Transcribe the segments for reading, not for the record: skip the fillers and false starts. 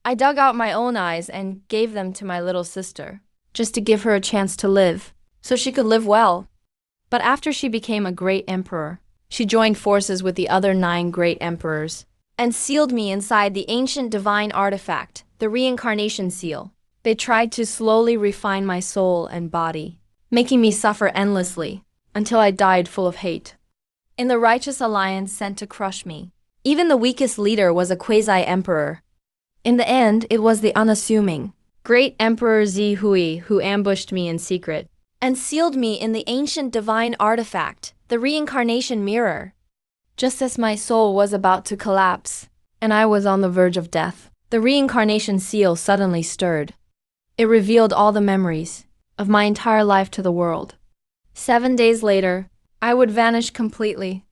I dug out my own eyes and gave them to my little sister, just to give her a chance to live, so she could live well. But after she became a great emperor, she joined forces with the other 9 great emperors and sealed me inside the ancient divine artifact, the reincarnation seal. They tried to slowly refine my soul and body, making me suffer endlessly until I died full of hate. In the righteous alliance sent to crush me, even the weakest leader was a quasi-emperor. In the end, it was the unassuming, great Emperor Zihui who ambushed me in secret and sealed me in the ancient divine artifact, the reincarnation mirror. Just as my soul was about to collapse, and I was on the verge of death, the reincarnation seal suddenly stirred. It revealed all the memories of my entire life to the world. 7 days later, I would vanish completely.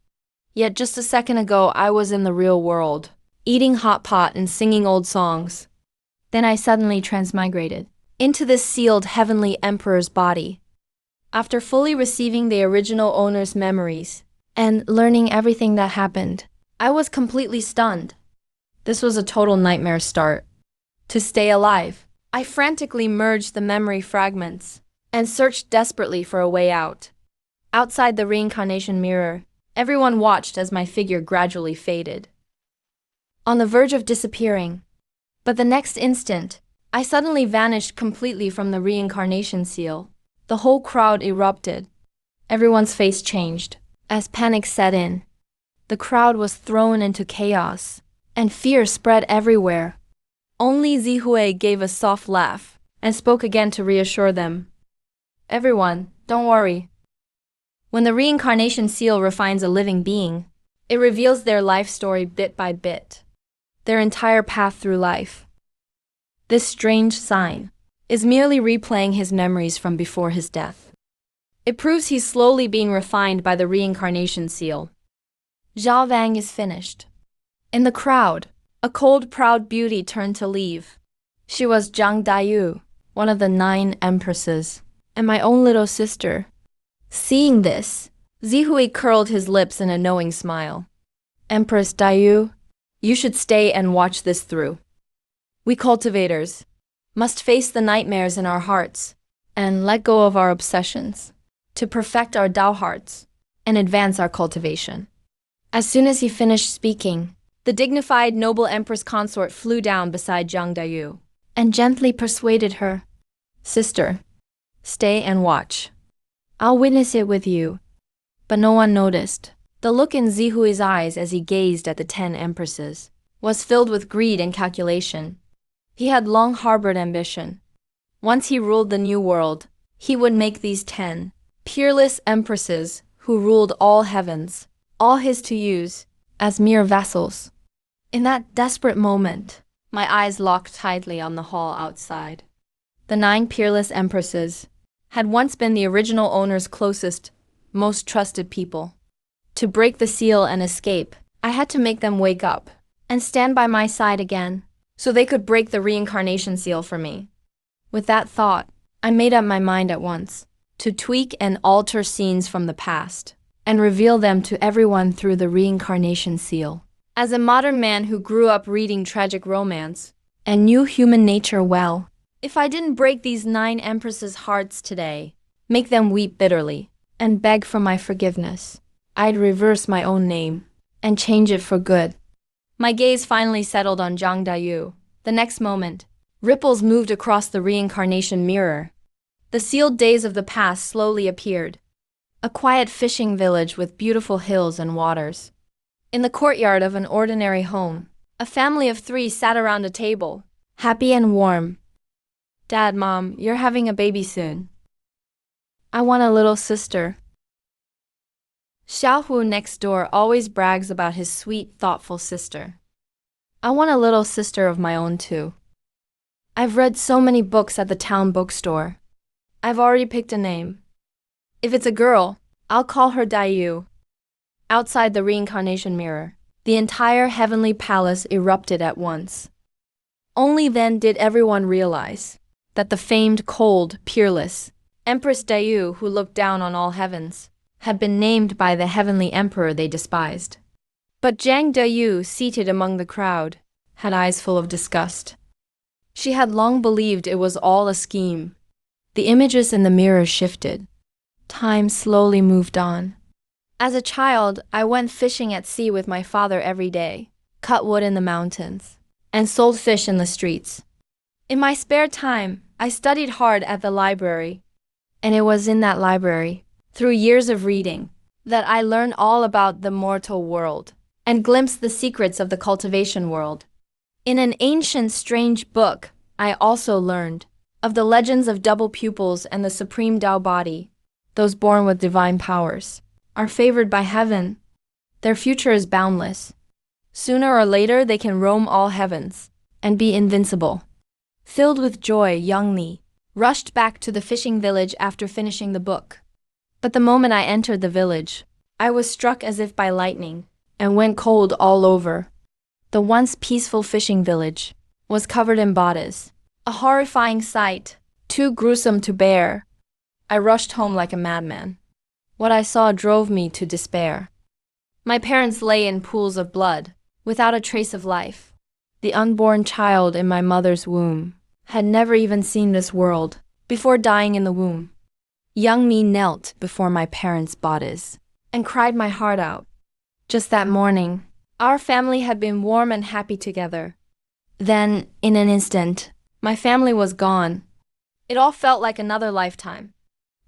Yet just a second ago, I was in the real world, eating hot pot and singing old songs. Then I suddenly transmigrated into this sealed heavenly emperor's body. After fully receiving the original owner's memories and learning everything that happened, I was completely stunned. This was a total nightmare start. To stay alive, I frantically merged the memory fragments and searched desperately for a way out. Outside the reincarnation mirror, everyone watched as my figure gradually faded, on the verge of disappearing. But the next instant, I suddenly vanished completely from the reincarnation seal. The whole crowd erupted. Everyone's face changed as panic set in. The crowd was thrown into chaos, and fear spread everywhere. Only Zihui gave a soft laugh and spoke again to reassure them. Everyone, don't worry. When the reincarnation seal refines a living being, it reveals their life story bit by bit, their entire path through life. This strange sign is merely replaying his memories from before his death. It proves he's slowly being refined by the reincarnation seal. Zhao Wang is finished. In the crowd, a cold, proud beauty turned to leave. She was Zhang Dayu, one of the 9 empresses, and my own little sister. Seeing this, Zihui curled his lips in a knowing smile. Empress Dayu, you should stay and watch this through. We cultivators must face the nightmares in our hearts and let go of our obsessions to perfect our Dao hearts and advance our cultivation. As soon as he finished speaking, the dignified noble empress consort flew down beside Zhang Dayu and gently persuaded her, Sister, stay and watch. I'll witness it with you. But no one noticed. The look in Zihui's eyes as he gazed at the 10 empresses was filled with greed and calculation. He had long harbored ambition. Once he ruled the new world, he would make these 10 peerless empresses who ruled all heavens, all his to use, as mere vassals. In that desperate moment, my eyes locked tightly on the hall outside. The 9 peerless empresses had once been the original owner's closest, most trusted people. To break the seal and escape, I had to make them wake up and stand by my side again, so they could break the reincarnation seal for me. With that thought, I made up my mind at once to tweak and alter scenes from the past and reveal them to everyone through the reincarnation seal. As a modern man who grew up reading tragic romance and knew human nature well, if I didn't break these 9 empresses' hearts today, make them weep bitterly, and beg for my forgiveness, I'd reverse my own name and change it for good. My gaze finally settled on Zhang Dayu. The next moment, ripples moved across the reincarnation mirror. The sealed days of the past slowly appeared. A quiet fishing village with beautiful hills and waters. In the courtyard of an ordinary home, a family of 3 sat around a table, happy and warm. Dad, Mom, you're having a baby soon. I want a little sister. Xiaohu next door always brags about his sweet, thoughtful sister. I want a little sister of my own too. I've read so many books at the town bookstore. I've already picked a name. If it's a girl, I'll call her Dayu. Outside the reincarnation mirror, the entire heavenly palace erupted at once. Only then did everyone realize that the famed cold, peerless Empress Dayu, who looked down on all heavens, had been named by the heavenly emperor they despised. But Zhang Dayu, seated among the crowd, had eyes full of disgust. She had long believed it was all a scheme. The images in the mirror shifted. Time slowly moved on. As a child, I went fishing at sea with my father every day, cut wood in the mountains, and sold fish in the streets. In my spare time, I studied hard at the library. And it was in that library, through years of reading, that I learned all about the mortal world and glimpsed the secrets of the cultivation world. In an ancient, strange book, I also learned of the legends of double pupils and the supreme Tao body. Those born with divine powers are favored by heaven. Their future is boundless. Sooner or later, they can roam all heavens and be invincible. Filled with joy, young Ni rushed back to the fishing village after finishing the book. But the moment I entered the village, I was struck as if by lightning and went cold all over. The once peaceful fishing village was covered in bodies, a horrifying sight, too gruesome to bear. I rushed home like a madman. What I saw drove me to despair. My parents lay in pools of blood, without a trace of life. The unborn child in my mother's womb had never even seen this world before dying in the womb. Young me knelt before my parents' bodies and cried my heart out. Just that morning, our family had been warm and happy together. Then, in an instant, my family was gone. It all felt like another lifetime.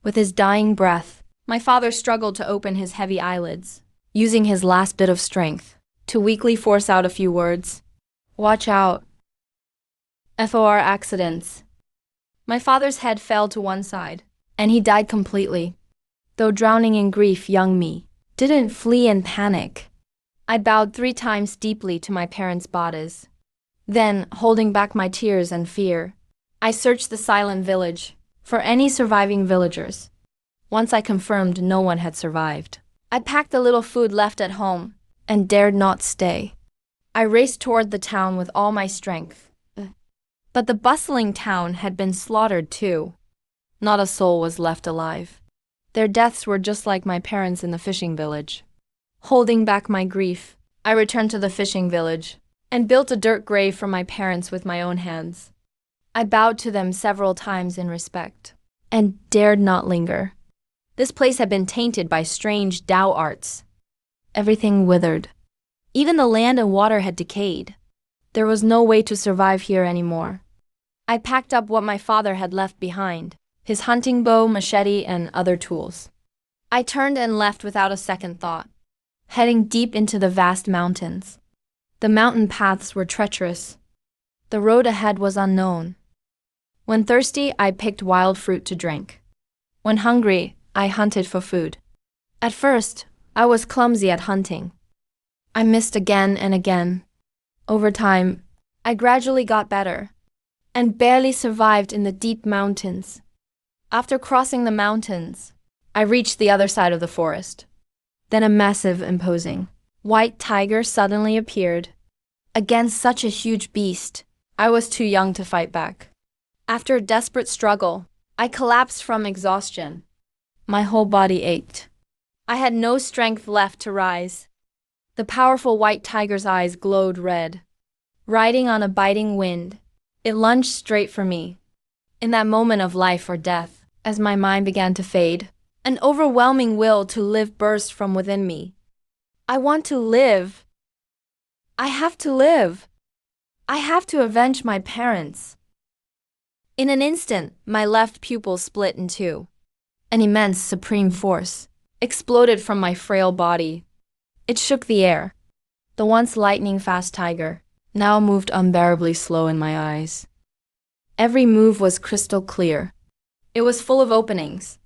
With his dying breath, my father struggled to open his heavy eyelids, using his last bit of strength to weakly force out a few words. Watch out. FOR accidents. My father's head fell to one side, and he died completely. Though drowning in grief, young me didn't flee in panic. I bowed 3 times deeply to my parents' bodies. Then, holding back my tears and fear, I searched the silent village for any surviving villagers. Once I confirmed no one had survived, I packed the little food left at home and dared not stay. I raced toward the town with all my strength. But the bustling town had been slaughtered too. Not a soul was left alive. Their deaths were just like my parents in the fishing village. Holding back my grief, I returned to the fishing village and built a dirt grave for my parents with my own hands. I bowed to them several times in respect and dared not linger. This place had been tainted by strange Tao arts. Everything withered. Even the land and water had decayed. There was no way to survive here anymore. I packed up what my father had left behind, his hunting bow, machete, and other tools. I turned and left without a second thought, heading deep into the vast mountains. The mountain paths were treacherous. The road ahead was unknown. When thirsty, I picked wild fruit to drink. When hungry, I hunted for food. At first, I was clumsy at hunting. I missed again and again. Over time, I gradually got better and barely survived in the deep mountains. After crossing the mountains, I reached the other side of the forest. Then a massive, imposing white tiger suddenly appeared. Against such a huge beast, I was too young to fight back. After a desperate struggle, I collapsed from exhaustion. My whole body ached. I had no strength left to rise. The powerful white tiger's eyes glowed red. Riding on a biting wind, it lunged straight for me. In that moment of life or death, as my mind began to fade, an overwhelming will to live burst from within me. I want to live. I have to live. I have to avenge my parents. In an instant, my left pupil split in two. An immense supreme force exploded from my frail body. It shook the air. The once lightning-fast tiger now moved unbearably slow in my eyes. Every move was crystal clear. It was full of openings.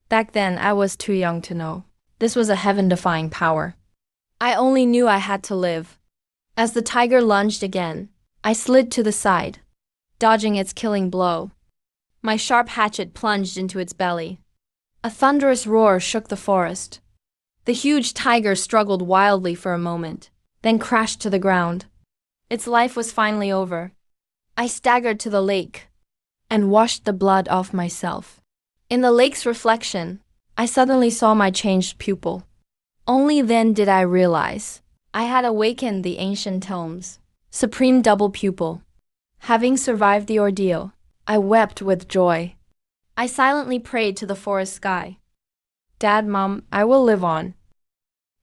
Back then, I was too young to know. This was a heaven-defying power. I only knew I had to live. As the tiger lunged again, I slid to the side, dodging its killing blow. My sharp hatchet plunged into its belly. A thunderous roar shook the forest. The huge tiger struggled wildly for a moment, then crashed to the ground. Its life was finally over. I staggered to the lake and washed the blood off myself. In the lake's reflection, I suddenly saw my changed pupil. Only then did I realize I had awakened the ancient tomes, supreme double pupil. Having survived the ordeal, I wept with joy. I silently prayed to the forest sky. Dad, Mom, I will live on.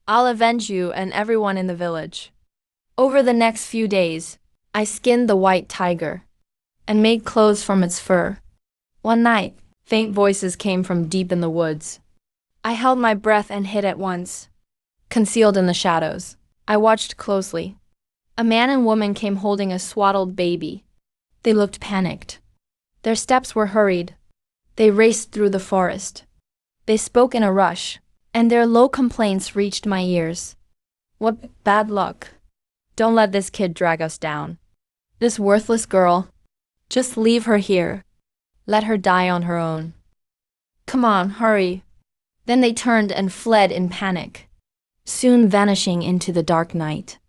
I'll avenge you and everyone in the village. Over the next few days, I skinned the white tiger and made clothes from its fur. One night, faint voices came from deep in the woods. I held my breath and hid at once. Concealed in the shadows, I watched closely. A man and woman came holding a swaddled baby. They looked panicked. Their steps were hurried. They raced through the forest. They spoke in a rush, and their low complaints reached my ears. What bad luck. Don't let this kid drag us down. This worthless girl. Just leave her here. Let her die on her own. Come on, hurry. Then they turned and fled in panic, soon vanishing into the dark night.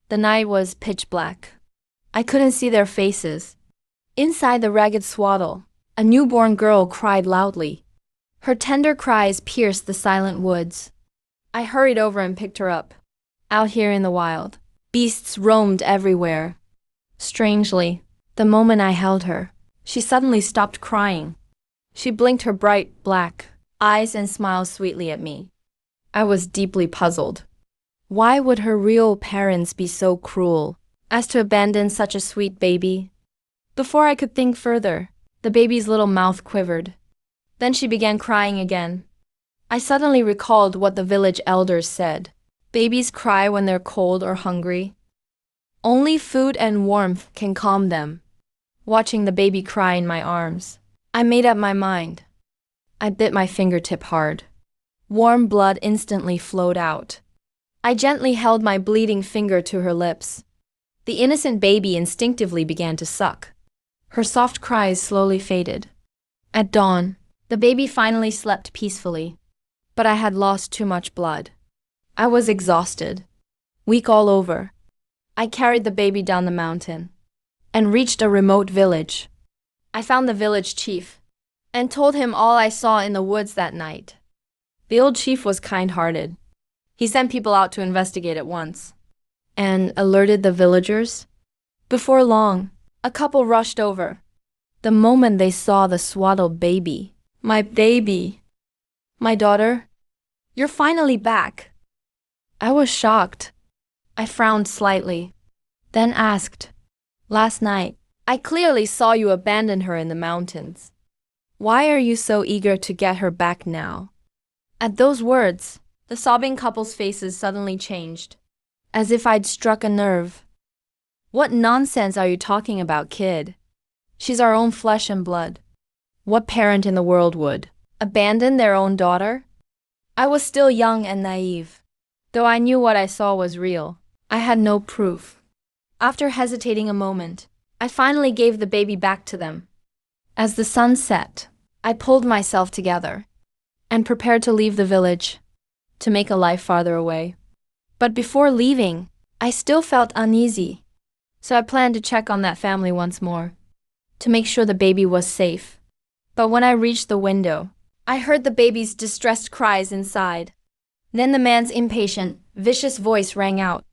The night was pitch black. I couldn't see their faces. Inside the ragged swaddle, a newborn girl cried loudly. Her tender cries pierced the silent woods. I hurried over and picked her up. Out here in the wild, beasts roamed everywhere. Strangely, the moment I held her, she suddenly stopped crying. She blinked her bright, black eyes and smiled sweetly at me. I was deeply puzzled. Why would her real parents be so cruel as to abandon such a sweet baby? Before I could think further, the baby's little mouth quivered. Then she began crying again. I suddenly recalled what the village elders said. Babies cry when they're cold or hungry. Only food and warmth can calm them. Watching the baby cry in my arms, I made up my mind. I bit my fingertip hard. Warm blood instantly flowed out. I gently held my bleeding finger to her lips. The innocent baby instinctively began to suck. Her soft cries slowly faded. At dawn, the baby finally slept peacefully, but I had lost too much blood. I was exhausted, weak all over. I carried the baby down the mountain and reached a remote village. I found the village chief and told him all I saw in the woods that night. The old chief was kind-hearted. He sent people out to investigate at once and alerted the villagers. Before long, a couple rushed over. The moment they saw the swaddled baby, my baby, my daughter, you're finally back. I was shocked. I frowned slightly, then asked, last night, I clearly saw you abandon her in the mountains. Why are you so eager to get her back now? At those words, the sobbing couple's faces suddenly changed, as if I'd struck a nerve. What nonsense are you talking about, kid? She's our own flesh and blood. What parent in the world would abandon their own daughter? I was still young and naive. Though I knew what I saw was real, I had no proof. After hesitating a moment, I finally gave the baby back to them. As the sun set, I pulled myself together and prepared to leave the village, to make a life farther away. But before leaving, I still felt uneasy, so I planned to check on that family once more, to make sure the baby was safe. But when I reached the window, I heard the baby's distressed cries inside. Then the man's impatient, vicious voice rang out.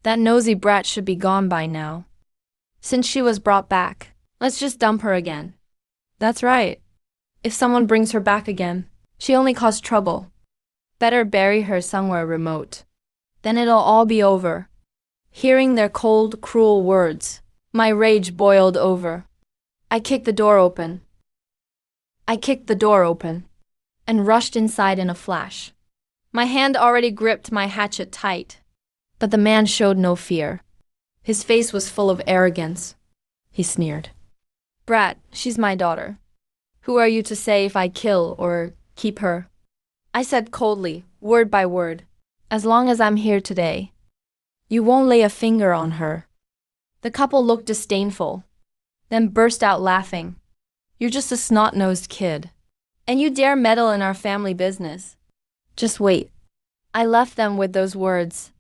That nosy brat should be gone by now. Since she was brought back, let's just dump her again. That's right. If someone brings her back again, she only caused trouble. Better bury her somewhere remote. Then it'll all be over. Hearing their cold, cruel words, my rage boiled over. I kicked the door open and rushed inside in a flash. My hand already gripped my hatchet tight, but the man showed no fear. His face was full of arrogance. He sneered. Brat, she's my daughter. Who are you to say if I kill or keep her? I said coldly, word by word, as long as I'm here today, you won't lay a finger on her. The couple looked disdainful, then burst out laughing. You're just a snot-nosed kid, and you dare meddle in our family business. Just wait. I left them with those words,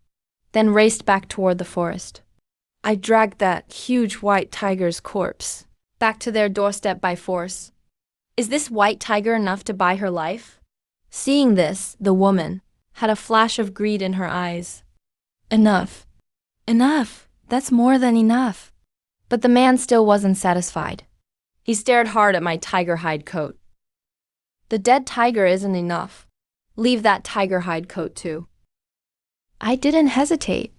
then raced back toward the forest. I dragged that huge white tiger's corpse back to their doorstep by force. Is this white tiger enough to buy her life? Seeing this, the woman had a flash of greed in her eyes. Enough. Enough. That's more than enough. But the man still wasn't satisfied. He stared hard at my tiger hide coat. The dead tiger isn't enough. Leave that tiger hide coat too. I didn't hesitate.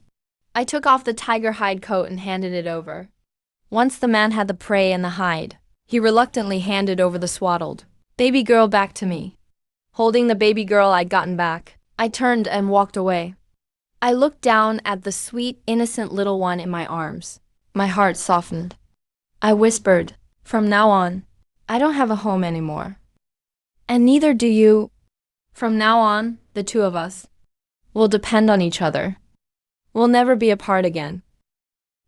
I took off the tiger hide coat and handed it over. Once the man had the prey and the hide, he reluctantly handed over the swaddled baby girl back to me. Holding the baby girl I'd gotten back, I turned and walked away. I looked down at the sweet, innocent little one in my arms. My heart softened. I whispered, "From now on, I don't have a home anymore. And neither do you. From now on, the two of us will depend on each other. We'll never be apart again.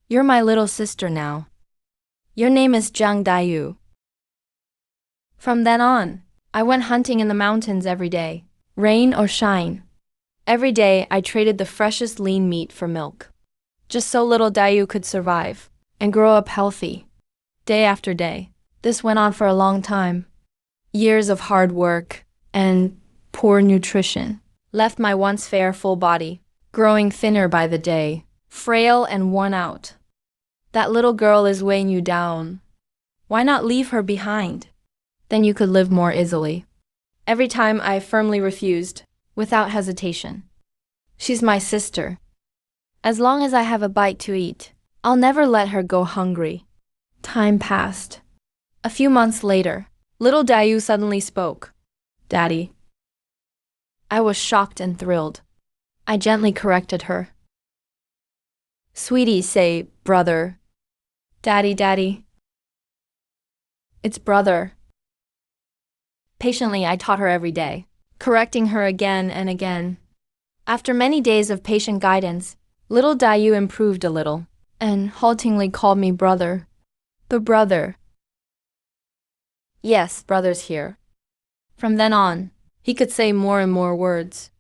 You're my little sister now. Your name is Zhang Daiyu." From then on, I went hunting in the mountains every day, rain or shine. Every day, I traded the freshest lean meat for milk, just so little Daiyu could survive and grow up healthy. Day after day, this went on for a long time. Years of hard work and poor nutrition left my once fair full body growing thinner by the day, frail and worn out. That little girl is weighing you down. Why not leave her behind? Then you could live more easily. Every time I firmly refused, without hesitation. She's my sister. As long as I have a bite to eat, I'll never let her go hungry. Time passed. A few months later, little Daiyu suddenly spoke. "Daddy." I was shocked and thrilled. I gently corrected her. "Sweetie, say brother." "Daddy, daddy." "It's brother." Patiently, I taught her every day, correcting her again and again. After many days of patient guidance, little Daiyu improved a little, and haltingly called me brother. The brother. Yes, brother's here. From then on, he could say more and more words.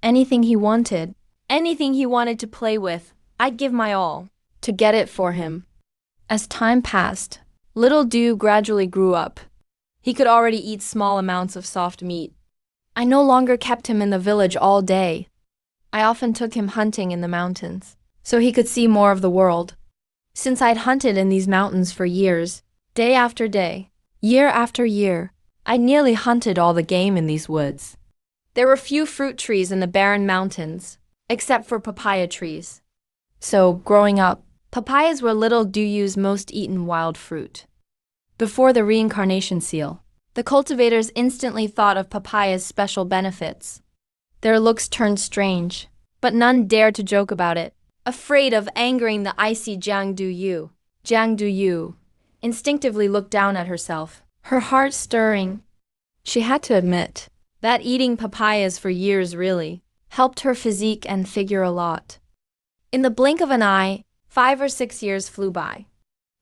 Anything he wanted to play with, I'd give my all to get it for him. As time passed, little Daiyu gradually grew up. He could already eat small amounts of soft meat. I no longer kept him in the village all day. I often took him hunting in the mountains, so he could see more of the world. Since I'd hunted in these mountains for years, day after day, year after year, I'd nearly hunted all the game in these woods. There were few fruit trees in the barren mountains, except for papaya trees. So, growing up, papayas were little Daiyu's most eaten wild fruit. Before the reincarnation seal, the cultivators instantly thought of papaya's special benefits. Their looks turned strange, but none dared to joke about it, afraid of angering the icy Jiang Duyu. Jiang Duyu instinctively looked down at herself, her heart stirring. She had to admit that eating papayas for years really helped her physique and figure a lot. In the blink of an eye, 5 or 6 years flew by.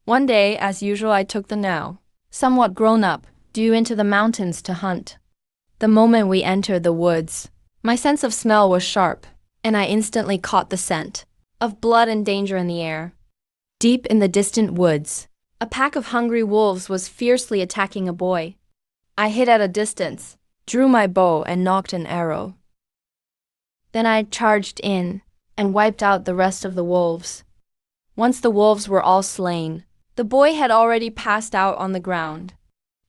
One day, as usual, I took the now somewhat grown-up Daiyu into the mountains to hunt. The moment we entered the woods, my sense of smell was sharp, and I instantly caught the scent of blood and danger in the air. Deep in the distant woods, a pack of hungry wolves was fiercely attacking a boy. I hid at a distance, drew my bow and nocked an arrow. Then I charged in and wiped out the rest of the wolves. Once the wolves were all slain, the boy had already passed out on the ground.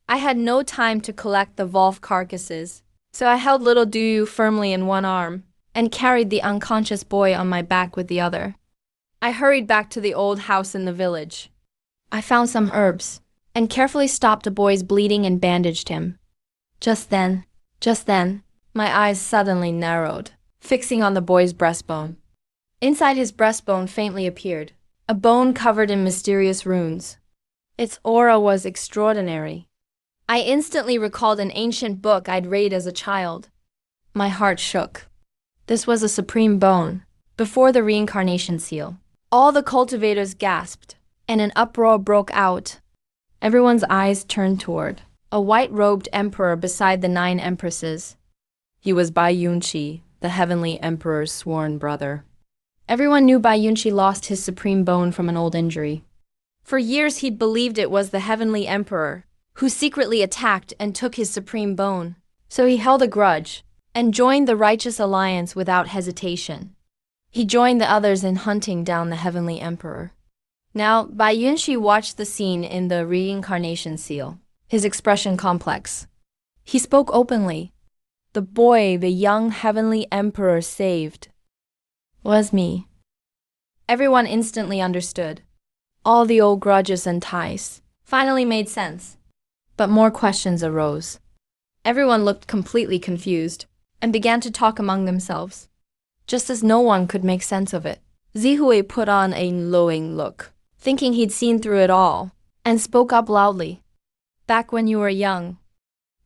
I had no time to collect the wolf carcasses, so I held little Daiyu firmly in one arm and carried the unconscious boy on my back with the other. I hurried back to the old house in the village. I found some herbs and carefully stopped the boy's bleeding and bandaged him. Just then, my eyes suddenly narrowed, fixing on the boy's breastbone. Inside his breastbone faintly appeared a bone covered in mysterious runes. Its aura was extraordinary. I instantly recalled an ancient book I'd read as a child. My heart shook. This was a supreme bone, before the reincarnation seal. All the cultivators gasped, and an uproar broke out. Everyone's eyes turned toward a white-robed emperor beside the 9 empresses. He was Bai Yunqi, the heavenly emperor's sworn brother. Everyone knew Bai Yunqi lost his supreme bone from an old injury. For years he'd believed it was the heavenly emperor who secretly attacked and took his supreme bone. So he held a grudge and joined the righteous alliance without hesitation. He joined the others in hunting down the heavenly emperor. Now, Bai Yunxi watched the scene in the reincarnation seal, his expression complex. He spoke openly. The boy the young heavenly emperor saved was me. Everyone instantly understood. All the old grudges and ties finally made sense. But more questions arose. Everyone looked completely confused and began to talk among themselves. Just as no one could make sense of it, Zihui put on a lowing look, thinking he'd seen through it all, and spoke up loudly. Back when you were young,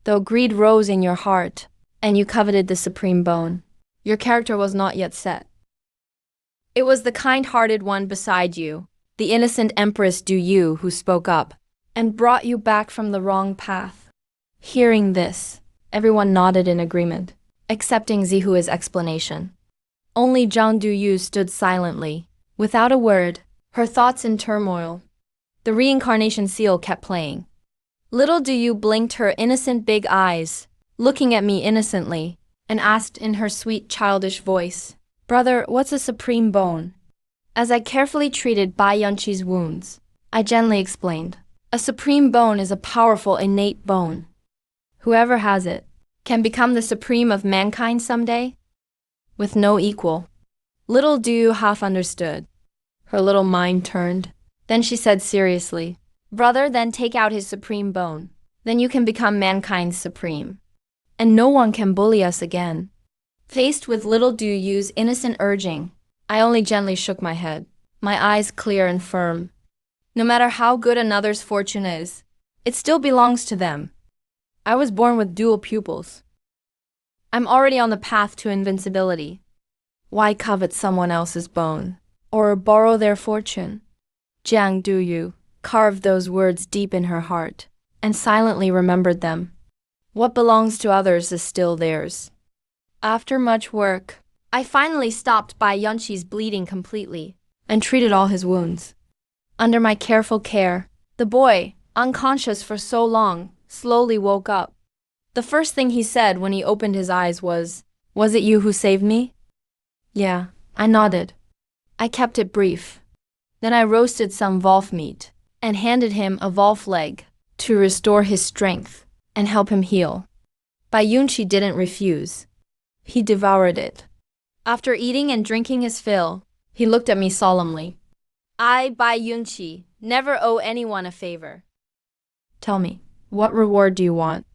though greed rose in your heart, and you coveted the supreme bone, your character was not yet set. It was the kind-hearted one beside you, the innocent Empress Du Yu, who spoke up and brought you back from the wrong path. Hearing this, everyone nodded in agreement, accepting Zihui's explanation. Only Zhang Du Yu stood silently, without a word, her thoughts in turmoil. The reincarnation seal kept playing. Little Du Yu blinked her innocent big eyes, looking at me innocently, and asked in her sweet childish voice, "Brother, what's a supreme bone?" As I carefully treated Bai Yunqi's wounds, I gently explained, "A supreme bone is a powerful innate bone. Whoever has it can become the supreme of mankind someday, with no equal." Little Du Yu half understood. Her little mind turned. Then she said seriously, "Brother, then take out his supreme bone. Then you can become mankind's supreme. And no one can bully us again." Faced with little Du Yu's innocent urging, I only gently shook my head, my eyes clear and firm. No matter how good another's fortune is, it still belongs to them. I was born with dual pupils. I'm already on the path to invincibility. Why covet someone else's bone, or borrow their fortune? Jiang Du Yu carved those words deep in her heart, and silently remembered them. What belongs to others is still theirs. After much work, I finally stopped Bai Yunqi's bleeding completely, and treated all his wounds. Under my careful care, the boy, unconscious for so long, slowly woke up. The first thing he said when he opened his eyes was it you who saved me?" "Yeah," I nodded. I kept it brief. Then I roasted some wolf meat and handed him a wolf leg to restore his strength and help him heal. Bai Yunqi didn't refuse. He devoured it. After eating and drinking his fill, he looked at me solemnly. "I, Bai Yunqi, never owe anyone a favor. Tell me, what reward do you want?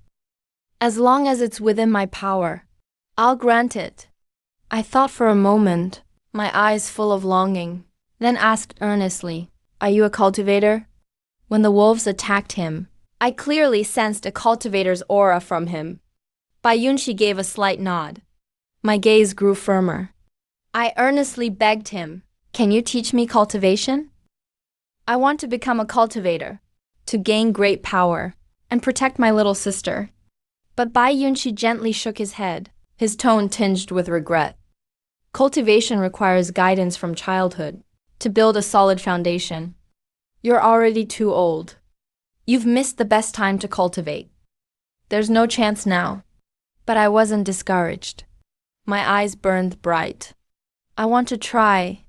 As long as it's within my power, I'll grant it." I thought for a moment, my eyes full of longing, then asked earnestly, "Are you a cultivator?" When the wolves attacked him, I clearly sensed a cultivator's aura from him. Bai Yunqi gave a slight nod. My gaze grew firmer. I earnestly begged him, "Can you teach me cultivation? I want to become a cultivator, to gain great power, and protect my little sister." But Bai Yunqi gently shook his head, his tone tinged with regret. Cultivation requires guidance from childhood, to build a solid foundation. You're already too old. You've missed the best time to cultivate. There's no chance now. But I wasn't discouraged. My eyes burned bright. I want to try.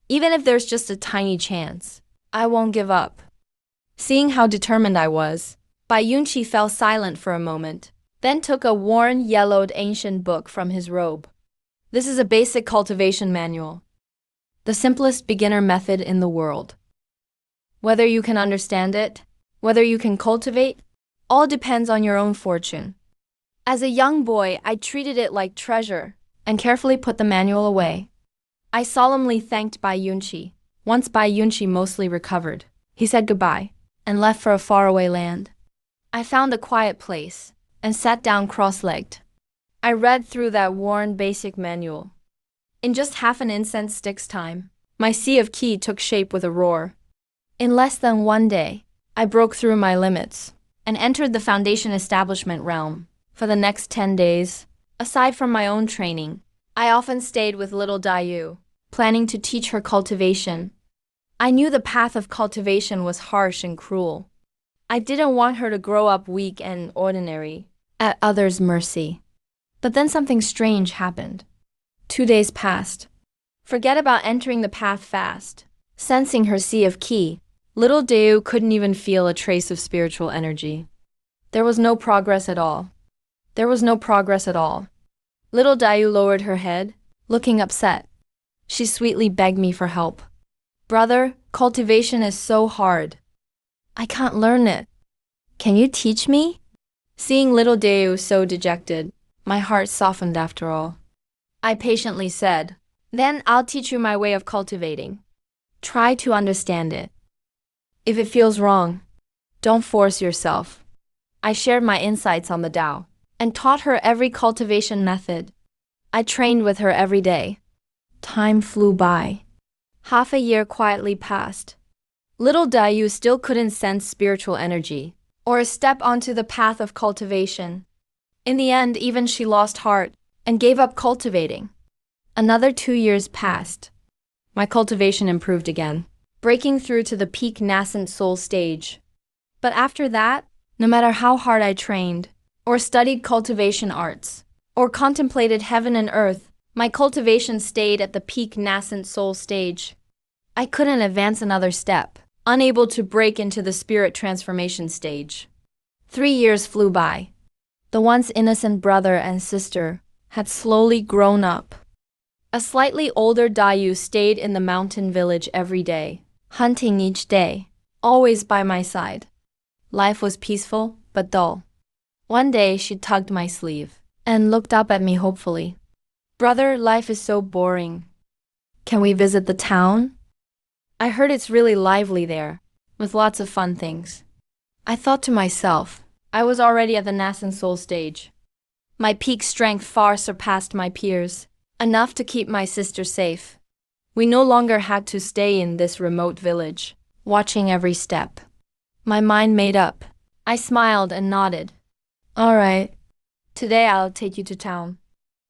Even if there's just a tiny chance, I won't give up. Seeing how determined I was, Bai Yunqi fell silent for a moment, then took a worn, yellowed ancient book from his robe. "This is a basic cultivation manual. The simplest beginner method in the world. Whether you can understand it, whether you can cultivate, all depends on your own fortune." As a young boy, I treated it like treasure and carefully put the manual away. I solemnly thanked Bai Yunqi. Once Bai Yunqi mostly recovered, he said goodbye and left for a faraway land. I found a quiet place and sat down cross-legged. I read through that worn basic manual. In just half an incense stick's time, my sea of qi took shape with a roar. In less than one day, I broke through my limits and entered the foundation establishment realm. For the next 10 days, aside from my own training, I often stayed with little Dayu, planning to teach her cultivation. I knew the path of cultivation was harsh and cruel. I didn't want her to grow up weak and ordinary, at others' mercy. But then something strange happened. 2 days passed. Forget about entering the path fast. Sensing her sea of ki, little Deu couldn't even feel a trace of spiritual energy. There was no progress at all. There was no progress at all. Little Deu lowered her head, looking upset. She sweetly begged me for help. Brother, cultivation is so hard. I can't learn it. Can you teach me? Seeing little Deu so dejected, my heart softened after all. I patiently said, then I'll teach you my way of cultivating. Try to understand it. If it feels wrong, don't force yourself. I shared my insights on the Tao and taught her every cultivation method. I trained with her every day. Time flew by. Half a year quietly passed. Little Deu still couldn't sense spiritual energy or step onto the path of cultivation. In the end, even she lost heart and gave up cultivating. Another 2 years passed. My cultivation improved again, breaking through to the peak nascent soul stage. But after that, no matter how hard I trained, or studied cultivation arts, or contemplated heaven and earth, my cultivation stayed at the peak nascent soul stage. I couldn't advance another step, unable to break into the spirit transformation stage. 3 years flew by. The once innocent brother and sister had slowly grown up. A slightly older Deu stayed in the mountain village every day, hunting each day, always by my side. Life was peaceful but dull. One day she tugged my sleeve and looked up at me hopefully. Brother, life is so boring. Can we visit the town? I heard it's really lively there, with lots of fun things. I thought to myself, I was already at the nascent soul stage. My peak strength far surpassed my peers, enough to keep my sister safe. We no longer had to stay in this remote village, watching every step. My mind made up. I smiled and nodded. All right, today I'll take you to town.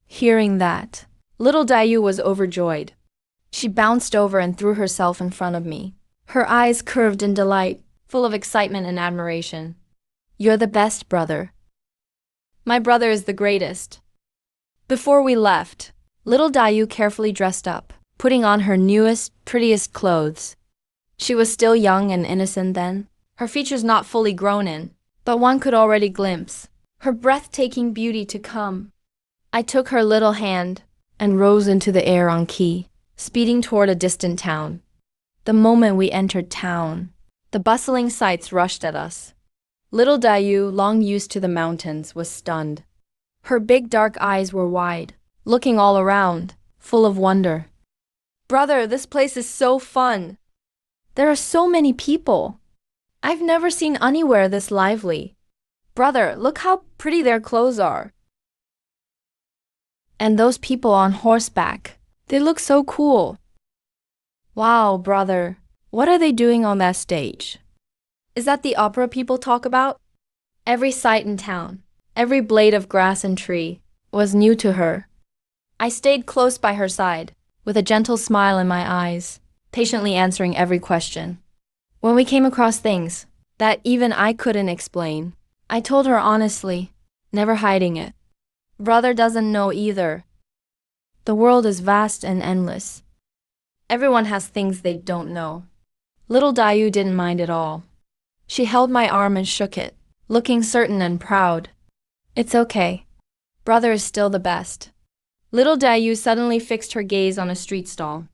Hearing that, little Deu was overjoyed. She bounced over and threw herself in front of me, her eyes curved in delight, full of excitement and admiration. You're the best, brother. My brother is the greatest. Before we left, little Deu carefully dressed up, putting on her newest, prettiest clothes. She was still young and innocent then, her features not fully grown in, but one could already glimpse her breathtaking beauty to come. I took her little hand and rose into the air on ki, speeding toward a distant town. The moment we entered town, the bustling sights rushed at us. Little Deu, long used to the mountains, was stunned. Her big dark eyes were wide, looking all around, full of wonder. Brother, this place is so fun. There are so many people. I've never seen anywhere this lively. Brother, look how pretty their clothes are. And those people on horseback, they look so cool. Wow, brother, what are they doing on that stage? Is that the opera people talk about? Every sight in town, every blade of grass and tree, was new to her. I stayed close by her side, with a gentle smile in my eyes, patiently answering every question. When we came across things that even I couldn't explain, I told her honestly, never hiding it. Brother doesn't know either. The world is vast and endless. Everyone has things they don't know. Little Deu didn't mind at all. She held my arm and shook it, looking certain and proud. It's okay. Brother is still the best. Little Deu suddenly fixed her gaze on a street stall.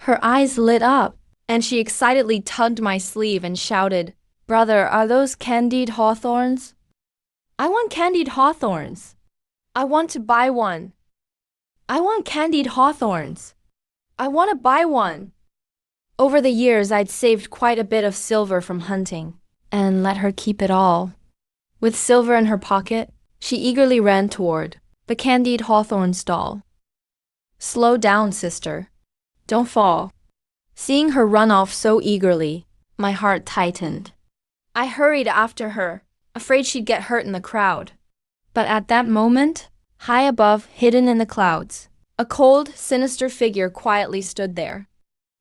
Her eyes lit up, and she excitedly tugged my sleeve and shouted, Brother, are those candied hawthorns? I want candied hawthorns. I want to buy one. I want candied hawthorns. I want to buy one. Over the years, I'd saved quite a bit of silver from hunting, and let her keep it all. With silver in her pocket, she eagerly ran toward the candied hawthorn stall. Slow down, sister. Don't fall. Seeing her run off so eagerly, my heart tightened. I hurried after her, afraid she'd get hurt in the crowd. But at that moment, high above, hidden in the clouds, a cold, sinister figure quietly stood there.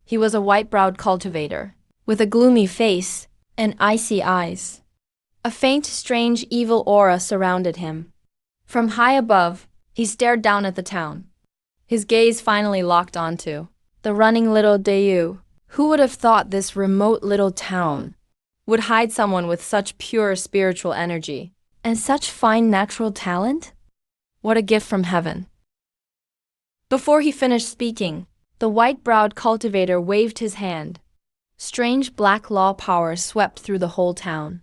He was a white-browed cultivator, with a gloomy face and icy eyes. A faint, strange, evil aura surrounded him. From high above, he stared down at the town. His gaze finally locked onto the running little Deu, Who would have thought this remote little town would hide someone with such pure spiritual energy and such fine natural talent? What a gift from heaven. Before he finished speaking, the white-browed cultivator waved his hand. Strange black law power swept through the whole town.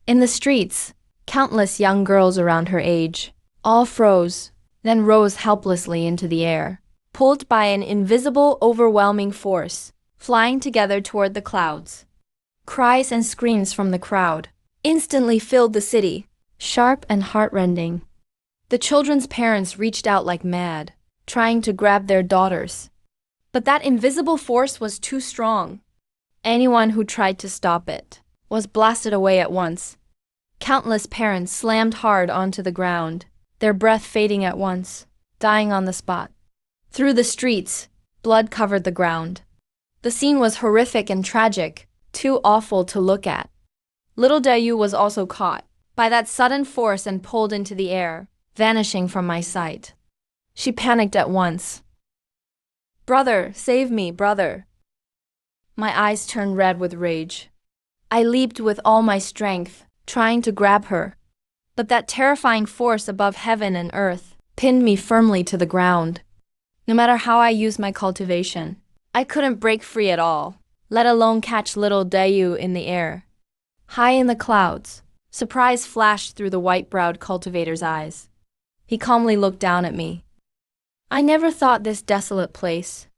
In the streets, countless young girls around her age all froze, then rose helplessly into the air, pulled by an invisible, overwhelming force, flying together toward the clouds. Cries and screams from the crowd instantly filled the city, sharp and heartrending. The children's parents reached out like mad, trying to grab their daughters. But that invisible force was too strong. Anyone who tried to stop it was blasted away at once. Countless parents slammed hard onto the ground, their breath fading at once, dying on the spot. Through the streets, blood covered the ground. The scene was horrific and tragic, too awful to look at. Little Dayu was also caught by that sudden force and pulled into the air, vanishing from my sight. She panicked at once. "Brother, save me, brother!" My eyes turned red with rage. I leaped with all my strength, trying to grab her. But that terrifying force above heaven and earth pinned me firmly to the ground. No matter how I used my cultivation, I couldn't break free at all, let alone catch little Dayu in the air. High in the clouds, surprise flashed through the white-browed cultivator's eyes. He calmly looked down at me. I never thought this desolate place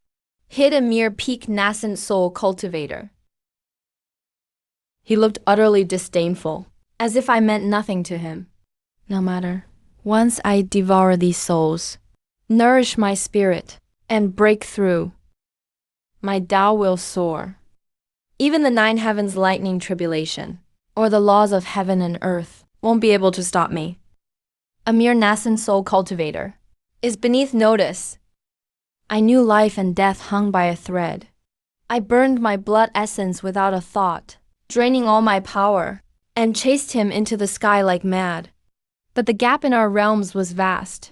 hid a mere peak nascent soul cultivator. He looked utterly disdainful, as if I meant nothing to him. No matter. Once I devour these souls, nourish my spirit, and break through, my Tao will soar. Even the 9 heavens lightning tribulation, or the laws of heaven and earth, won't be able to stop me. A mere nascent soul cultivator is beneath notice. I knew life and death hung by a thread. I burned my blood essence without a thought, draining all my power, and chased him into the sky like mad. But the gap in our realms was vast.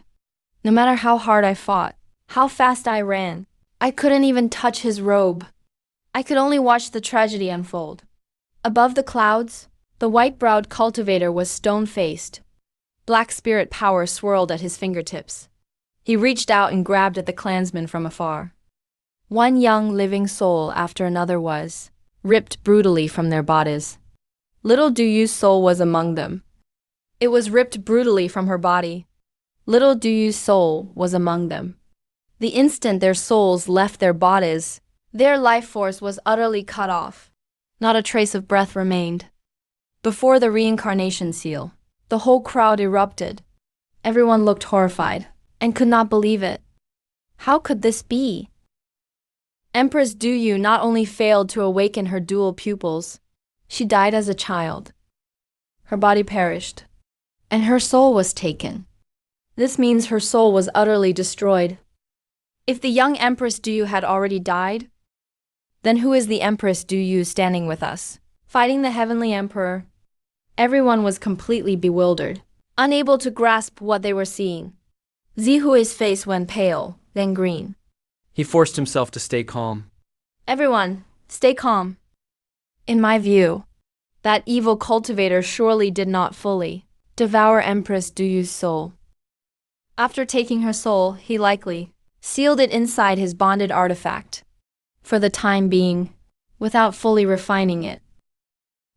No matter how hard I fought, how fast I ran, I couldn't even touch his robe. I could only watch the tragedy unfold. Above the clouds, the white-browed cultivator was stone-faced. Black spirit power swirled at his fingertips. He reached out and grabbed at the clansmen from afar. One young living soul after another was ripped brutally from their bodies. Little Duyu's soul was among them. It was ripped brutally from her body. Little Duyu's soul was among them. The instant their souls left their bodies, their life force was utterly cut off. Not a trace of breath remained. Before the reincarnation seal, the whole crowd erupted. Everyone looked horrified and could not believe it. How could this be? Empress Duyu not only failed to awaken her dual pupils, she died as a child. Her body perished, and her soul was taken. This means her soul was utterly destroyed. If the young Empress Duyu had already died, then who is the Empress Duyu standing with us, fighting the Heavenly Emperor? Everyone was completely bewildered, unable to grasp what they were seeing. Zihui's face went pale, then green. He forced himself to stay calm. Everyone, stay calm. In my view, that evil cultivator surely did not fully devour Empress Duyu's soul. After taking her soul, he likely sealed it inside his bonded artifact, for the time being, without fully refining it.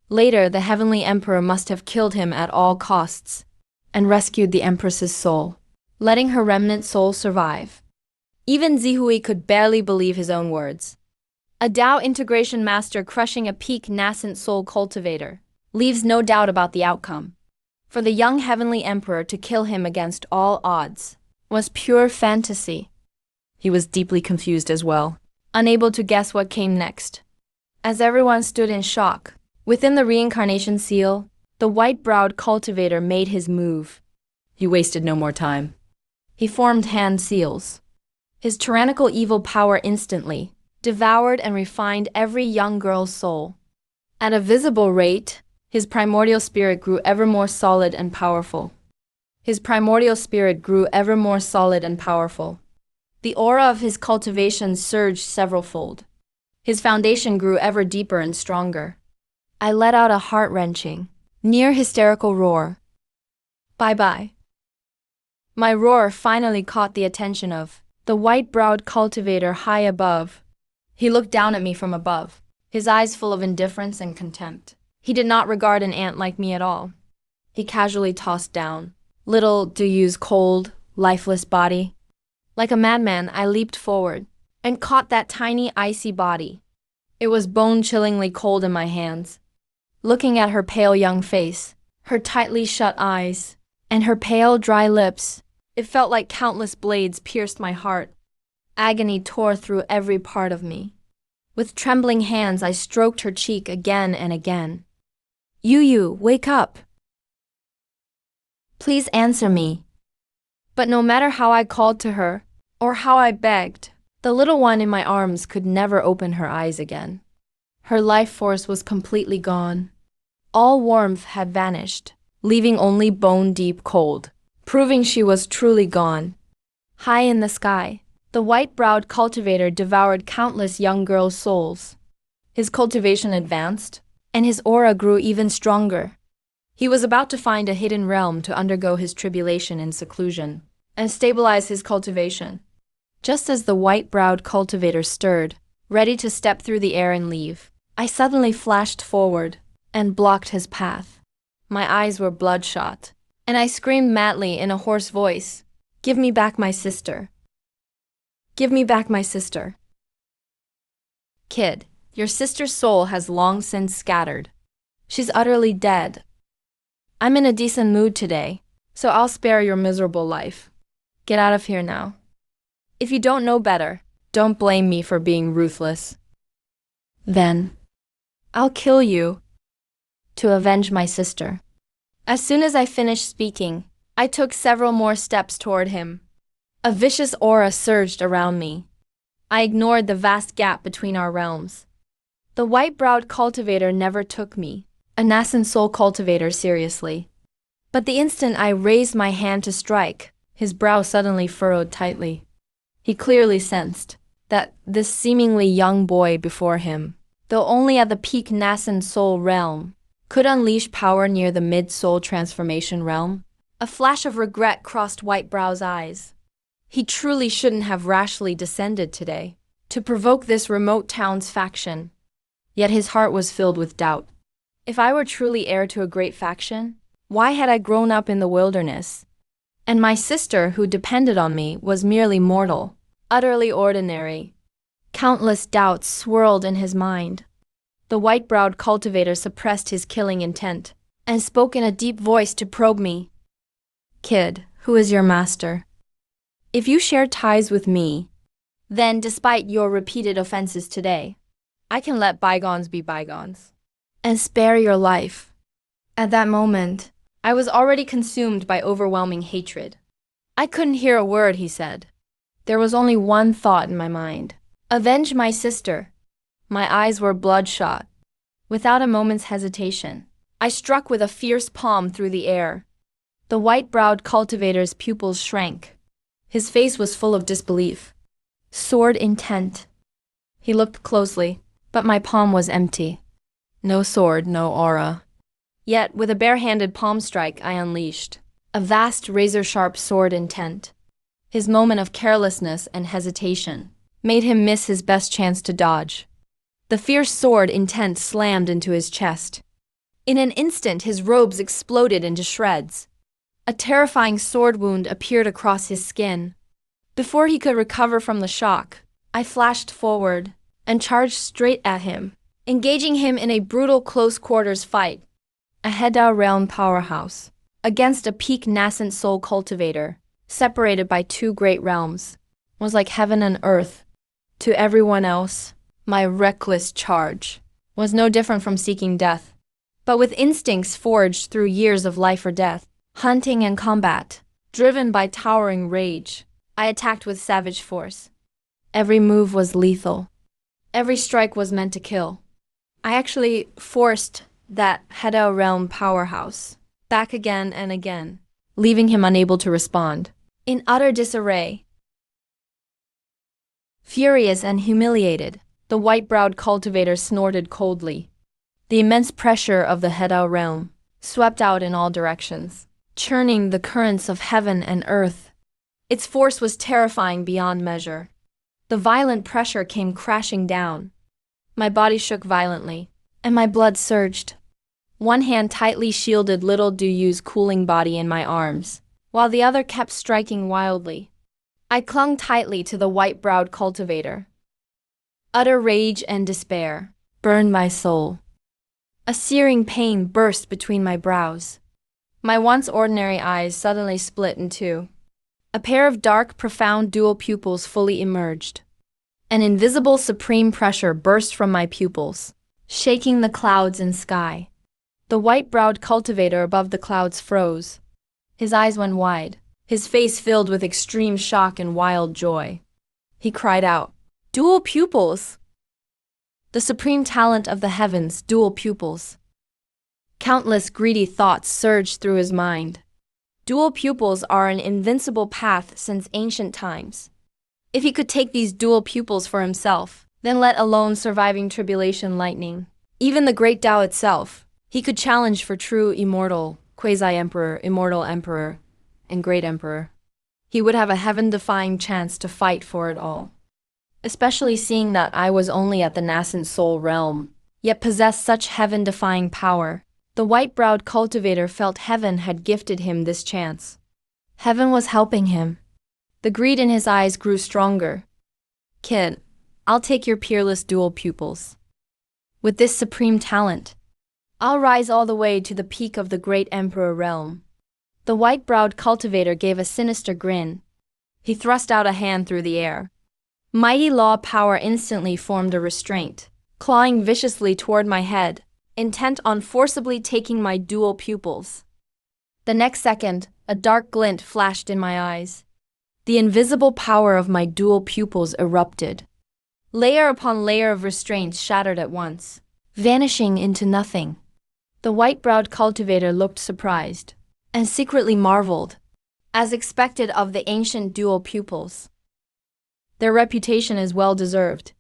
Later, the Heavenly Emperor must have killed him at all costs and rescued the Empress's soul, letting her remnant soul survive. Even Zihui could barely believe his own words. A Tao integration master crushing a peak nascent soul cultivator leaves no doubt about the outcome. For the young Heavenly Emperor to kill him against all odds was pure fantasy. He was deeply confused as well, unable to guess what came next. As everyone stood in shock, within the reincarnation seal, the white-browed cultivator made his move. He wasted no more time. He formed hand seals. His tyrannical evil power instantly devoured and refined every young girl's soul. At a visible rate, his primordial spirit grew ever more solid and powerful. His primordial spirit grew ever more solid and powerful. The aura of his cultivation surged several-fold. His foundation grew ever deeper and stronger. I let out a heart-wrenching, near-hysterical roar. Bye-bye. My roar finally caught the attention of the white-browed cultivator high above. He looked down at me from above, his eyes full of indifference and contempt. He did not regard an ant like me at all. He casually tossed down, "Little do you's cold, lifeless body." Like a madman, I leaped forward and caught that tiny, icy body. It was bone-chillingly cold in my hands. Looking at her pale young face, her tightly shut eyes, and her pale, dry lips, it felt like countless blades pierced my heart. Agony tore through every part of me. With trembling hands, I stroked her cheek again and again. "Yu, wake up! Please answer me." But no matter how I called to her, or how I begged, the little one in my arms could never open her eyes again. Her life force was completely gone. All warmth had vanished, leaving only bone-deep cold, proving she was truly gone. High in the sky, the white-browed cultivator devoured countless young girls' souls. His cultivation advanced, and his aura grew even stronger. He was about to find a hidden realm to undergo his tribulation in seclusion, and stabilize his cultivation. Just as the white-browed cultivator stirred, ready to step through the air and leave, I suddenly flashed forward and blocked his path. My eyes were bloodshot, and I screamed madly in a hoarse voice, "Give me back my sister! Give me back my sister!" "Kid, your sister's soul has long since scattered. She's utterly dead. I'm in a decent mood today, so I'll spare your miserable life. Get out of here now. If you don't know better, don't blame me for being ruthless. Then, I'll kill you to avenge my sister." As soon as I finished speaking, I took several more steps toward him. A vicious aura surged around me. I ignored the vast gap between our realms. The white-browed cultivator never took me, a nascent soul cultivator, seriously. But the instant I raised my hand to strike, his brow suddenly furrowed tightly. He clearly sensed that this seemingly young boy before him, though only at the peak nascent soul realm, could unleash power near the mid-soul transformation realm. A flash of regret crossed Whitebrow's eyes. He truly shouldn't have rashly descended today, to provoke this remote town's faction. Yet his heart was filled with doubt. If I were truly heir to a great faction, why had I grown up in the wilderness? And my sister, who depended on me, was merely mortal, utterly ordinary. Countless doubts swirled in his mind. The white-browed cultivator suppressed his killing intent, and spoke in a deep voice to probe me. "Kid, who is your master? If you share ties with me, then despite your repeated offenses today, I can let bygones be bygones, and spare your life." At that moment, I was already consumed by overwhelming hatred. I couldn't hear a word he said. There was only one thought in my mind: avenge my sister. My eyes were bloodshot. Without a moment's hesitation, I struck with a fierce palm through the air. The white-browed cultivator's pupils shrank. His face was full of disbelief. Sword intent. He looked closely, but my palm was empty. No sword, no aura. Yet, with a bare-handed palm strike I unleashed a vast razor-sharp sword intent. His moment of carelessness and hesitation made him miss his best chance to dodge. The fierce sword intent slammed into his chest. In an instant, his robes exploded into shreds. A terrifying sword wound appeared across his skin. Before he could recover from the shock, I flashed forward and charged straight at him, engaging him in a brutal close-quarters fight. A Hedao realm powerhouse against a peak nascent soul cultivator, separated by two great realms, was like heaven and earth. To everyone else, my reckless charge was no different from seeking death. But with instincts forged through years of life or death, hunting and combat, driven by towering rage, I attacked with savage force. Every move was lethal. Every strike was meant to kill. I actually forced that Hedao realm powerhouse back again and again, leaving him unable to respond. In utter disarray, furious and humiliated, The white-browed cultivator snorted coldly. The immense pressure of the Hedao realm swept out in all directions, churning the currents of heaven and earth. Its force was terrifying beyond measure. The violent pressure came crashing down. My body shook violently, and my blood surged. One hand tightly shielded little Du Yu's cooling body in my arms, while the other kept striking wildly. I clung tightly to the white-browed cultivator. Utter rage and despair burned my soul. A searing pain burst between my brows. My once ordinary eyes suddenly split in two. A pair of dark, profound dual pupils fully emerged. An invisible supreme pressure burst from my pupils, shaking the clouds and sky. The white-browed cultivator above the clouds froze. His eyes went wide, his face filled with extreme shock and wild joy. He cried out, "Dual pupils! The supreme talent of the heavens, dual pupils!" Countless greedy thoughts surged through his mind. Dual pupils are an invincible path since ancient times. If he could take these dual pupils for himself, then let alone surviving tribulation lightning, even the great Tao itself, he could challenge for true immortal, quasi-emperor, immortal emperor, and great emperor. He would have a heaven-defying chance to fight for it all. Especially seeing that I was only at the nascent soul realm, yet possessed such heaven-defying power. The white-browed cultivator felt heaven had gifted him this chance. Heaven was helping him. The greed in his eyes grew stronger. "Kid, I'll take your peerless dual pupils. With this supreme talent, I'll rise all the way to the peak of the great emperor realm." The white-browed cultivator gave a sinister grin. He thrust out a hand through the air. Mighty law power instantly formed a restraint, clawing viciously toward my head, intent on forcibly taking my dual pupils. The next second, a dark glint flashed in my eyes. The invisible power of my dual pupils erupted. Layer upon layer of restraints shattered at once, vanishing into nothing. The white-browed cultivator looked surprised, and secretly marveled, as expected of the ancient dual pupils. Their reputation is well deserved.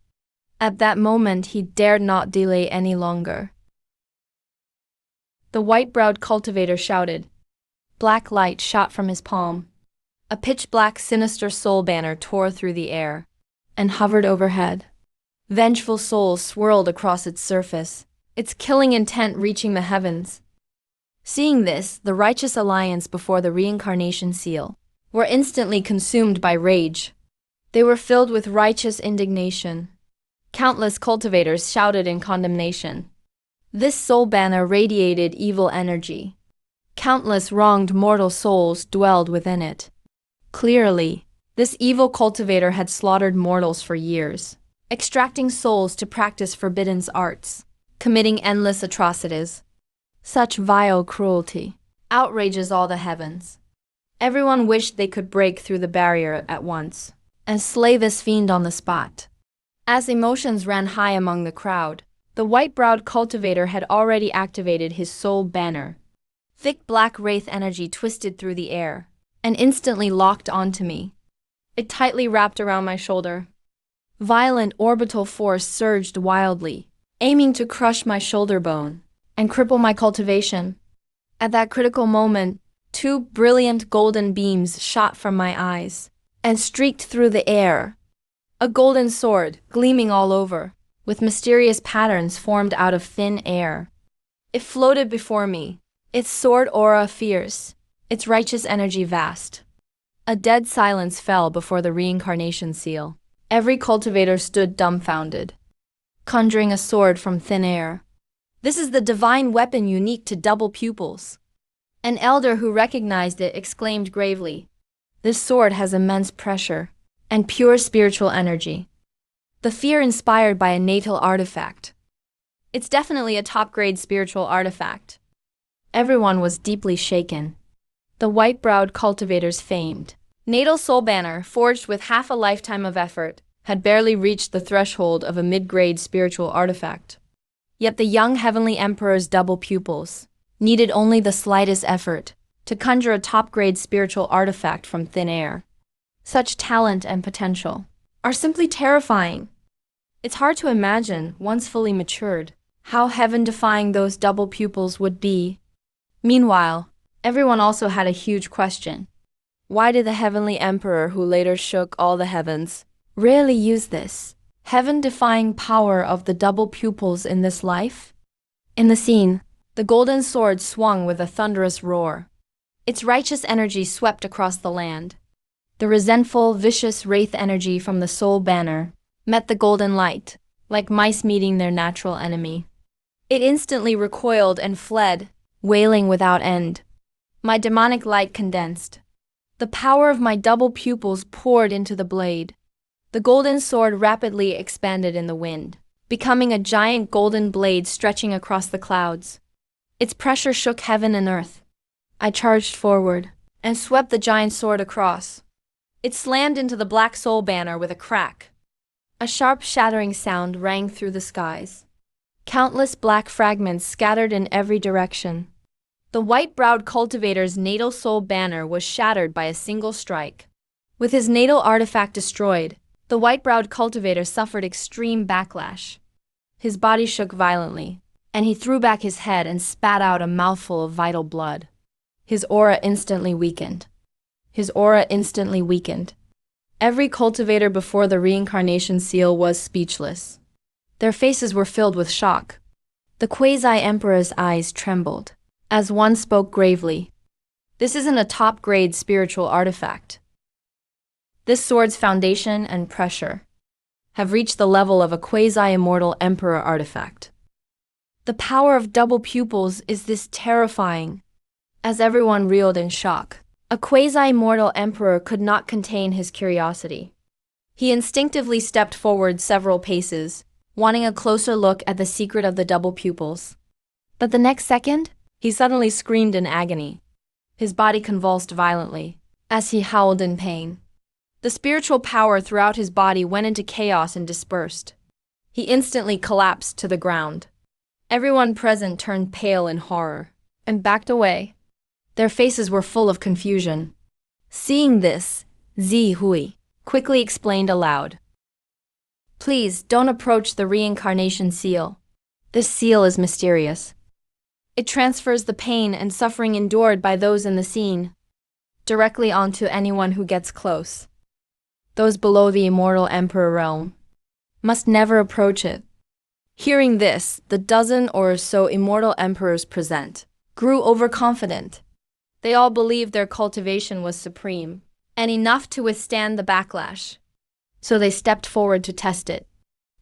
At that moment he dared not delay any longer. The white-browed cultivator shouted. Black light shot from his palm. A pitch-black sinister soul banner tore through the air and hovered overhead. Vengeful souls swirled across its surface, its killing intent reaching the heavens. Seeing this, the righteous alliance before the reincarnation seal were instantly consumed by rage. They were filled with righteous indignation. Countless cultivators shouted in condemnation. This soul banner radiated evil energy. Countless wronged mortal souls dwelled within it. Clearly, this evil cultivator had slaughtered mortals for years, extracting souls to practice forbidden arts, committing endless atrocities. Such vile cruelty outrages all the heavens. Everyone wished they could break through the barrier at once and slay this fiend on the spot. As emotions ran high among the crowd, the white-browed cultivator had already activated his soul banner. Thick black wraith energy twisted through the air and instantly locked onto me. It tightly wrapped around my shoulder. Violent orbital force surged wildly, aiming to crush my shoulder bone and cripple my cultivation. At that critical moment, two brilliant golden beams shot from my eyes and streaked through the air. A golden sword, gleaming all over, with mysterious patterns formed out of thin air. It floated before me, its sword aura fierce, its righteous energy vast. A dead silence fell before the reincarnation seal. Every cultivator stood dumbfounded, conjuring a sword from thin air. This is the divine weapon unique to double pupils. An elder who recognized it exclaimed gravely, "This sword has immense pressure and pure spiritual energy. The fear inspired by a natal artifact. It's definitely a top-grade spiritual artifact." Everyone was deeply shaken. The white-browed cultivator's famed natal soul banner, forged with half a lifetime of effort, had barely reached the threshold of a mid-grade spiritual artifact. Yet the young heavenly emperor's double pupils needed only the slightest effort to conjure a top-grade spiritual artifact from thin air. Such talent and potential are simply terrifying. It's hard to imagine, once fully matured, how heaven-defying those double pupils would be. Meanwhile, everyone also had a huge question. Why did the heavenly emperor who later shook all the heavens rarely use this heaven-defying power of the double pupils in this life? In the scene, the golden sword swung with a thunderous roar. Its righteous energy swept across the land. The resentful, vicious wraith energy from the soul banner met the golden light, like mice meeting their natural enemy. It instantly recoiled and fled, wailing without end. My demonic light condensed. The power of my double pupils poured into the blade. The golden sword rapidly expanded in the wind, becoming a giant golden blade stretching across the clouds. Its pressure shook heaven and earth. I charged forward and swept the giant sword across. It slammed into the black soul banner with a crack. A sharp shattering sound rang through the skies. Countless black fragments scattered in every direction. The white-browed cultivator's natal soul banner was shattered by a single strike. With his natal artifact destroyed, the white-browed cultivator suffered extreme backlash. His body shook violently, and he threw back his head and spat out a mouthful of vital blood. His aura instantly weakened. Every cultivator before the reincarnation seal was speechless. Their faces were filled with shock. The quasi-emperor's eyes trembled, as one spoke gravely. This isn't a top-grade spiritual artifact. This sword's foundation and pressure have reached the level of a quasi-immortal emperor artifact. The power of double pupils is this terrifying. As everyone reeled in shock, a quasi-mortal emperor could not contain his curiosity. He instinctively stepped forward several paces, wanting a closer look at the secret of the double pupils. But the next second, he suddenly screamed in agony. His body convulsed violently, as he howled in pain. The spiritual power throughout his body went into chaos and dispersed. He instantly collapsed to the ground. Everyone present turned pale in horror and backed away. Their faces were full of confusion. Seeing this, Zi Hui quickly explained aloud. Please don't approach the reincarnation seal. This seal is mysterious. It transfers the pain and suffering endured by those in the scene directly onto anyone who gets close. Those below the immortal emperor realm must never approach it. Hearing this, the dozen or so immortal emperors present grew overconfident. They all believed their cultivation was supreme and enough to withstand the backlash. So they stepped forward to test it.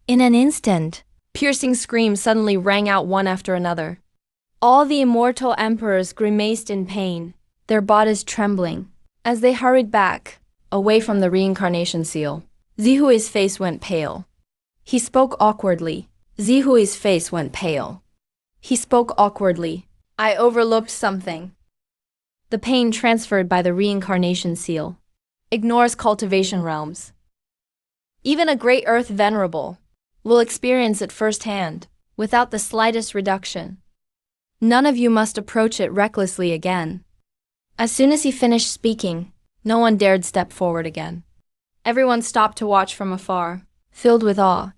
In an instant, piercing screams suddenly rang out one after another. All the immortal emperors grimaced in pain, their bodies trembling, as they hurried back, away from the reincarnation seal. Zihui's face went pale. He spoke awkwardly. I overlooked something. The pain transferred by the reincarnation seal ignores cultivation realms. Even a great earth venerable will experience it firsthand, without the slightest reduction. None of you must approach it recklessly again. As soon as he finished speaking, no one dared step forward again. Everyone stopped to watch from afar, filled with awe.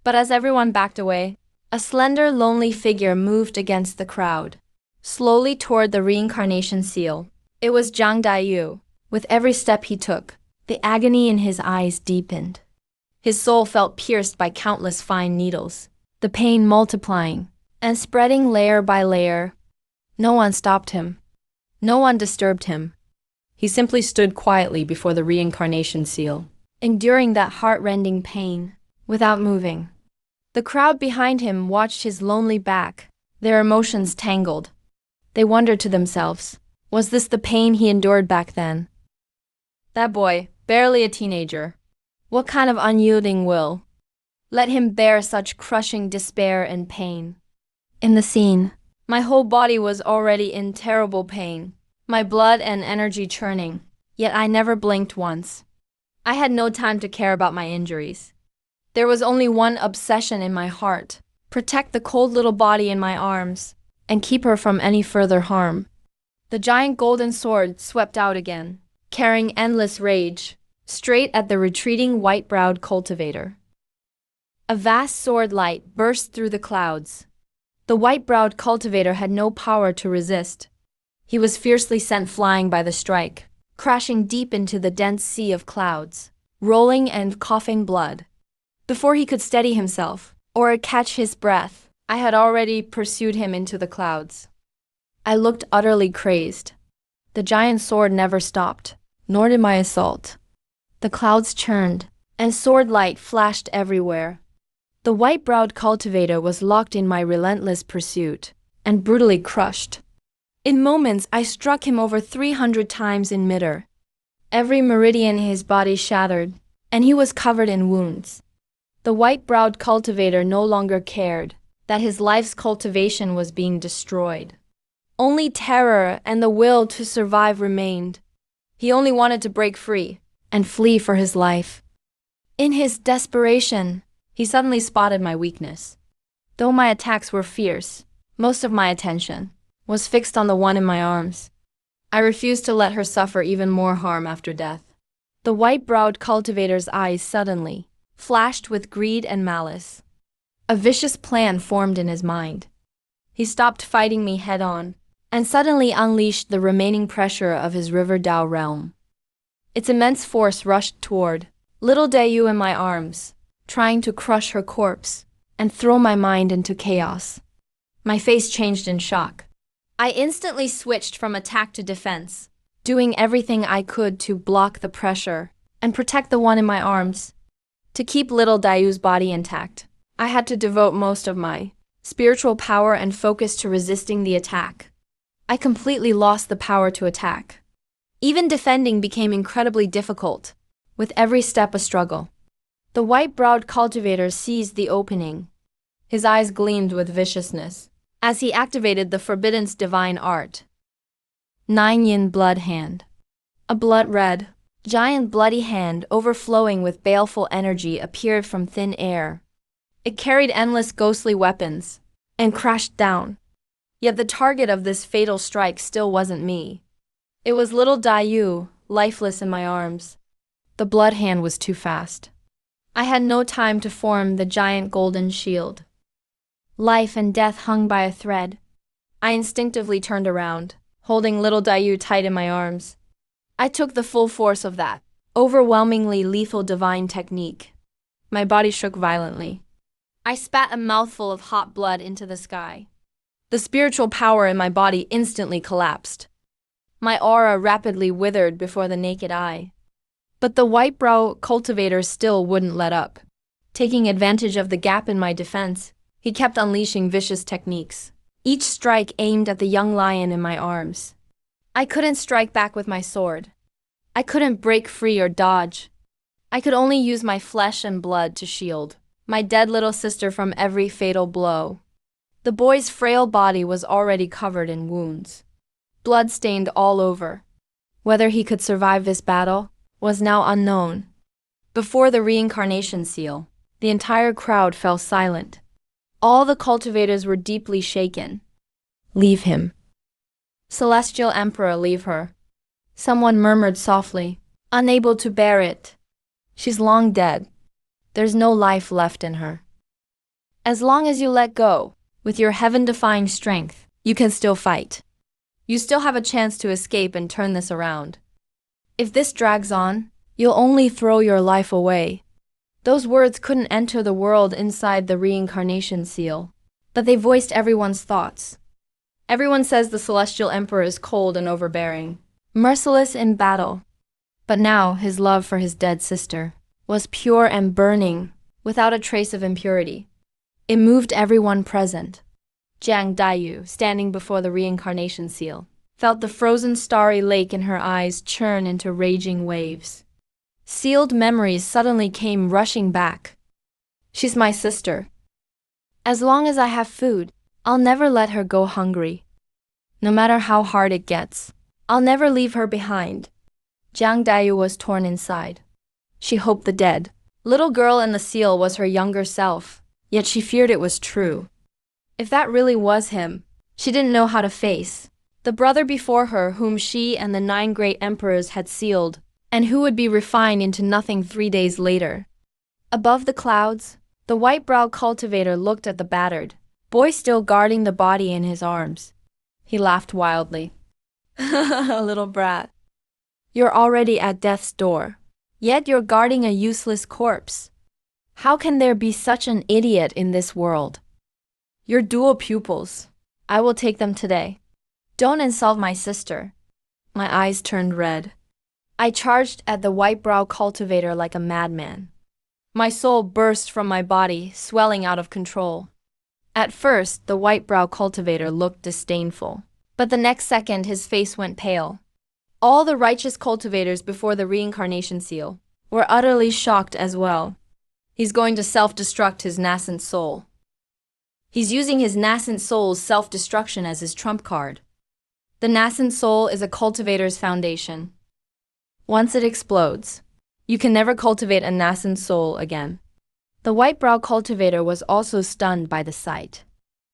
But as everyone backed away, a slender, lonely figure moved against the crowd, slowly toward the reincarnation seal. It was Zhang Daiyu. With every step he took, the agony in his eyes deepened. His soul felt pierced by countless fine needles, the pain multiplying and spreading layer by layer. No one stopped him. No one disturbed him. He simply stood quietly before the reincarnation seal, enduring that heart-rending pain, without moving. The crowd behind him watched his lonely back, their emotions tangled. They wondered to themselves, was this the pain he endured back then? That boy, barely a teenager. What kind of unyielding will let him bear such crushing despair and pain? In the scene, my whole body was already in terrible pain, my blood and energy churning, yet I never blinked once. I had no time to care about my injuries. There was only one obsession in my heart: protect the cold little body in my arms, and keep her from any further harm. The giant golden sword swept out again, carrying endless rage, straight at the retreating white-browed cultivator. A vast sword light burst through the clouds. The white-browed cultivator had no power to resist. He was fiercely sent flying by the strike, crashing deep into the dense sea of clouds, rolling and coughing blood. Before he could steady himself, or catch his breath, I had already pursued him into the clouds. I looked utterly crazed. The giant sword never stopped, nor did my assault. The clouds churned, and sword light flashed everywhere. The white-browed cultivator was locked in my relentless pursuit, and brutally crushed. In moments, I struck him over 300 times in midair. Every meridian in his body shattered, and he was covered in wounds. The white-browed cultivator no longer cared that his life's cultivation was being destroyed. Only terror and the will to survive remained. He only wanted to break free and flee for his life. In his desperation, he suddenly spotted my weakness. Though my attacks were fierce, most of my attention was fixed on the one in my arms. I refused to let her suffer even more harm after death. The white-browed cultivator's eyes suddenly flashed with greed and malice. A vicious plan formed in his mind. He stopped fighting me head-on and suddenly unleashed the remaining pressure of his River Dao realm. Its immense force rushed toward little Dayu in my arms, trying to crush her corpse and throw my mind into chaos. My face changed in shock. I instantly switched from attack to defense, doing everything I could to block the pressure and protect the one in my arms. To keep little Dayu's body intact, I had to devote most of my spiritual power and focus to resisting the attack. I completely lost the power to attack. Even defending became incredibly difficult, with every step a struggle. The white-browed cultivator seized the opening. His eyes gleamed with viciousness as he activated the forbidden's divine art. Nine Yin Blood Hand. A blood-red, giant bloody hand overflowing with baleful energy appeared from thin air. It carried endless ghostly weapons and crashed down. Yet the target of this fatal strike still wasn't me. It was little Dayu, lifeless in my arms. The blood hand was too fast. I had no time to form the giant golden shield. Life and death hung by a thread. I instinctively turned around, holding little Dayu tight in my arms. I took the full force of that overwhelmingly lethal divine technique. My body shook violently. I spat a mouthful of hot blood into the sky. The spiritual power in my body instantly collapsed. My aura rapidly withered before the naked eye. But the white-brow cultivator still wouldn't let up. Taking advantage of the gap in my defense, he kept unleashing vicious techniques, each strike aimed at the young lion in my arms. I couldn't strike back with my sword. I couldn't break free or dodge. I could only use my flesh and blood to shield my dead little sister from every fatal blow. The boy's frail body was already covered in wounds, blood stained all over. Whether he could survive this battle was now unknown. Before the reincarnation seal, the entire crowd fell silent. All the cultivators were deeply shaken. Leave him. Celestial Emperor, leave her. Someone murmured softly, unable to bear it. She's long dead. There's no life left in her. As long as you let go, with your heaven-defying strength, you can still fight. You still have a chance to escape and turn this around. If this drags on, you'll only throw your life away. Those words couldn't enter the world inside the reincarnation seal, but they voiced everyone's thoughts. Everyone says the Celestial Emperor is cold and overbearing, merciless in battle. But now his love for his dead sister was pure and burning, without a trace of impurity. It moved everyone present. Jiang Dayu, standing before the reincarnation seal, felt the frozen starry lake in her eyes churn into raging waves. Sealed memories suddenly came rushing back. She's my sister. As long as I have food, I'll never let her go hungry. No matter how hard it gets, I'll never leave her behind. Jiang Dayu was torn inside. She hoped the dead little girl in the seal was her younger self, yet she feared it was true. If that really was him, she didn't know how to face the brother before her whom she and the 9 great emperors had sealed, and who would be refined into nothing 3 days later. Above the clouds, The white-browed cultivator looked at the battered boy still guarding the body in his arms. He laughed wildly. A little brat. You're already at death's door. Yet you're guarding a useless corpse. How can there be such an idiot in this world? Your dual pupils. I will take them today. Don't insult my sister. My eyes turned red. I charged at the white-browed cultivator like a madman. My soul burst from my body, swelling out of control. At first, the white-browed cultivator looked disdainful, but the next second his face went pale. All the righteous cultivators before the reincarnation seal were utterly shocked as well. He's going to self-destruct his nascent soul. He's using his nascent soul's self-destruction as his trump card. The nascent soul is a cultivator's foundation. Once it explodes, you can never cultivate a nascent soul again. The white-browed cultivator was also stunned by the sight.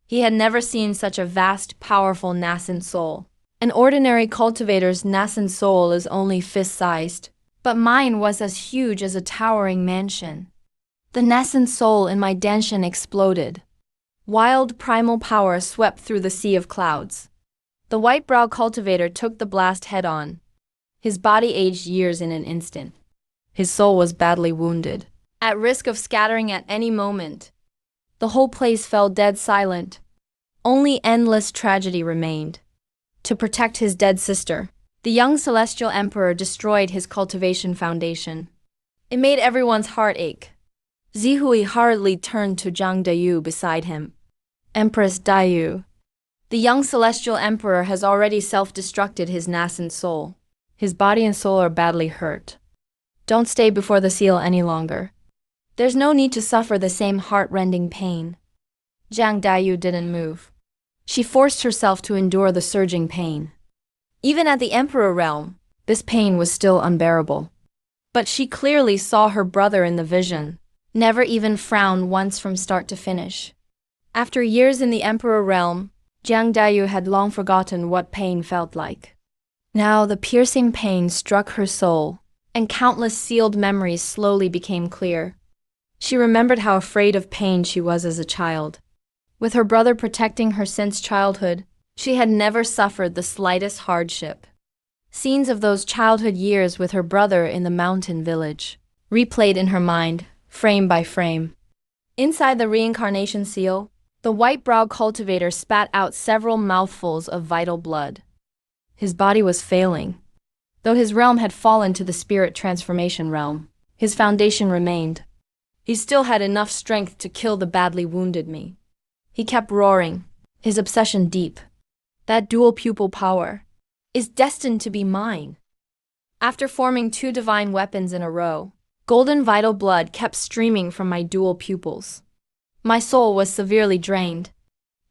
He had never seen such a vast, powerful nascent soul. An ordinary cultivator's nascent soul is only fist-sized, but mine was as huge as a towering mansion. The nascent soul in my danshan exploded. Wild primal power swept through the sea of clouds. The white-browed cultivator took the blast head-on. His body aged years in an instant. His soul was badly wounded, at risk of scattering at any moment. The whole place fell dead silent. Only endless tragedy remained. To protect his dead sister, the young celestial emperor destroyed his cultivation foundation. It made everyone's heart ache. Zihui hurriedly turned to Zhang Dayu beside him. Empress Dayu, the young celestial emperor has already self-destructed his nascent soul. His body and soul are badly hurt. Don't stay before the seal any longer. There's no need to suffer the same heart-rending pain. Zhang Dayu didn't move. She forced herself to endure the surging pain. Even at the emperor realm, this pain was still unbearable. But she clearly saw her brother in the vision, never even frowned once from start to finish. After years in the emperor realm, Zhang Dayu had long forgotten what pain felt like. Now the piercing pain struck her soul, and countless sealed memories slowly became clear. She remembered how afraid of pain she was as a child. With her brother protecting her since childhood, she had never suffered the slightest hardship. Scenes of those childhood years with her brother in the mountain village replayed in her mind, frame by frame. Inside the reincarnation seal, the white-browed cultivator spat out several mouthfuls of vital blood. His body was failing. Though his realm had fallen to the spirit transformation realm, his foundation remained. He still had enough strength to kill the badly wounded me. He kept roaring, his obsession deep. That dual pupil power is destined to be mine. After forming 2 divine weapons in a row, golden vital blood kept streaming from my dual pupils. My soul was severely drained.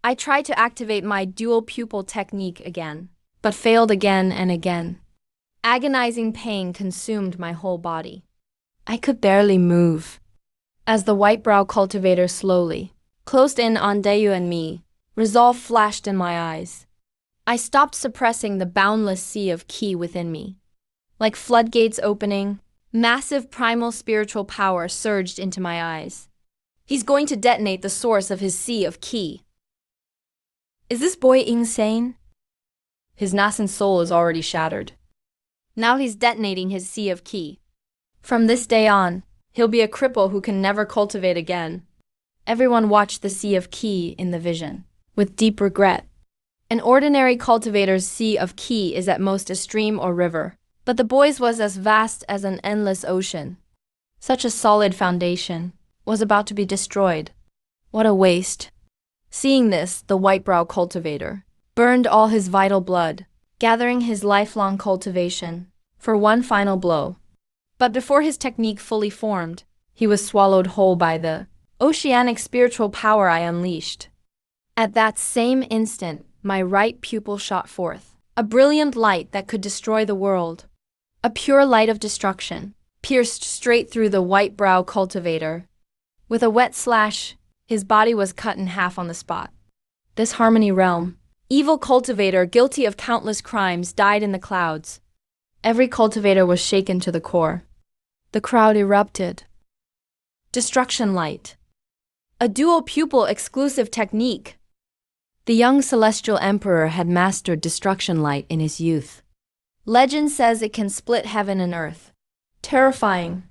I tried to activate my dual pupil technique again, but failed again and again. Agonizing pain consumed my whole body. I could barely move. As the white-browed cultivator slowly closed in on Dayu and me, resolve flashed in my eyes. I stopped suppressing the boundless sea of Qi within me. Like floodgates opening, massive primal spiritual power surged into my eyes. He's going to detonate the source of his sea of Qi. Is this boy insane? His nascent soul is already shattered. Now he's detonating his sea of Qi. From this day on, he'll be a cripple who can never cultivate again. Everyone watched the sea of Qi in the vision, with deep regret. An ordinary cultivator's sea of Qi is at most a stream or river, but the boy's was as vast as an endless ocean. Such a solid foundation was about to be destroyed. What a waste. Seeing this, the white-browed cultivator burned all his vital blood, gathering his lifelong cultivation for one final blow. But before his technique fully formed, he was swallowed whole by the oceanic spiritual power I unleashed. At that same instant, my right pupil shot forth, a brilliant light that could destroy the world. A pure light of destruction, pierced straight through the white-browed cultivator. With a wet slash, his body was cut in half on the spot. This harmony realm, evil cultivator guilty of countless crimes died in the clouds. Every cultivator was shaken to the core. The crowd erupted. Destruction light. A dual pupil exclusive technique. The young celestial emperor had mastered destruction light in his youth. Legend says it can split heaven and earth. Terrifying.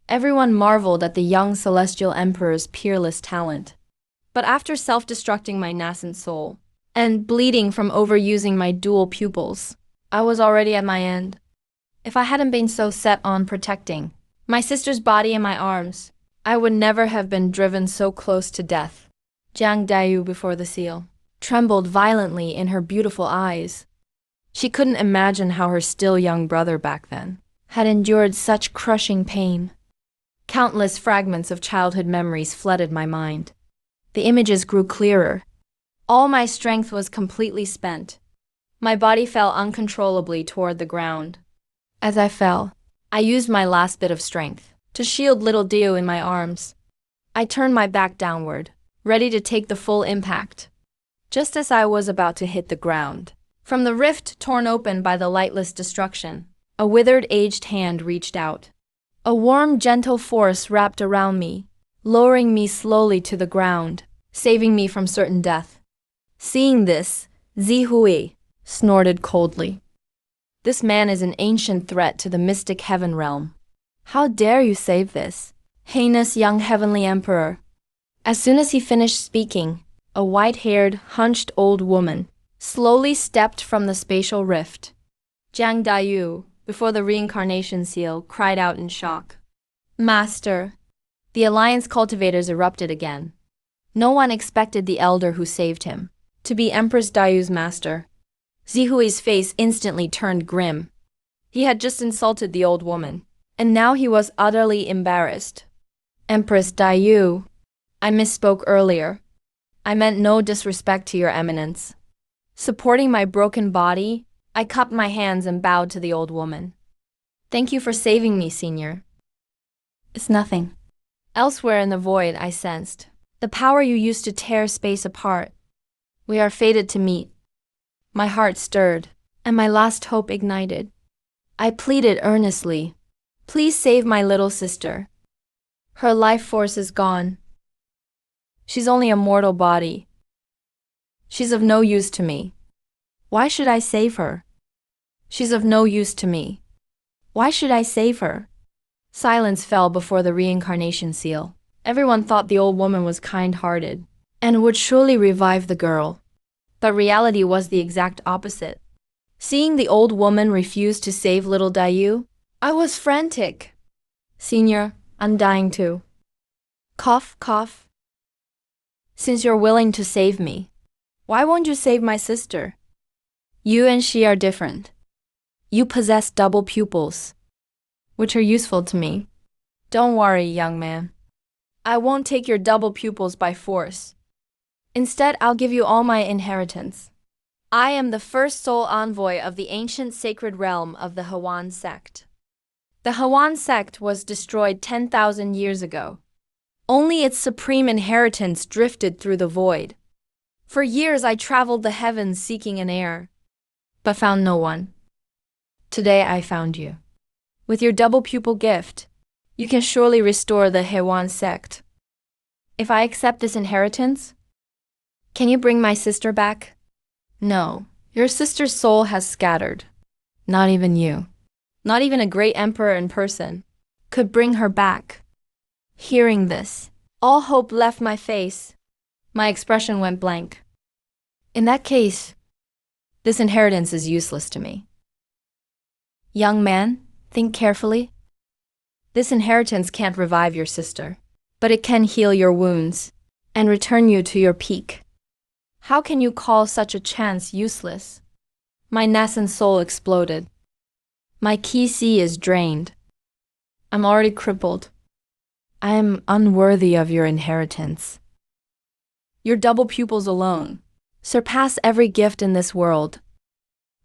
Everyone marveled at the young celestial emperor's peerless talent. But after self-destructing my nascent soul, and bleeding from overusing my dual pupils, I was already at my end. If I hadn't been so set on protecting my sister's body in my arms, I would never have been driven so close to death. Jiang Daiyu before the seal trembled violently in her beautiful eyes. She couldn't imagine how her still young brother back then had endured such crushing pain. Countless fragments of childhood memories flooded my mind. The images grew clearer. All my strength was completely spent. My body fell uncontrollably toward the ground. As I fell, I used my last bit of strength to shield little Dio in my arms. I turned my back downward, ready to take the full impact. Just as I was about to hit the ground, from the rift torn open by the lightless destruction, a withered, aged hand reached out. A warm, gentle force wrapped around me, lowering me slowly to the ground, saving me from certain death. Seeing this, Zihui snorted coldly. This man is an ancient threat to the mystic heaven realm. How dare you save this heinous young heavenly emperor? As soon as he finished speaking, a white-haired, hunched old woman slowly stepped from the spatial rift. Jiang Daiyu, before the reincarnation seal, cried out in shock. Master! The Alliance cultivators erupted again. No one expected the elder who saved him to be Empress Daiyu's master. Zihui's face instantly turned grim. He had just insulted the old woman, and now he was utterly embarrassed. Empress Daiyu, I misspoke earlier. I meant no disrespect to your eminence. Supporting my broken body, I cupped my hands and bowed to the old woman. Thank you for saving me, Senior. It's nothing. Elsewhere in the void, I sensed the power you used to tear space apart. We are fated to meet. My heart stirred, and my last hope ignited. I pleaded earnestly, please save my little sister. Her life force is gone. She's only a mortal body. She's of no use to me. Why should I save her? She's of no use to me. Why should I save her? Silence fell before the reincarnation seal. Everyone thought the old woman was kind-hearted and would surely revive the girl. But reality was the exact opposite. Seeing the old woman refuse to save little Daiyu, I was frantic. Senior, I'm dying too. Cough, cough. Since you're willing to save me, why won't you save my sister? You and she are different. You possess double pupils, which are useful to me. Don't worry, young man. I won't take your double pupils by force. Instead, I'll give you all my inheritance. I am the first sole envoy of the ancient sacred realm of the Hewan sect. The Hewan sect was destroyed 10,000 years ago. Only its supreme inheritance drifted through the void. For years I traveled the heavens seeking an heir, but found no one. Today I found you. With your double pupil gift, you can surely restore the Hewan sect. If I accept this inheritance, can you bring my sister back? No, your sister's soul has scattered. Not even you, not even a great emperor in person, could bring her back. Hearing this, all hope left my face. My expression went blank. In that case, this inheritance is useless to me. Young man, think carefully. This inheritance can't revive your sister, but it can heal your wounds and return you to your peak. How can you call such a chance useless? My nascent soul exploded. My Qi is drained. I'm already crippled. I am unworthy of your inheritance. Your double pupils alone surpass every gift in this world.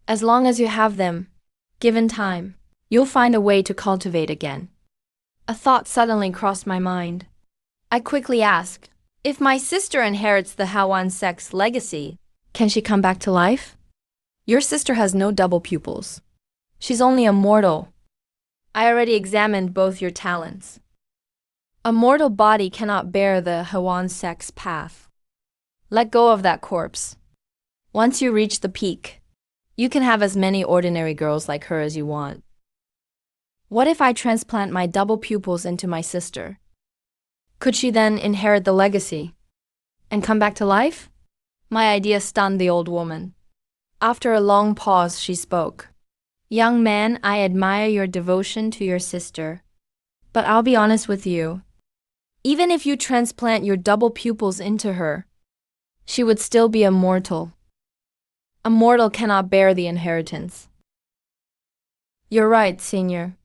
As long as you have them, given time, you'll find a way to cultivate again. A thought suddenly crossed my mind. I quickly asked, if my sister inherits the Hewan sect's legacy, can she come back to life? Your sister has no double pupils. She's only a mortal. I already examined both your talents. A mortal body cannot bear the Hawan sex path. Let go of that corpse. Once you reach the peak, you can have as many ordinary girls like her as you want. What if I transplant my double pupils into my sister? Could she then inherit the legacy and come back to life? My idea stunned the old woman. After a long pause, she spoke. Young man, I admire your devotion to your sister. But I'll be honest with you. Even if you transplant your double pupils into her, she would still be a mortal. A mortal cannot bear the inheritance. You're right, Senior.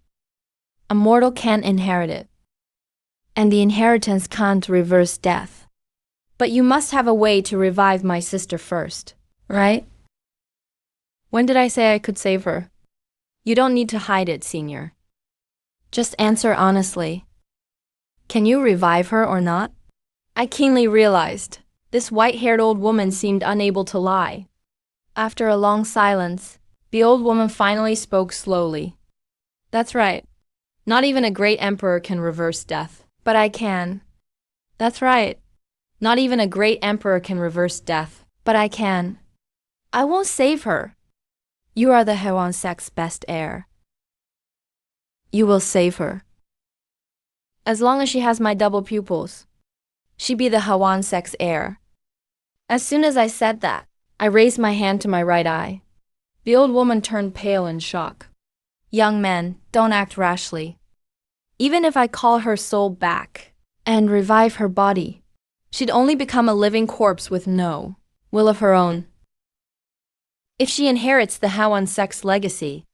A mortal can't inherit it. And the inheritance can't reverse death. But you must have a way to revive my sister first, right? When did I say I could save her? You don't need to hide it, Senior. Just answer honestly. Can you revive her or not? I keenly realized this white-haired old woman seemed unable to lie. After a long silence, the old woman finally spoke slowly. That's right. Not even a great emperor can reverse death. But I can. That's right. Not even a great emperor can reverse death. But I can. I won't save her. You are the Hawan sect's best heir. You will save her. As long as she has my double pupils, she be the Hawan sect's heir. As soon as I said that, I raised my hand to my right eye. The old woman turned pale in shock. Young man, don't act rashly. Even if I call her soul back and revive her body, she'd only become a living corpse with no will of her own. If she inherits the Hawan sect's legacy,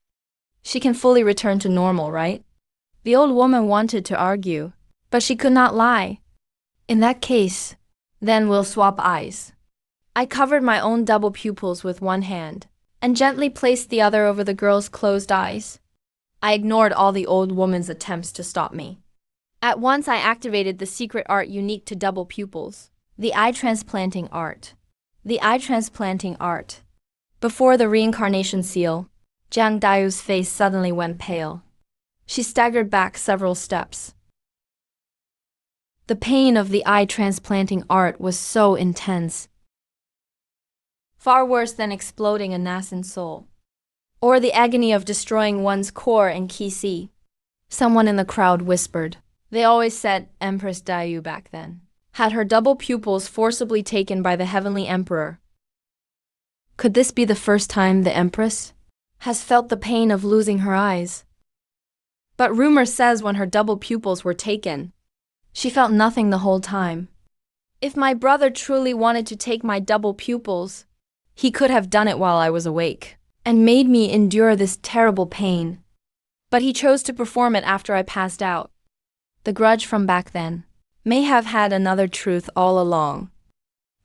she can fully return to normal, right? The old woman wanted to argue, but she could not lie. In that case, then we'll swap eyes. I covered my own double pupils with one hand and gently placed the other over the girl's closed eyes. I ignored all the old woman's attempts to stop me. At once I activated the secret art unique to double pupils, the eye transplanting art. The eye transplanting art. Before the reincarnation seal, Jiang Dayu's face suddenly went pale. She staggered back several steps. The pain of the eye transplanting art was so intense. Far worse than exploding a nascent soul. Or the agony of destroying one's core and qi. Someone in the crowd whispered. They always said Empress Dayu back then had her double pupils forcibly taken by the heavenly emperor. Could this be the first time the empress has felt the pain of losing her eyes? But rumor says when her double pupils were taken, she felt nothing the whole time. If my brother truly wanted to take my double pupils, he could have done it while I was awake and made me endure this terrible pain. But he chose to perform it after I passed out. The grudge from back then may have had another truth all along.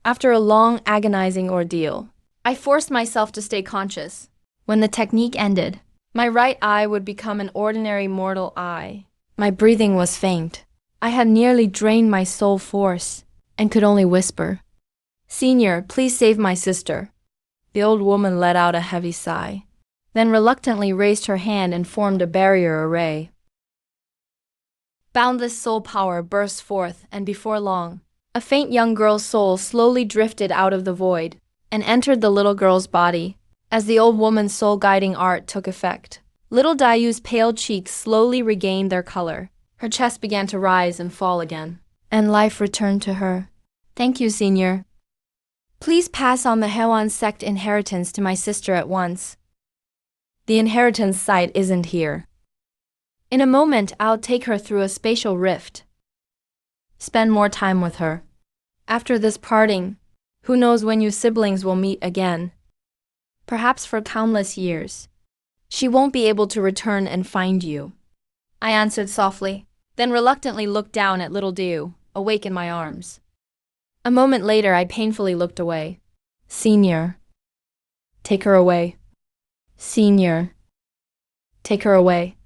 After a long, agonizing ordeal, I forced myself to stay conscious. When the technique ended, my right eye would become an ordinary mortal eye. My breathing was faint. I had nearly drained my soul force and could only whisper, "Senior, please save my sister." The old woman let out a heavy sigh, then reluctantly raised her hand and formed a barrier array. Boundless soul power burst forth, and before long, a faint young girl's soul slowly drifted out of the void and entered the little girl's body. As the old woman's soul-guiding art took effect, little Dayu's pale cheeks slowly regained their color. Her chest began to rise and fall again, and life returned to her. Thank you, Senior. Please pass on the Hawan sect inheritance to my sister at once. The inheritance site isn't here. In a moment, I'll take her through a spatial rift. Spend more time with her. After this parting, who knows when you siblings will meet again? Perhaps for countless years. She won't be able to return and find you. I answered softly, then reluctantly looked down at little Dayu, awake in my arms. A moment later, I painfully looked away. Senior. Take her away. Senior. Take her away.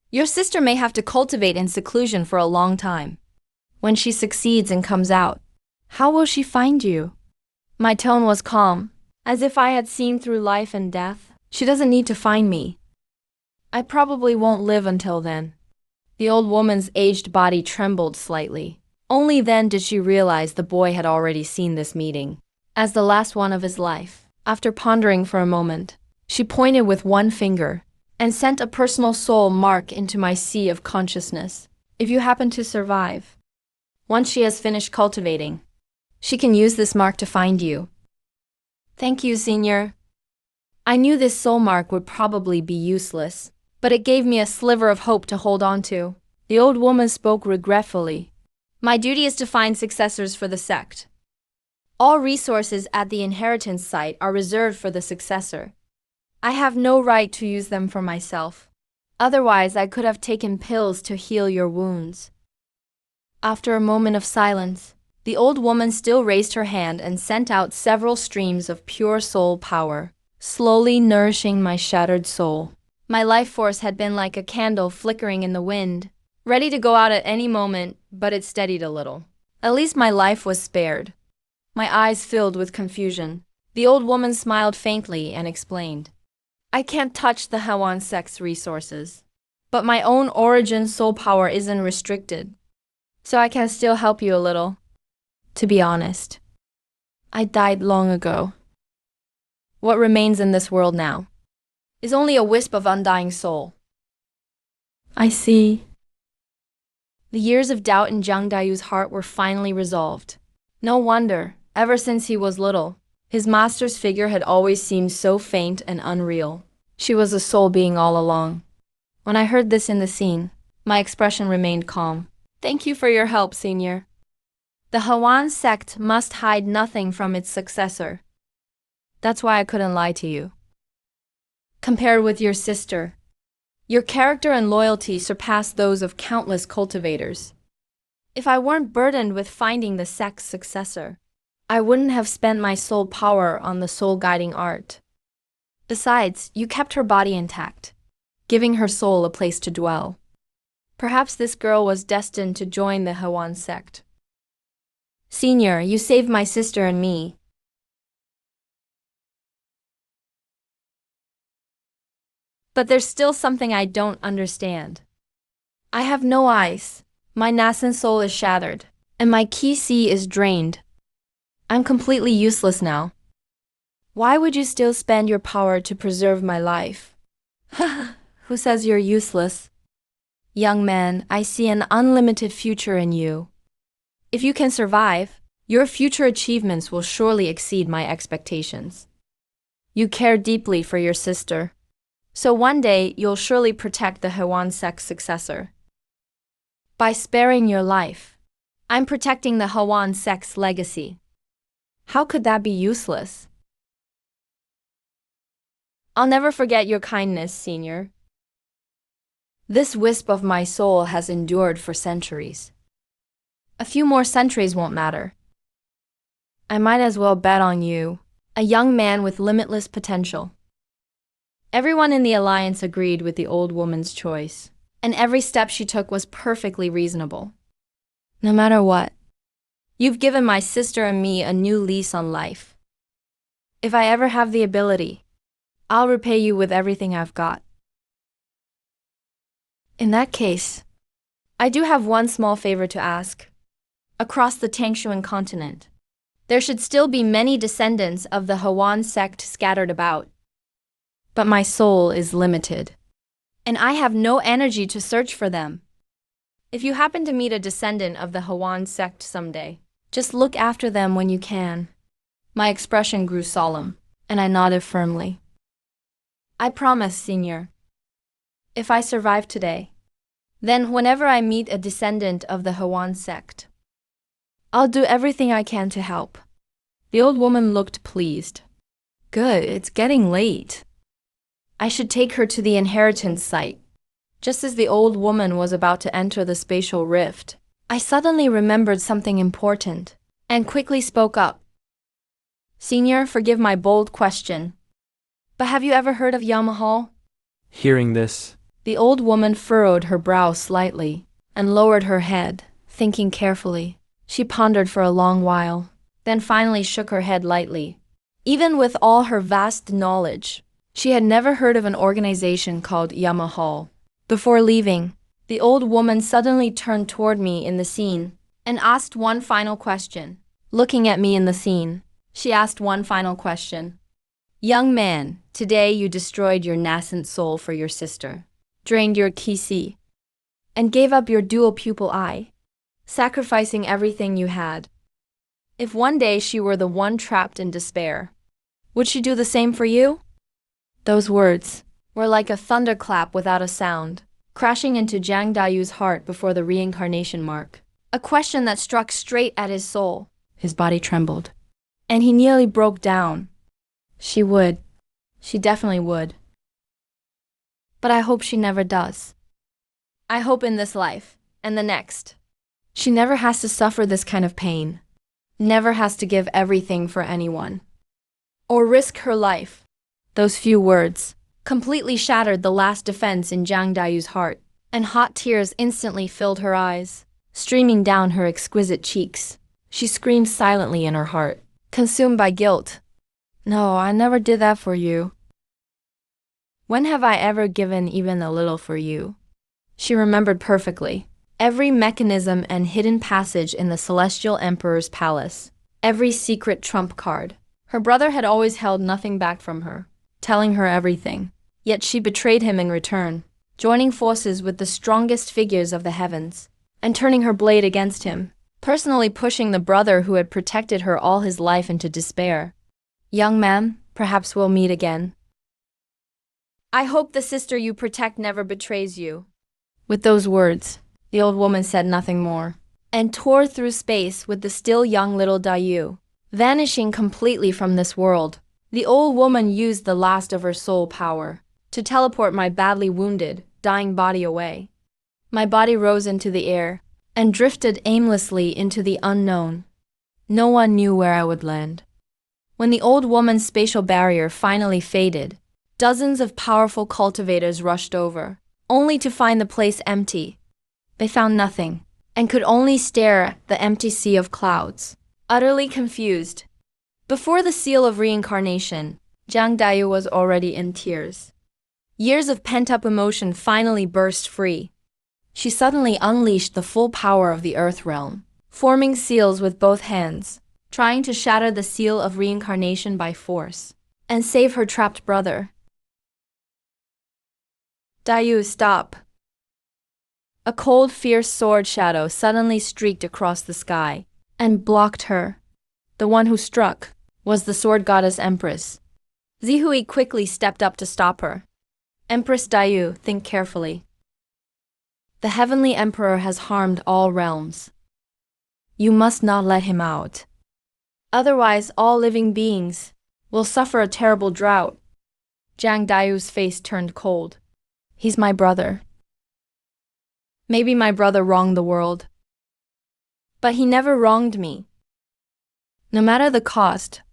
Your sister may have to cultivate in seclusion for a long time. When she succeeds and comes out, how will she find you? My tone was calm, as if I had seen through life and death. She doesn't need to find me. I probably won't live until then. The old woman's aged body trembled slightly. Only then did she realize the boy had already seen this meeting as the last one of his life. After pondering for a moment, she pointed with one finger and sent a personal soul mark into my sea of consciousness. If you happen to survive, once she has finished cultivating, she can use this mark to find you. Thank you, Senior. I knew this soul mark would probably be useless, but it gave me a sliver of hope to hold on to. The old woman spoke regretfully. My duty is to find successors for the sect. All resources at the inheritance site are reserved for the successor. I have no right to use them for myself. Otherwise, I could have taken pills to heal your wounds. After a moment of silence, the old woman still raised her hand and sent out several streams of pure soul power, slowly nourishing my shattered soul. My life force had been like a candle flickering in the wind, ready to go out at any moment, but it steadied a little. At least my life was spared. My eyes filled with confusion. The old woman smiled faintly and explained. I can't touch the Hawan sect's resources, but my own origin soul power isn't restricted, so I can still help you a little. To be honest, I died long ago. What remains in this world now is only a wisp of undying soul. I see. The years of doubt in Jiang Dayu's heart were finally resolved. No wonder, ever since he was little, his master's figure had always seemed so faint and unreal. She was a soul being all along. When I heard this in the scene, my expression remained calm. Thank you for your help, Senior. The Hawan sect must hide nothing from its successor. That's why I couldn't lie to you. Compared with your sister, your character and loyalty surpass those of countless cultivators. If I weren't burdened with finding the sect's successor, I wouldn't have spent my soul power on the soul-guiding art. Besides, you kept her body intact, giving her soul a place to dwell. Perhaps this girl was destined to join the Hawan sect. Senior, you saved my sister and me. But there's still something I don't understand. I have no eyes, my nascent soul is shattered, and my Qi Si is drained. I'm completely useless now. Why would you still spend your power to preserve my life? Who says you're useless? Young man, I see an unlimited future in you. If you can survive, your future achievements will surely exceed my expectations. You care deeply for your sister, so one day you'll surely protect the Hawan sect's successor. By sparing your life, I'm protecting the Hawan sect's legacy. How could that be useless? I'll never forget your kindness, Senior. This wisp of my soul has endured for centuries. A few more centuries won't matter. I might as well bet on you, a young man with limitless potential. Everyone in the alliance agreed with the old woman's choice, and every step she took was perfectly reasonable. No matter what, you've given my sister and me a new lease on life. If I ever have the ability, I'll repay you with everything I've got. In that case, I do have one small favor to ask. Across the Tangshuan continent, there should still be many descendants of the Hawan sect scattered about. But my soul is limited, and I have no energy to search for them. If you happen to meet a descendant of the Hawan sect someday, just look after them when you can. My expression grew solemn, and I nodded firmly. I promise, Senior. If I survive today, then whenever I meet a descendant of the Hawan sect, I'll do everything I can to help. The old woman looked pleased. Good, it's getting late. I should take her to the inheritance site. Just as the old woman was about to enter the spatial rift, I suddenly remembered something important and quickly spoke up. Senior, forgive my bold question, but have you ever heard of Yamahal? Hearing this, The old woman furrowed her brow slightly and lowered her head, thinking carefully. She pondered for a long while, then finally shook her head lightly. Even with all her vast knowledge, she had never heard of an organization called Yamahal. Before leaving, The old woman suddenly turned toward me in the scene and asked one final question. Looking at me in the scene, she asked one final question. Young man, today you destroyed your nascent soul for your sister, drained your qi, and gave up your dual pupil eye, sacrificing everything you had. If one day she were the one trapped in despair, would she do the same for you? Those words were like a thunderclap without a sound, crashing into Jiang Dayu's heart before the reincarnation mark. A question that struck straight at his soul. His body trembled, and he nearly broke down. She would. She definitely would. But I hope she never does. I hope in this life, and the next, she never has to suffer this kind of pain, never has to give everything for anyone, or risk her life. Those few words completely shattered the last defense in Jiang Dayu's heart, and hot tears instantly filled her eyes, streaming down her exquisite cheeks. She screamed silently in her heart, consumed by guilt. No, I never did that for you. When have I ever given even a little for you? She remembered perfectly every mechanism and hidden passage in the Celestial Emperor's palace, every secret trump card. Her brother had always held nothing back from her, telling her everything. Yet she betrayed him in return, joining forces with the strongest figures of the heavens, and turning her blade against him, personally pushing the brother who had protected her all his life into despair. Young man, perhaps we'll meet again. I hope the sister you protect never betrays you. With those words, the old woman said nothing more, and tore through space with the still young little Dayu, vanishing completely from this world. The old woman used the last of her soul power to teleport my badly wounded, dying body away. My body rose into the air and drifted aimlessly into the unknown. No one knew where I would land. When the old woman's spatial barrier finally faded, dozens of powerful cultivators rushed over, only to find the place empty. They found nothing, and could only stare at the empty sea of clouds, utterly confused. Before the seal of reincarnation, Jiang Dayu was already in tears. Years of pent-up emotion finally burst free. She suddenly unleashed the full power of the Earth realm, forming seals with both hands, trying to shatter the seal of reincarnation by force, and save her trapped brother. Dayu, stop. A cold, fierce sword shadow suddenly streaked across the sky and blocked her. The one who struck was the sword goddess Empress. Zihui quickly stepped up to stop her. Empress Dayu, think carefully. The Heavenly Emperor has harmed all realms. You must not let him out. Otherwise, all living beings will suffer a terrible drought. Jiang Dayu's face turned cold. He's my brother. Maybe my brother wronged the world. But he never wronged me. No matter the cost,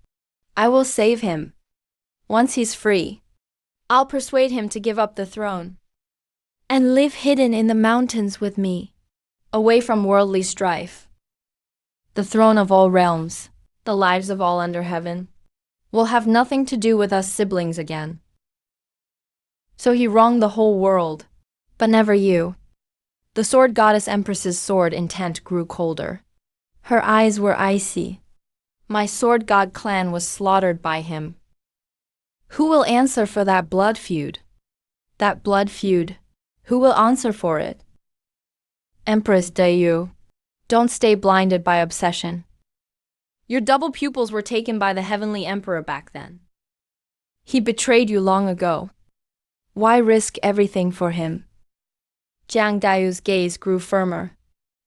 I will save him. Once he's free, I'll persuade him to give up the throne and live hidden in the mountains with me, away from worldly strife. The throne of all realms, the lives of all under heaven, will have nothing to do with us siblings again. So he wronged the whole world, but never you. The sword goddess Empress's sword intent grew colder. Her eyes were icy. My sword god clan was slaughtered by him. Who will answer for that blood feud? That blood feud, who will answer for it? Empress Dayu, don't stay blinded by obsession. Your double pupils were taken by the Heavenly Emperor back then. He betrayed you long ago. Why risk everything for him? Jiang Dayu's gaze grew firmer.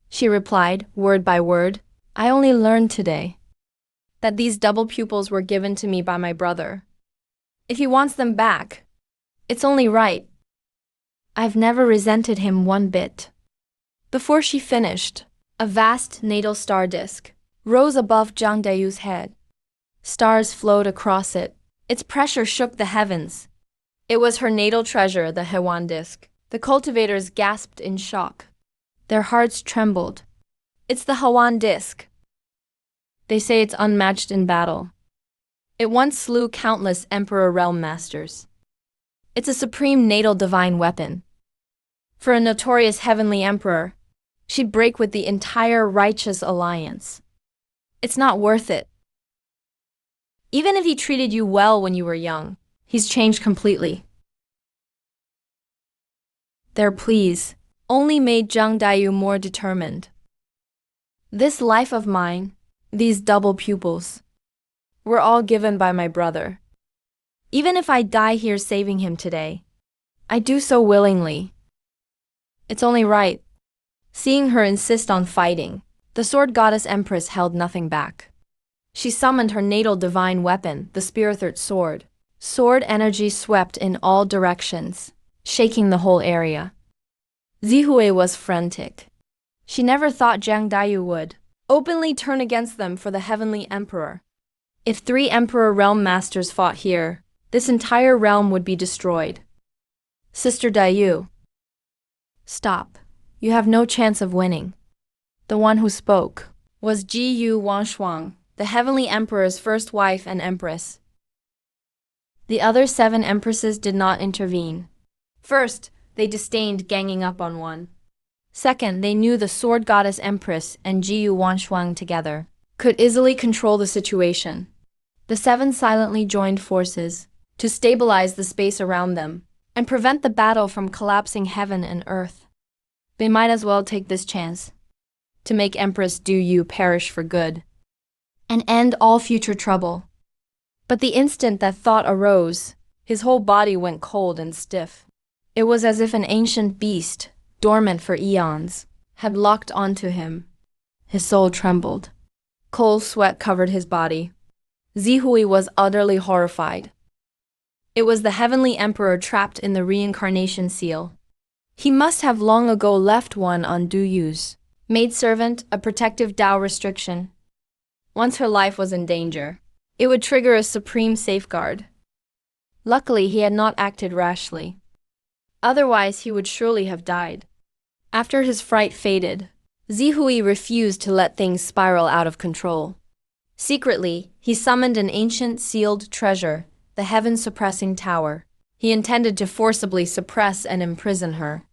She replied, word by word, I only learned today that these double pupils were given to me by my brother. If he wants them back, it's only right. I've never resented him one bit. Before she finished, a vast natal star disk rose above Jiang Dayu's head. Stars flowed across it. Its pressure shook the heavens. It was her natal treasure, the Hewan disk. The cultivators gasped in shock. Their hearts trembled. It's the Hewan disk. They say it's unmatched in battle. It once slew countless Emperor realm masters. It's a supreme natal divine weapon. For a notorious heavenly emperor, she'd break with the entire righteous alliance. It's not worth it. Even if he treated you well when you were young, he's changed completely. Their pleas only made Zhang Daiyu more determined. This life of mine, these double pupils, were all given by my brother. Even if I die here saving him today, I do so willingly. It's only right. Seeing her insist on fighting, the sword goddess Empress held nothing back. She summoned her natal divine weapon, the Spirit sword. Sword energy swept in all directions, shaking the whole area. Zihui was frantic. She never thought Zhang Daiyu would openly turn against them for the heavenly emperor. If 3 emperor realm masters fought here, this entire realm would be destroyed. Sister Daiyu. Stop. You have no chance of winning. The one who spoke was Jiyu Wanshuang, the heavenly emperor's first wife and empress. The other 7 empresses did not intervene. First, they disdained ganging up on one. Second, they knew the sword goddess Empress and Jiyu Wanshuang together could easily control the situation. The 7 silently joined forces to stabilize the space around them and prevent the battle from collapsing heaven and earth. They might as well take this chance to make Empress Du Yu perish for good and end all future trouble. But the instant that thought arose, his whole body went cold and stiff. It was as if an ancient beast, dormant for eons, had locked onto him. His soul trembled. Cold sweat covered his body. Zihui was utterly horrified. It was the heavenly emperor trapped in the reincarnation seal. He must have long ago left one on Du Yu's maidservant, a protective Dao restriction. Once her life was in danger, it would trigger a supreme safeguard. Luckily, he had not acted rashly. Otherwise, he would surely have died. After his fright faded, Zihui refused to let things spiral out of control. Secretly, he summoned an ancient sealed treasure, the heaven-suppressing tower. He intended to forcibly suppress and imprison her.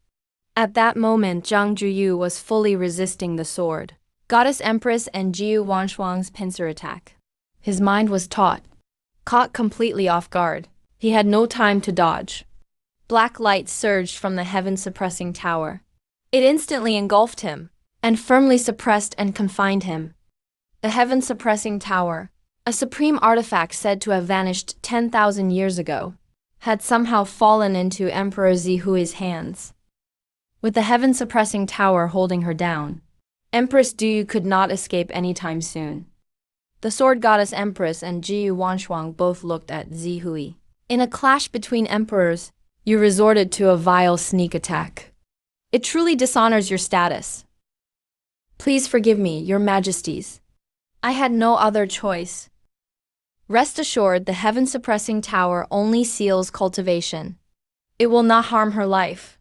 At that moment, Zhang Juyu was fully resisting the sword Goddess Empress and Jiyu Wanshuang's pincer attack. His mind was taut. Caught completely off guard, he had no time to dodge. Black light surged from the heaven-suppressing tower. It instantly engulfed him and firmly suppressed and confined him. The heaven-suppressing tower, a supreme artifact said to have vanished 10,000 years ago, had somehow fallen into Emperor Zihui's hands. With the heaven-suppressing tower holding her down, Empress Du Yu could not escape anytime soon. The sword goddess Empress and Jiyu Wanshuang both looked at Zihui. In a clash between emperors, you resorted to a vile sneak attack. It truly dishonors your status. Please forgive me, your majesties. I had no other choice. Rest assured, the heaven-suppressing tower only seals cultivation. It will not harm her life.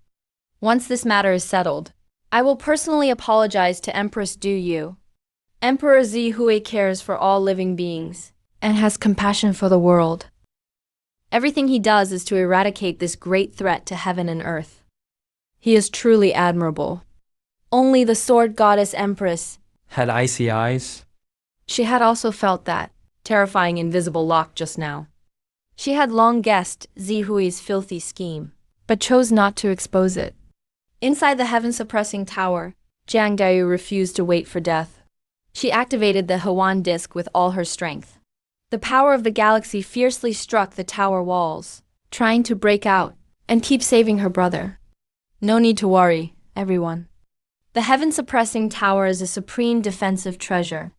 Once this matter is settled, I will personally apologize to Empress Du Yu. Emperor Zihui cares for all living beings and has compassion for the world. Everything he does is to eradicate this great threat to heaven and earth. He is truly admirable. Only the sword goddess Empress Had icy eyes. She had also felt that terrifying invisible lock just now. She had long guessed Zihui's filthy scheme, but chose not to expose it. Inside the heaven-suppressing tower, Zhang Daiyu refused to wait for death. She activated the Huan disc with all her strength. The power of the galaxy fiercely struck the tower walls, trying to break out and keep saving her brother. No need to worry, everyone. The heaven-suppressing tower is a supreme defensive treasure.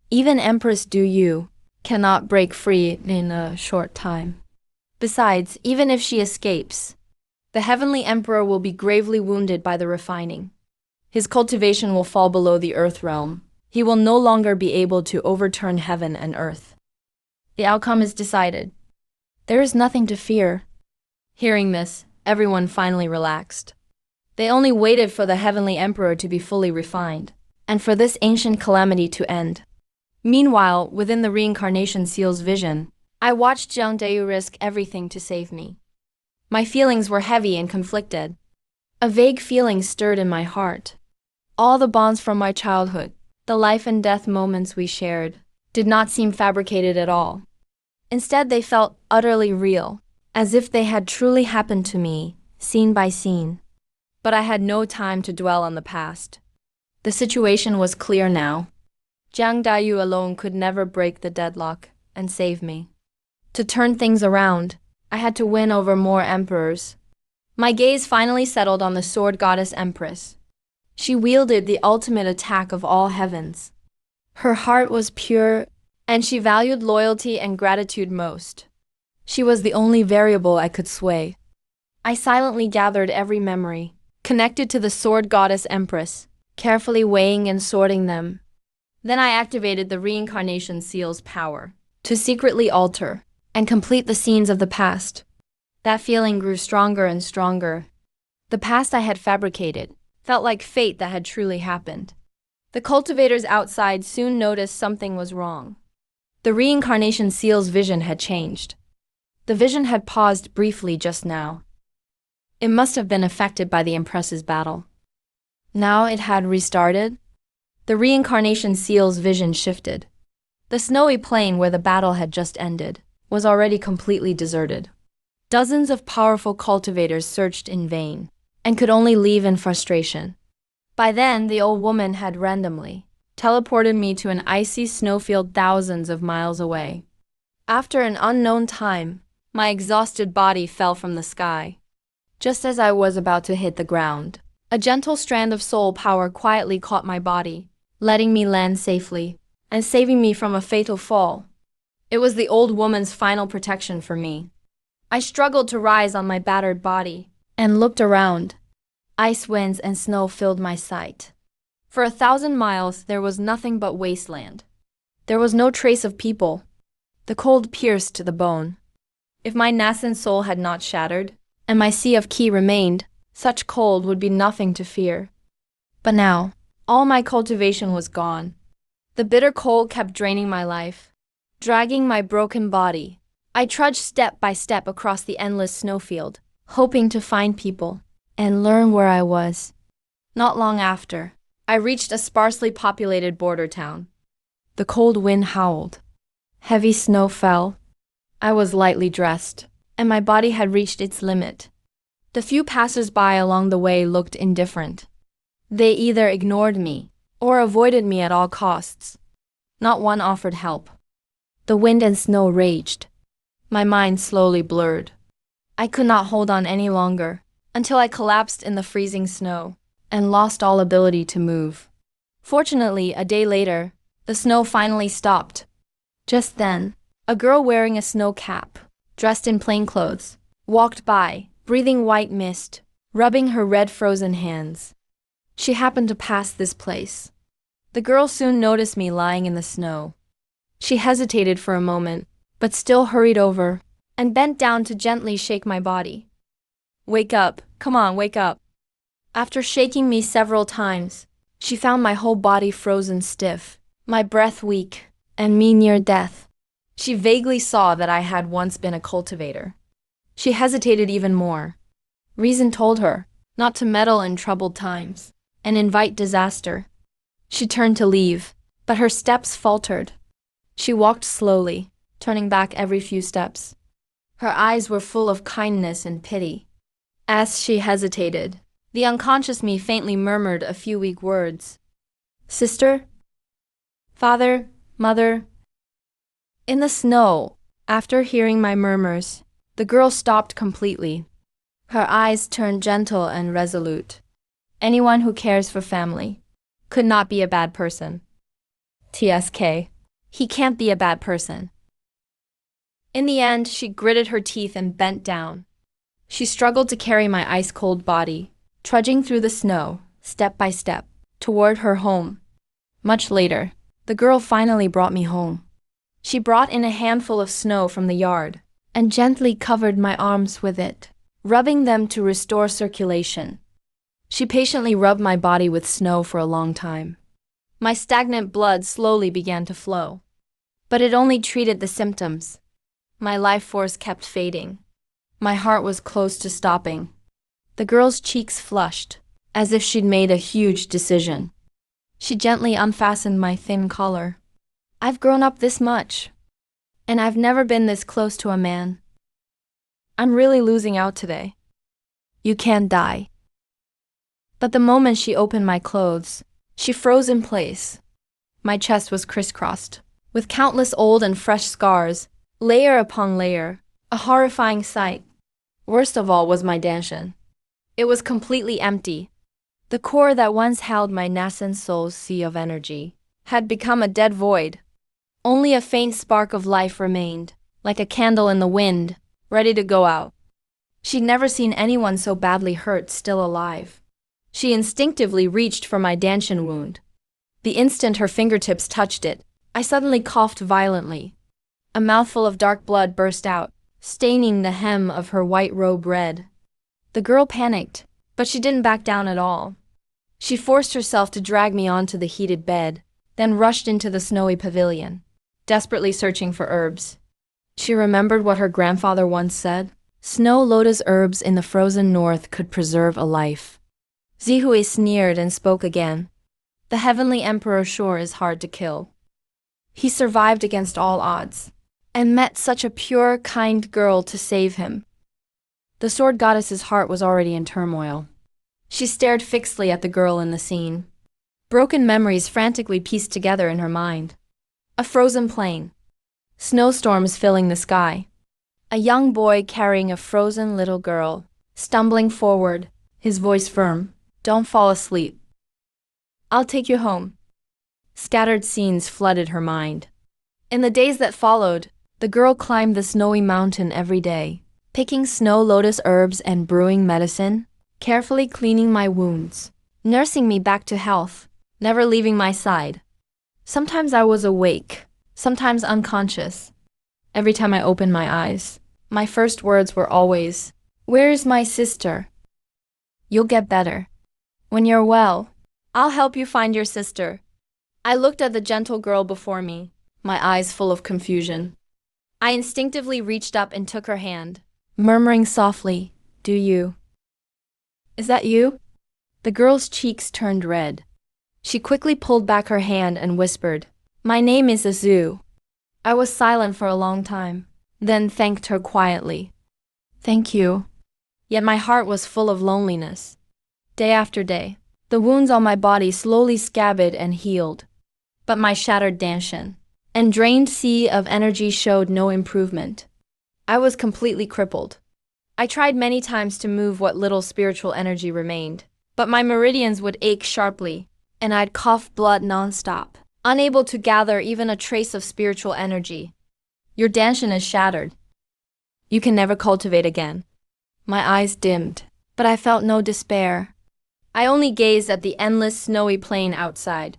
Even Empress Du Yu cannot break free in a short time. Besides, even if she escapes, the heavenly emperor will be gravely wounded by the refining. His cultivation will fall below the earth realm. He will no longer be able to overturn heaven and earth. The outcome is decided. There is nothing to fear. Hearing this, everyone finally relaxed. They only waited for the heavenly emperor to be fully refined, and for this ancient calamity to end. Meanwhile, within the reincarnation seal's vision, I watched Zhang Daiyu risk everything to save me. My feelings were heavy and conflicted. A vague feeling stirred in my heart. All the bonds from my childhood, the life and death moments we shared, did not seem fabricated at all. Instead, they felt utterly real, as if they had truly happened to me, scene by scene. But I had no time to dwell on the past. The situation was clear now. Jiang Daiyu alone could never break the deadlock and save me. To turn things around, I had to win over more emperors. My gaze finally settled on the sword goddess Empress. She wielded the ultimate attack of all heavens. Her heart was pure, and she valued loyalty and gratitude most. She was the only variable I could sway. I silently gathered every memory, connected to the sword goddess Empress, carefully weighing and sorting them. Then I activated the reincarnation seal's power to secretly alter and complete the scenes of the past. That feeling grew stronger and stronger. The past I had fabricated felt like fate that had truly happened. The cultivators outside soon noticed something was wrong. The reincarnation seal's vision had changed. The vision had paused briefly just now. It must have been affected by the Empress's battle. Now it had restarted. The reincarnation seal's vision shifted. The snowy plain where the battle had just ended was already completely deserted. Dozens of powerful cultivators searched in vain and could only leave in frustration. By then, the old woman had randomly teleported me to an icy snowfield thousands of miles away. After an unknown time, my exhausted body fell from the sky. Just as I was about to hit the ground, a gentle strand of soul power quietly caught my body, letting me land safely and saving me from a fatal fall. It was the old woman's final protection for me. I struggled to rise on my battered body and looked around. Ice winds and snow filled my sight. For 1,000 miles, there was nothing but wasteland. There was no trace of people. The cold pierced to the bone. If my nascent soul had not shattered, and my sea of ki remained, such cold would be nothing to fear. But now, all my cultivation was gone. The bitter cold kept draining my life, dragging my broken body. I trudged step by step across the endless snowfield, hoping to find people and learn where I was. Not long after, I reached a sparsely populated border town. The cold wind howled. Heavy snow fell. I was lightly dressed, and my body had reached its limit. The few passers-by along the way looked indifferent. They either ignored me or avoided me at all costs. Not one offered help. The wind and snow raged. My mind slowly blurred. I could not hold on any longer until I collapsed in the freezing snow and lost all ability to move. Fortunately, a day later, the snow finally stopped. Just then, a girl wearing a snow cap, dressed in plain clothes, walked by, breathing white mist, rubbing her red frozen hands. She happened to pass this place. The girl soon noticed me lying in the snow. She hesitated for a moment, but still hurried over and bent down to gently shake my body. "Wake up, come on, wake up." After shaking me several times, she found my whole body frozen stiff, my breath weak, and me near death. She vaguely saw that I had once been a cultivator. She hesitated even more. Reason told her not to meddle in troubled times and invite disaster. She turned to leave, but her steps faltered. She walked slowly, turning back every few steps. Her eyes were full of kindness and pity. As she hesitated, the unconscious me faintly murmured a few weak words. "Sister? Father? Mother?" In the snow, after hearing my murmurs, the girl stopped completely. Her eyes turned gentle and resolute. Anyone who cares for family could not be a bad person. TSK. He can't be a bad person. In the end, she gritted her teeth and bent down. She struggled to carry my ice-cold body, trudging through the snow, step by step, toward her home. Much later, the girl finally brought me home. She brought in a handful of snow from the yard and gently covered my arms with it, rubbing them to restore circulation. She patiently rubbed my body with snow for a long time. My stagnant blood slowly began to flow. But it only treated the symptoms. My life force kept fading. My heart was close to stopping. The girl's cheeks flushed, as if she'd made a huge decision. She gently unfastened my thin collar. I've grown up this much, and I've never been this close to a man. I'm really losing out today. You can't die. But the moment she opened my clothes, she froze in place. My chest was crisscrossed, with countless old and fresh scars, layer upon layer, a horrifying sight. Worst of all was my danshan. It was completely empty. The core that once held my nascent soul's sea of energy had become a dead void. Only a faint spark of life remained, like a candle in the wind, ready to go out. She'd never seen anyone so badly hurt still alive. She instinctively reached for my danshan wound. The instant her fingertips touched it, I suddenly coughed violently. A mouthful of dark blood burst out, staining the hem of her white robe red. The girl panicked, but she didn't back down at all. She forced herself to drag me onto the heated bed, then rushed into the snowy pavilion, desperately searching for herbs. She remembered what her grandfather once said: "Snow lotus herbs in the frozen north could preserve a life." Zihui sneered and spoke again. "The heavenly emperor sure is hard to kill. He survived against all odds, and met such a pure, kind girl to save him." The sword goddess's heart was already in turmoil. She stared fixedly at the girl in the scene. Broken memories frantically pieced together in her mind. A frozen plain. Snowstorms filling the sky. A young boy carrying a frozen little girl, stumbling forward, his voice firm. "Don't fall asleep. I'll take you home." Scattered scenes flooded her mind. In the days that followed, the girl climbed the snowy mountain every day, picking snow lotus herbs and brewing medicine, carefully cleaning my wounds, nursing me back to health, never leaving my side. Sometimes I was awake, sometimes unconscious. Every time I opened my eyes, my first words were always, "Where's my sister?" "You'll get better. When you're well, I'll help you find your sister." I looked at the gentle girl before me, my eyes full of confusion. I instinctively reached up and took her hand, murmuring softly, "Do you? Is that you?" The girl's cheeks turned red. She quickly pulled back her hand and whispered, "My name is Azu." I was silent for a long time, then thanked her quietly. "Thank you." Yet my heart was full of loneliness. Day after day, the wounds on my body slowly scabbed and healed. But my shattered danshan and drained sea of energy showed no improvement. I was completely crippled. I tried many times to move what little spiritual energy remained, but my meridians would ache sharply, and I'd cough blood nonstop, unable to gather even a trace of spiritual energy. "Your danshan is shattered. You can never cultivate again." My eyes dimmed, but I felt no despair. I only gazed at the endless snowy plain outside.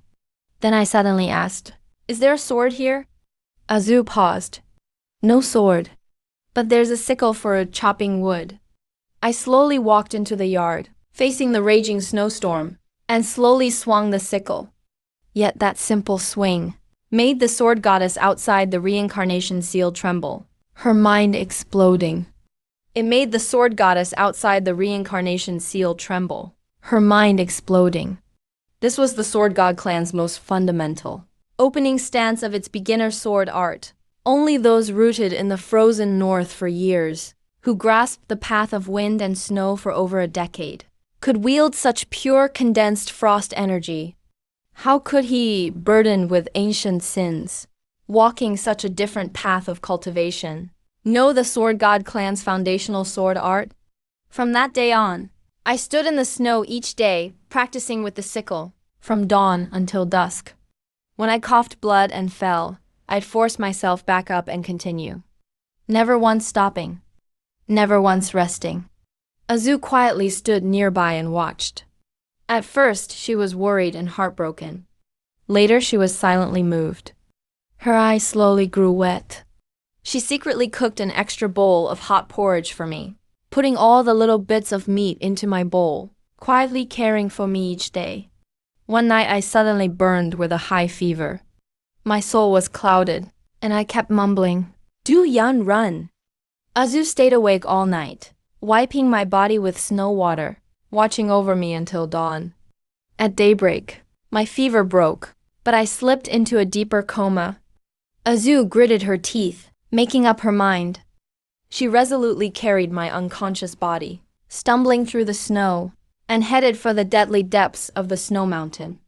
Then I suddenly asked, "Is there a sword here?" Azu paused. "No sword, but there's a sickle for chopping wood." I slowly walked into the yard, facing the raging snowstorm, and slowly swung the sickle. Yet that simple swing made the sword goddess outside the reincarnation seal tremble, her mind exploding. It made the sword goddess outside the reincarnation seal tremble, her mind exploding. This was the Sword God clan's most fundamental, opening stance of its beginner sword art. Only those rooted in the frozen north for years, who grasped the path of wind and snow for over a decade, could wield such pure condensed frost energy. How could he, burdened with ancient sins, walking such a different path of cultivation, know the Sword God clan's foundational sword art? From that day on, I stood in the snow each day, practicing with the sickle, from dawn until dusk. When I coughed blood and fell, I'd force myself back up and continue. Never once stopping. Never once resting. Azu quietly stood nearby and watched. At first, she was worried and heartbroken. Later, she was silently moved. Her eyes slowly grew wet. She secretly cooked an extra bowl of hot porridge for me, putting all the little bits of meat into my bowl, quietly caring for me each day. One night I suddenly burned with a high fever. My soul was clouded, and I kept mumbling, "Du Yan, run!" Azu stayed awake all night, wiping my body with snow water, watching over me until dawn. At daybreak, my fever broke, but I slipped into a deeper coma. Azu gritted her teeth, making up her mind. She resolutely carried my unconscious body, stumbling through the snow, and headed for the deadly depths of the snow mountain.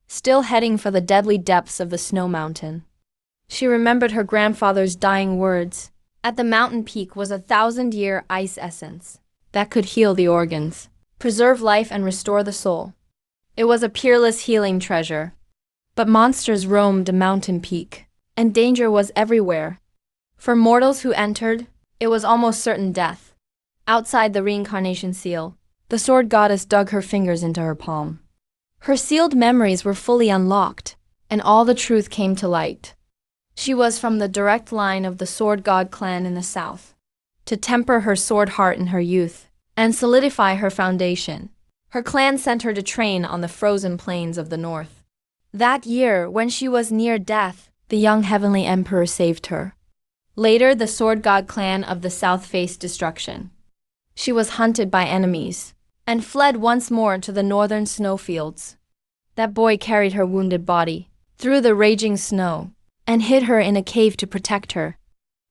Still heading for the deadly depths of the snow mountain, she remembered her grandfather's dying words. At the mountain peak was 1,000-year ice essence that could heal the organs, preserve life, and restore the soul. It was a peerless healing treasure. But monsters roamed the mountain peak, and danger was everywhere. For mortals who entered, it was almost certain death. Outside the reincarnation seal, the sword goddess dug her fingers into her palm. Her sealed memories were fully unlocked, and all the truth came to light. She was from the direct line of the Sword God clan in the south. To temper her sword heart in her youth, and solidify her foundation, her clan sent her to train on the frozen plains of the north. That year, when she was near death, the young heavenly emperor saved her. Later, the Sword God clan of the south faced destruction. She was hunted by enemies, and fled once more to the northern snowfields. That boy carried her wounded body through the raging snow, and hid her in a cave to protect her.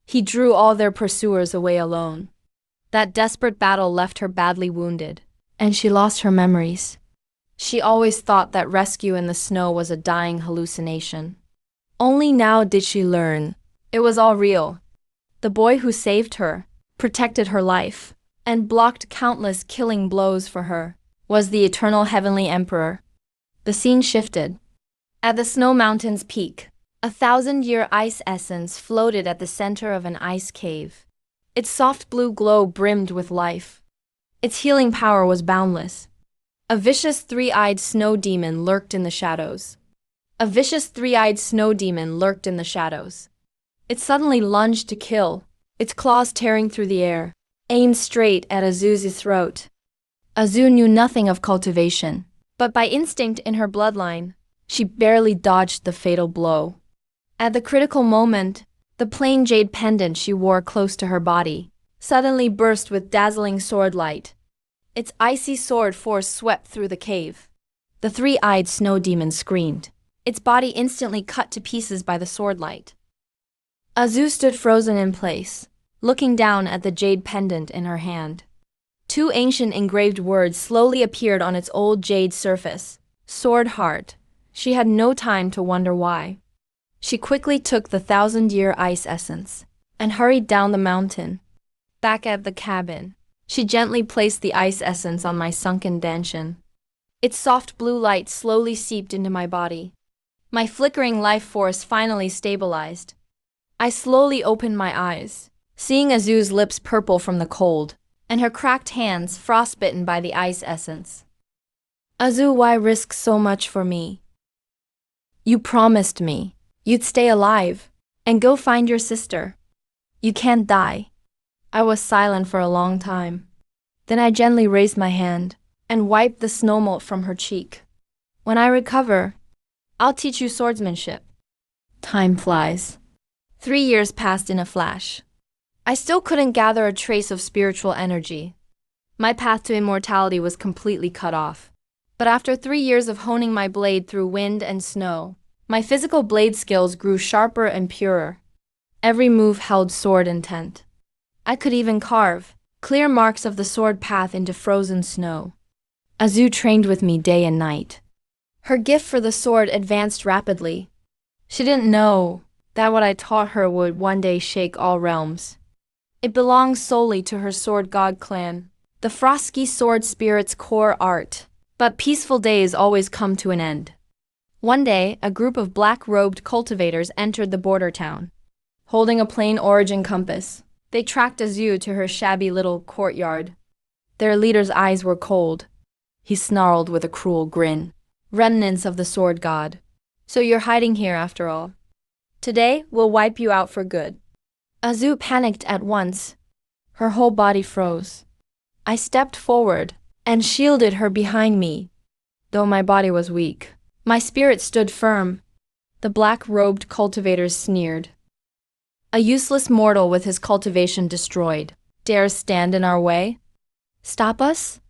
He drew all their pursuers away alone. That desperate battle left her badly wounded, and she lost her memories. She always thought that rescue in the snow was a dying hallucination. Only now did she learn it was all real. The boy who saved her, protected her life, and blocked countless killing blows for her, was the eternal heavenly emperor. The scene shifted. At the snow mountain's peak, 1,000-year ice essence floated at the center of an ice cave. Its soft blue glow brimmed with life. Its healing power was boundless. A vicious three-eyed snow demon lurked in the shadows. A vicious three-eyed snow demon lurked in the shadows. It suddenly lunged to kill, its claws tearing through the air, aimed straight at Azu's throat. Azu knew nothing of cultivation, but by instinct in her bloodline, she barely dodged the fatal blow. At the critical moment, the plain jade pendant she wore close to her body suddenly burst with dazzling sword light. Its icy sword force swept through the cave. The three-eyed snow demon screamed, its body instantly cut to pieces by the sword light. Azu stood frozen in place, looking down at the jade pendant in her hand. Two ancient engraved words slowly appeared on its old jade surface: Sword Heart. She had no time to wonder why. She quickly took the 1,000-year ice essence and hurried down the mountain. Back at the cabin, she gently placed the ice essence on my sunken dantian. Its soft blue light slowly seeped into my body. My flickering life force finally stabilized. I slowly opened my eyes, seeing Azu's lips purple from the cold, and her cracked hands frostbitten by the ice essence. Azu, why risk so much for me? You promised me you'd stay alive and go find your sister. You can't die. I was silent for a long time. Then I gently raised my hand and wiped the snow mold from her cheek. When I recover, I'll teach you swordsmanship. Time flies. 3 years passed in a flash. I still couldn't gather a trace of spiritual energy. My path to immortality was completely cut off. But after 3 years of honing my blade through wind and snow, my physical blade skills grew sharper and purer. Every move held sword intent. I could even carve clear marks of the sword path into frozen snow. Azu trained with me day and night. Her gift for the sword advanced rapidly. She didn't know that what I taught her would one day shake all realms. It belongs solely to her Sword God clan, the Frosky sword spirit's core art. But peaceful days always come to an end. One day, a group of black-robed cultivators entered the border town. Holding a plain origin compass, they tracked Azu to her shabby little courtyard. Their leader's eyes were cold. He snarled with a cruel grin. Remnants of the sword god. So you're hiding here after all. Today, we'll wipe you out for good. Azu panicked at once. Her whole body froze. I stepped forward and shielded her behind me. Though my body was weak, my spirit stood firm. The black-robed cultivators sneered. A useless mortal with his cultivation destroyed. dares stand in our way? Stop us?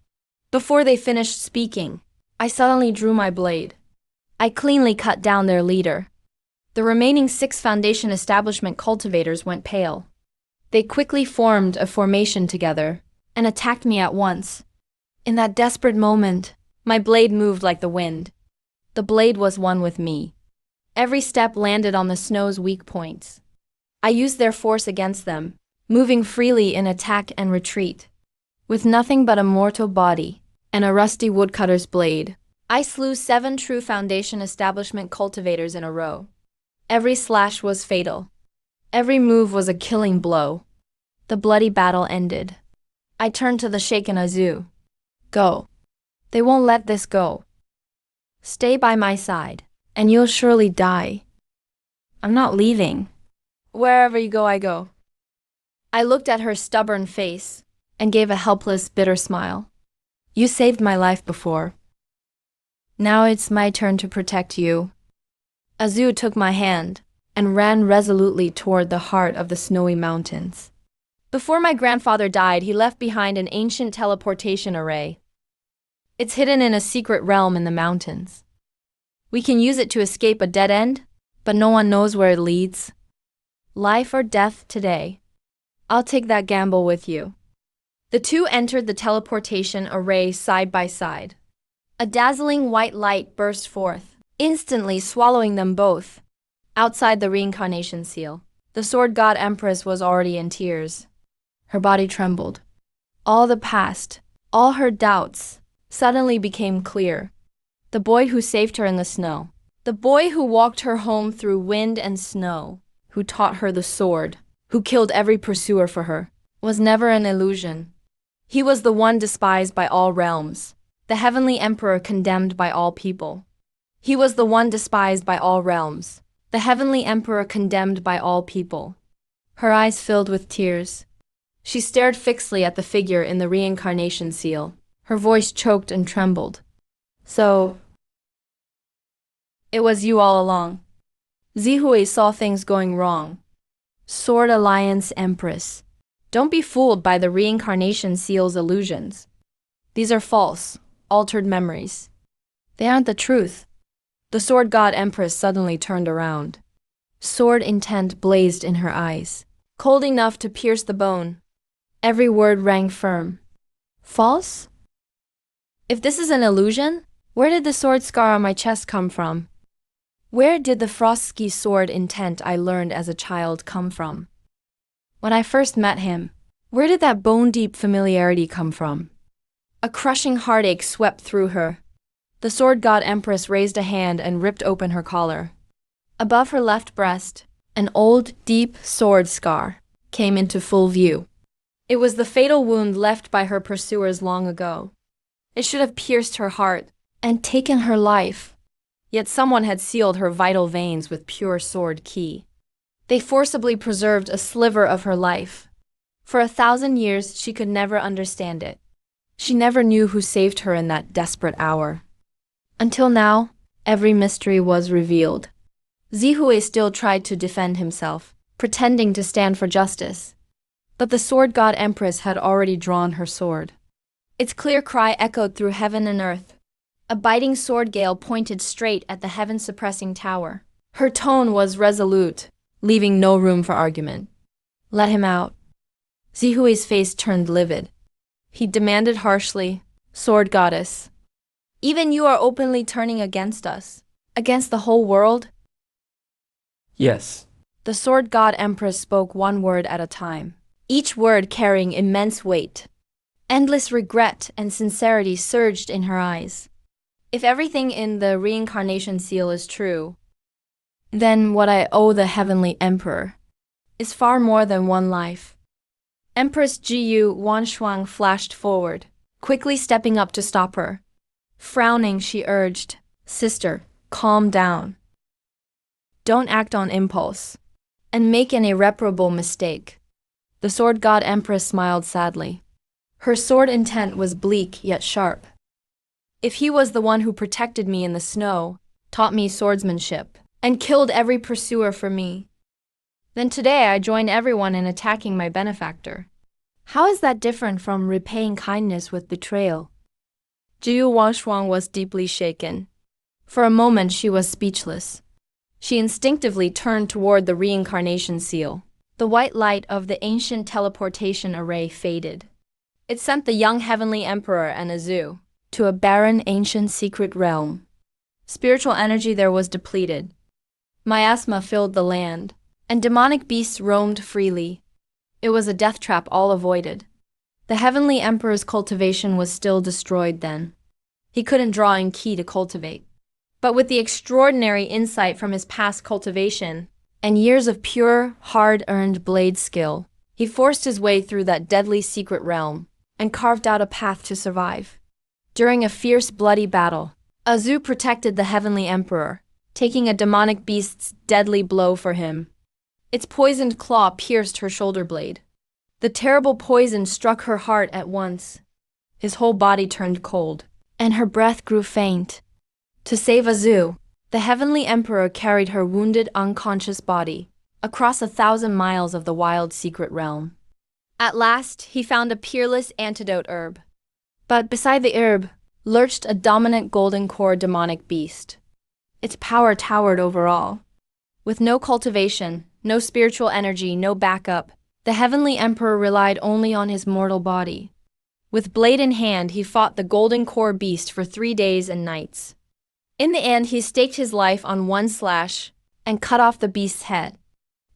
Before they finished speaking, I suddenly drew my blade. I cleanly cut down their leader. The remaining 6 Foundation establishment cultivators went pale. They quickly formed a formation together and attacked me at once. In that desperate moment, my blade moved like the wind. The blade was one with me. Every step landed on the snow's weak points. I used their force against them, moving freely in attack and retreat. With nothing but a mortal body and a rusty woodcutter's blade, I slew 7 true Foundation establishment cultivators in a row. Every slash was fatal. Every move was a killing blow. The bloody battle ended. I turned to the shaken Azu. Go. They won't let this go. Stay by my side, and you'll surely die. I'm not leaving. Wherever you go, I go. I looked at her stubborn face and gave a helpless, bitter smile. You saved my life before. Now it's my turn to protect you. Azu took my hand and ran resolutely toward the heart of the snowy mountains. Before my grandfather died, he left behind an ancient teleportation array. It's hidden in a secret realm in the mountains. We can use it to escape a dead end, but no one knows where it leads. Life or death today. I'll take that gamble with you. The two entered the teleportation array side by side. A dazzling white light burst forth, instantly swallowing them both. Outside the reincarnation seal, the sword god Empress was already in tears. Her body trembled. All the past, all her doubts, suddenly became clear. The boy who saved her in the snow, the boy who walked her home through wind and snow, who taught her the sword, who killed every pursuer for her, was never an illusion. He was the one despised by all realms, the heavenly emperor condemned by all people. He was the one despised by all realms, the heavenly emperor condemned by all people. Her eyes filled with tears. She stared fixedly at the figure in the reincarnation seal. Her voice choked and trembled. So, it was you all along. Zihui saw things going wrong. Sword Alliance Empress. Don't be fooled by the reincarnation seal's illusions. These are false, altered memories. They aren't the truth. The sword god Empress suddenly turned around. Sword intent blazed in her eyes, cold enough to pierce the bone. Every word rang firm. False? If this is an illusion, where did the sword scar on my chest come from? Where did the Frostsky sword intent I learned as a child come from? When I first met him, where did that bone-deep familiarity come from? A crushing heartache swept through her. The sword god Empress raised a hand and ripped open her collar. Above her left breast, an old, deep sword scar came into full view. It was the fatal wound left by her pursuers long ago. It should have pierced her heart and taken her life. Yet someone had sealed her vital veins with pure sword ki. They forcibly preserved a sliver of her life. For 1,000 years, she could never understand it. She never knew who saved her in that desperate hour. Until now, every mystery was revealed. Zihui still tried to defend himself, pretending to stand for justice. But the sword god Empress had already drawn her sword. Its clear cry echoed through heaven and earth. A biting sword gale pointed straight at the heaven-suppressing tower. Her tone was resolute, leaving no room for argument. Let him out. Zihui's face turned livid. He demanded harshly, Sword goddess. Even you are openly turning against us. Against the whole world? Yes. The sword god Empress spoke one word at a time, each word carrying immense weight. Endless regret and sincerity surged in her eyes. If everything in the reincarnation seal is true, then what I owe the heavenly emperor is far more than one life. Empress Jiyu Wanshuang flashed forward, quickly stepping up to stop her. Frowning, she urged, Sister, calm down. Don't act on impulse and make an irreparable mistake. The sword god Empress smiled sadly. Her sword intent was bleak yet sharp. If he was the one who protected me in the snow, taught me swordsmanship, and killed every pursuer for me, then today I join everyone in attacking my benefactor. How is that different from repaying kindness with betrayal? Jiu Wangshuang was deeply shaken. For a moment she was speechless. She instinctively turned toward the reincarnation seal. The white light of the ancient teleportation array faded. It sent the young heavenly emperor and Azu to a barren ancient secret realm. Spiritual energy there was depleted. Miasma filled the land, and demonic beasts roamed freely. It was a death trap all avoided. The heavenly emperor's cultivation was still destroyed then. He couldn't draw in ki to cultivate. But with the extraordinary insight from his past cultivation and years of pure, hard-earned blade skill, he forced his way through that deadly secret realm and carved out a path to survive. During a fierce, bloody battle, Azu protected the heavenly emperor, taking a demonic beast's deadly blow for him. Its poisoned claw pierced her shoulder blade. The terrible poison struck her heart at once. His whole body turned cold, and her breath grew faint. To save Azu, the heavenly emperor carried her wounded, unconscious body across 1,000 miles of the wild secret realm. At last, he found a peerless antidote herb. But beside the herb lurched a dominant golden core demonic beast. Its power towered over all. With no cultivation, no spiritual energy, no backup, the heavenly emperor relied only on his mortal body. With blade in hand, he fought the golden core beast for 3 days and nights. In the end, he staked his life on one slash and cut off the beast's head.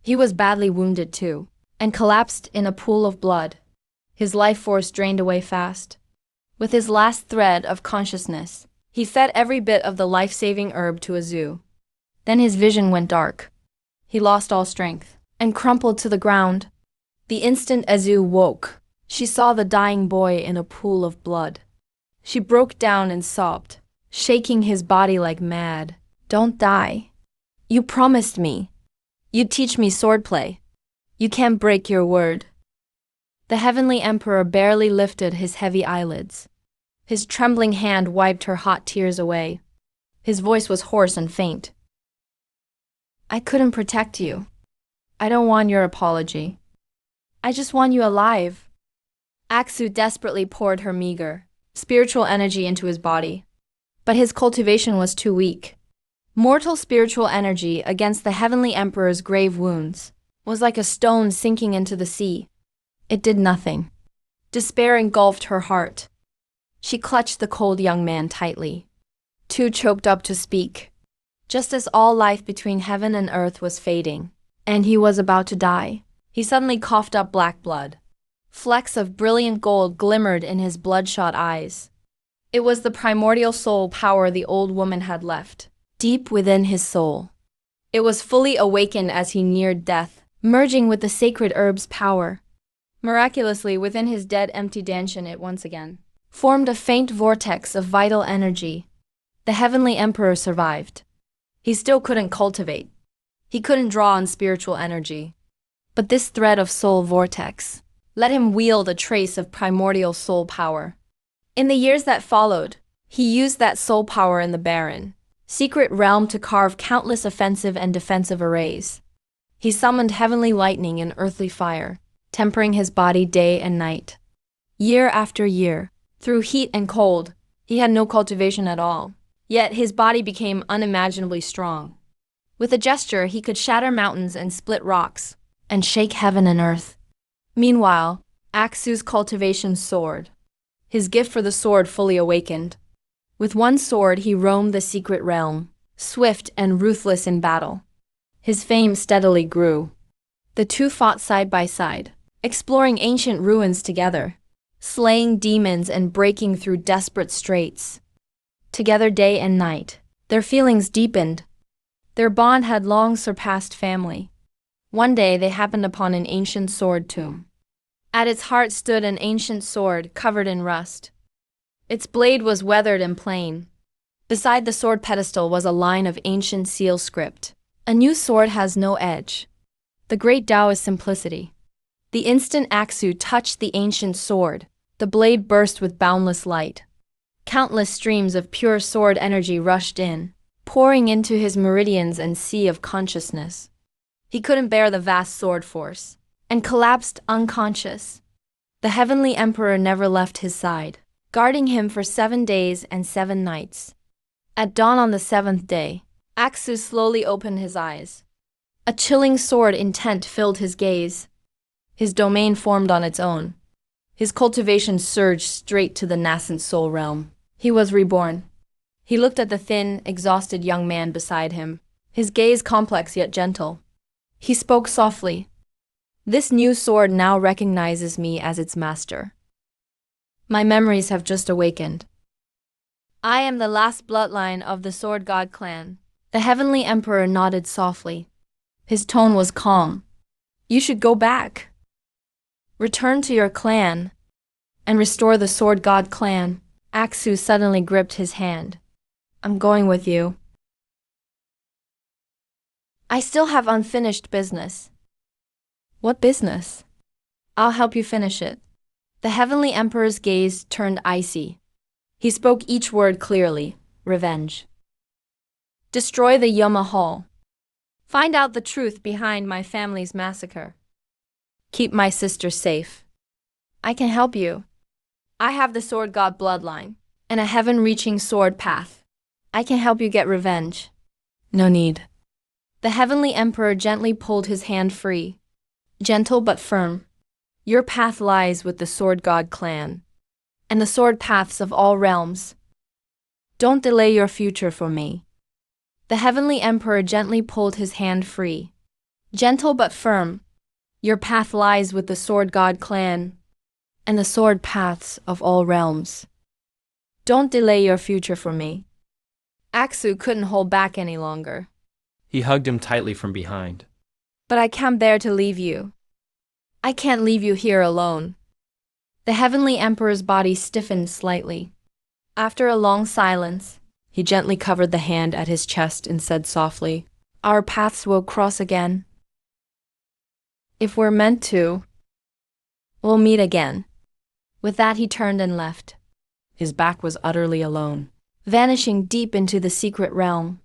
He was badly wounded too, and collapsed in a pool of blood. His life force drained away fast. With his last thread of consciousness, he fed every bit of the life-saving herb to Azu. Then his vision went dark. He lost all strength and crumpled to the ground. The instant Azu woke, she saw the dying boy in a pool of blood. She broke down and sobbed, shaking his body like mad. "Don't die. You promised me. You'd teach me swordplay. You can't break your word." The heavenly emperor barely lifted his heavy eyelids. His trembling hand wiped her hot tears away. His voice was hoarse and faint. "I couldn't protect you. I don't want your apology. I just want you alive." Aksu desperately poured her meager, spiritual energy into his body. But his cultivation was too weak. Mortal spiritual energy against the heavenly emperor's grave wounds was like a stone sinking into the sea. It did nothing. Despair engulfed her heart. She clutched the cold young man tightly, too choked up to speak. Just as all life between heaven and earth was fading, and he was about to die, he suddenly coughed up black blood. Flecks of brilliant gold glimmered in his bloodshot eyes. It was the primordial soul power the old woman had left, deep within his soul. It was fully awakened as he neared death, merging with the sacred herb's power. Miraculously, within his dead empty Danshan it once again formed a faint vortex of vital energy. The heavenly emperor survived. He still couldn't cultivate. He couldn't draw on spiritual energy. But this thread of soul vortex let him wield a trace of primordial soul power. In the years that followed, he used that soul power in the barren, secret realm to carve countless offensive and defensive arrays. He summoned heavenly lightning and earthly fire, tempering his body day and night. Year after year, through heat and cold, he had no cultivation at all, yet his body became unimaginably strong. With a gesture, he could shatter mountains and split rocks, and shake heaven and earth. Meanwhile, Aksu's cultivation soared. His gift for the sword fully awakened. With one sword he roamed the secret realm, swift and ruthless in battle. His fame steadily grew. The two fought side by side, exploring ancient ruins together, slaying demons and breaking through desperate straits. Together day and night, their feelings deepened. Their bond had long surpassed family. One day they happened upon an ancient sword tomb. At its heart stood an ancient sword covered in rust. Its blade was weathered and plain. Beside the sword pedestal was a line of ancient seal script. "A new sword has no edge. The great Tao is simplicity." The instant Aksu touched the ancient sword, the blade burst with boundless light. Countless streams of pure sword energy rushed in, pouring into his meridians and sea of consciousness. He couldn't bear the vast sword force, and collapsed unconscious. The heavenly emperor never left his side, guarding him for 7 days and 7 nights. At dawn on the 7th day, Aksu slowly opened his eyes. A chilling sword intent filled his gaze. His domain formed on its own. His cultivation surged straight to the nascent soul realm. He was reborn. He looked at the thin, exhausted young man beside him, his gaze complex yet gentle. He spoke softly. This new sword now recognizes me as its master. My memories have just awakened. I am the last bloodline of the Sword God clan. The heavenly emperor nodded softly. His tone was calm. You should go back. Return to your clan and restore the Sword God clan. Aksu suddenly gripped his hand. I'm going with you. I still have unfinished business. What business? I'll help you finish it. The heavenly emperor's gaze turned icy. He spoke each word clearly. Revenge. Destroy the Yuma Hall. Find out the truth behind my family's massacre. Keep my sister safe. I can help you. I have the Sword God bloodline and a heaven-reaching sword path. I can help you get revenge. No need. The heavenly emperor gently pulled his hand free. Gentle but firm. Your path lies with the Sword God clan and the sword paths of all realms. Don't delay your future for me. The heavenly emperor gently pulled his hand free. Gentle but firm. Your path lies with the Sword God clan and the sword paths of all realms. Don't delay your future for me. Aksu couldn't hold back any longer. He hugged him tightly from behind. But I can't bear to leave you. I can't leave you here alone. The heavenly emperor's body stiffened slightly. After a long silence, he gently covered the hand at his chest and said softly, Our paths will cross again. If we're meant to, we'll meet again. With that, he turned and left. His back was utterly alone, vanishing deep into the secret realm.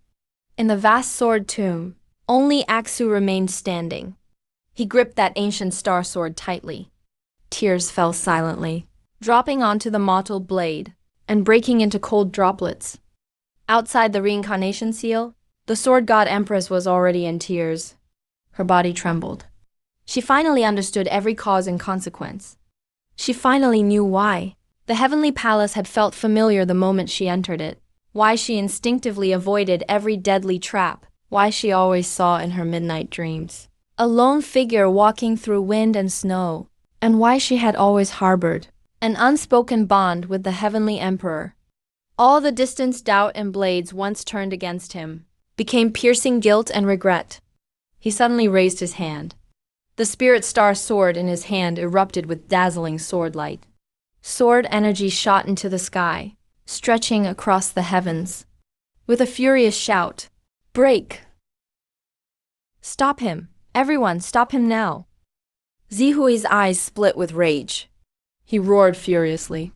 In the vast sword tomb, only Aksu remained standing. He gripped that ancient star sword tightly. Tears fell silently, dropping onto the mottled blade and breaking into cold droplets. Outside the reincarnation seal, the Sword God Empress was already in tears. Her body trembled. She finally understood every cause and consequence. She finally knew why. The heavenly palace had felt familiar the moment she entered it. Why she instinctively avoided every deadly trap. Why she always saw in her midnight dreams a lone figure walking through wind and snow. And why she had always harbored an unspoken bond with the heavenly emperor. All the distance, doubt, and blades once turned against him became piercing guilt and regret. He suddenly raised his hand. The spirit star sword in his hand erupted with dazzling sword light. Sword energy shot into the sky, stretching across the heavens. With a furious shout, Break! Stop him! Everyone, stop him now! Zihui's eyes split with rage. He roared furiously.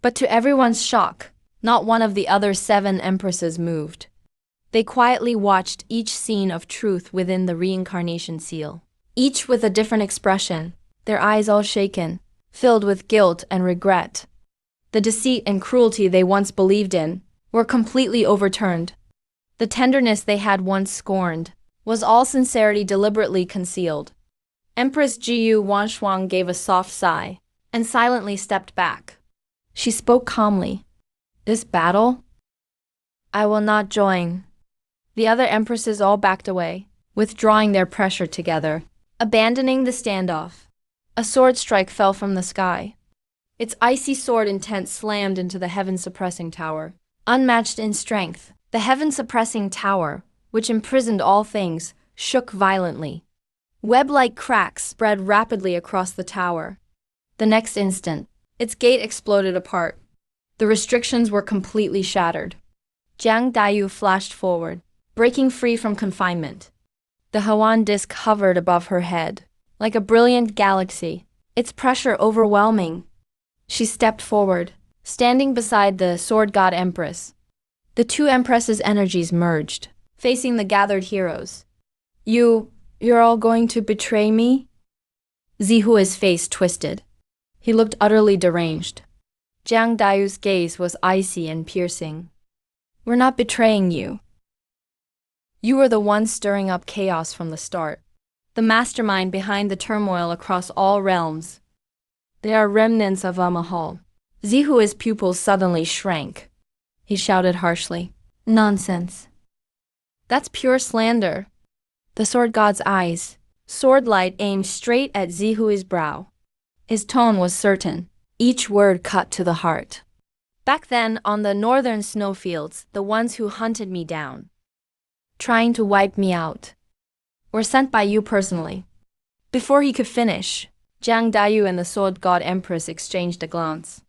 But to everyone's shock, not one of the other 7 empresses moved. They quietly watched each scene of truth within the reincarnation seal, each with a different expression, their eyes all shaken, filled with guilt and regret. The deceit and cruelty they once believed in were completely overturned. The tenderness they had once scorned was all sincerity deliberately concealed. Empress Jiyu Wanshuang gave a soft sigh and silently stepped back. She spoke calmly. This battle? I will not join. The other empresses all backed away, withdrawing their pressure together, abandoning the standoff. A sword strike fell from the sky. Its icy sword intent slammed into the heaven-suppressing tower. Unmatched in strength, the heaven-suppressing tower, which imprisoned all things, shook violently. Web-like cracks spread rapidly across the tower. The next instant, its gate exploded apart. The restrictions were completely shattered. Jiang Daiyu flashed forward, breaking free from confinement. The Hawan disk hovered above her head, like a brilliant galaxy, its pressure overwhelming. She stepped forward, standing beside the Sword God Empress. The 2 empresses' energies merged, facing the gathered heroes. You're all going to betray me? Zihui's face twisted. He looked utterly deranged. Jiang Dayu's gaze was icy and piercing. We're not betraying you. You were the one stirring up chaos from the start. The mastermind behind the turmoil across all realms. They are remnants of Mahal. Zihui's pupils suddenly shrank. He shouted harshly. Nonsense. That's pure slander. The sword god's eyes, sword light aimed straight at Zihui's brow. His tone was certain, each word cut to the heart. Back then, on the northern snowfields, the ones who hunted me down, trying to wipe me out, were sent by you personally. Before he could finish, Jiang Dayu and the sword god empress exchanged a glance.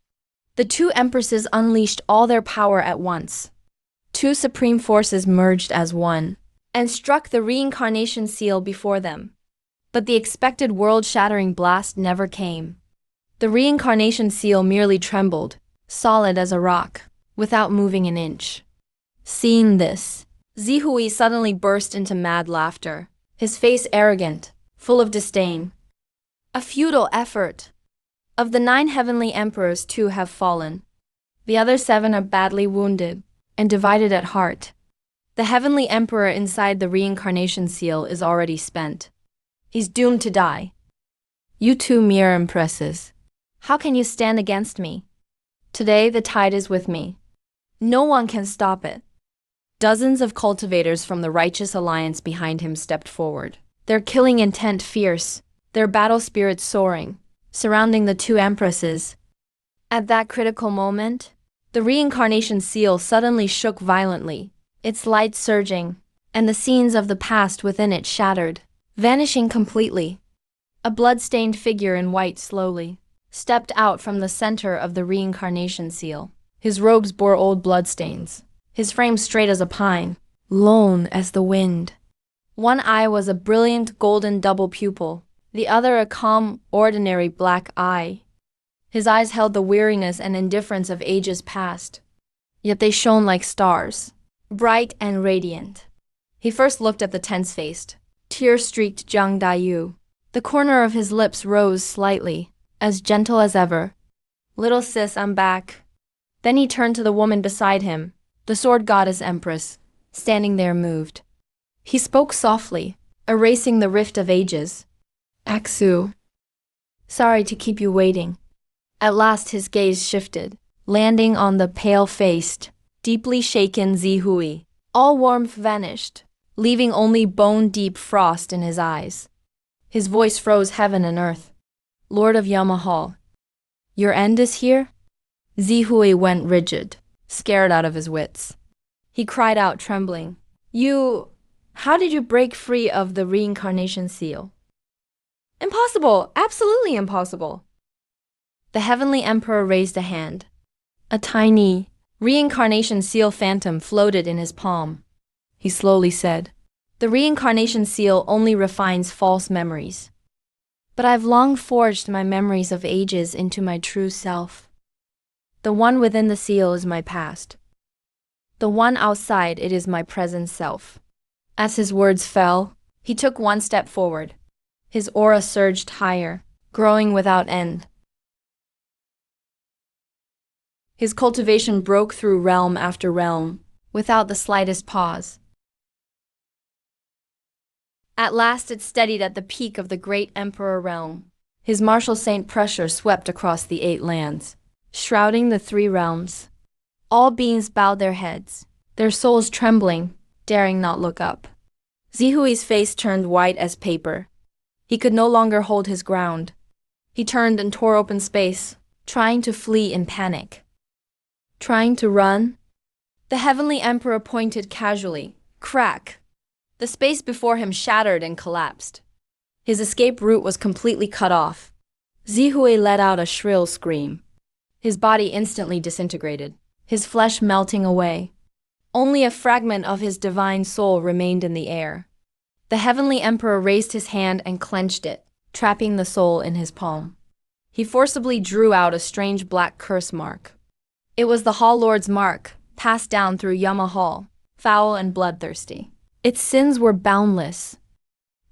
The two empresses unleashed all their power at once. Two supreme forces merged as one, and struck the reincarnation seal before them. But the expected world-shattering blast never came. The reincarnation seal merely trembled, solid as a rock, without moving an inch. Seeing this, Zihui suddenly burst into mad laughter, his face arrogant, full of disdain. A futile effort. Of the 9 heavenly emperors, 2 have fallen. The other 7 are badly wounded and divided at heart. The heavenly emperor inside the reincarnation seal is already spent. He's doomed to die. You two mere empresses. How can you stand against me? Today the tide is with me. No one can stop it. Dozens of cultivators from the righteous alliance behind him stepped forward, their killing intent fierce, their battle spirit soaring, surrounding the 2 empresses. At that critical moment, the reincarnation seal suddenly shook violently, its light surging, and the scenes of the past within it shattered, vanishing completely. A blood-stained figure in white slowly stepped out from the center of the reincarnation seal. His robes bore old bloodstains, his frame straight as a pine, lone as the wind. One eye was a brilliant golden double pupil, the other a calm, ordinary black eye. His eyes held the weariness and indifference of ages past, yet they shone like stars, bright and radiant. He first looked at the tense-faced, tear-streaked Jiang Dayu. The corner of his lips rose slightly, as gentle as ever. Little sis, I'm back. Then he turned to the woman beside him, the sword goddess empress, standing there moved. He spoke softly, erasing the rift of ages. Aksu. Sorry to keep you waiting. At last his gaze shifted, landing on the pale-faced, deeply shaken Zihui. All warmth vanished, leaving only bone-deep frost in his eyes. His voice froze heaven and earth. Lord of Yamahal, your end is here? Zihui went rigid, scared out of his wits. He cried out, trembling. How did you break free of the reincarnation seal? Impossible! Absolutely impossible! The heavenly emperor raised a hand. A tiny, reincarnation seal phantom floated in his palm. He slowly said, the reincarnation seal only refines false memories. But I've long forged my memories of ages into my true self. The one within the seal is my past. The one outside it is my present self. As his words fell, he took one step forward. His aura surged higher, growing without end. His cultivation broke through realm after realm, without the slightest pause. At last it steadied at the peak of the great emperor realm. His martial saint pressure swept across the 8 lands, shrouding the 3 realms. All beings bowed their heads, their souls trembling, daring not look up. Zihui's face turned white as paper. He could no longer hold his ground. He turned and tore open space, trying to flee in panic. Trying to run? The heavenly emperor pointed casually. Crack! The space before him shattered and collapsed. His escape route was completely cut off. Zihui let out a shrill scream. His body instantly disintegrated, his flesh melting away. Only a fragment of his divine soul remained in the air. The heavenly emperor raised his hand and clenched it, trapping the soul in his palm. He forcibly drew out a strange black curse mark. It was the Hall Lord's mark, passed down through Yamahal, foul and bloodthirsty. Its sins were boundless.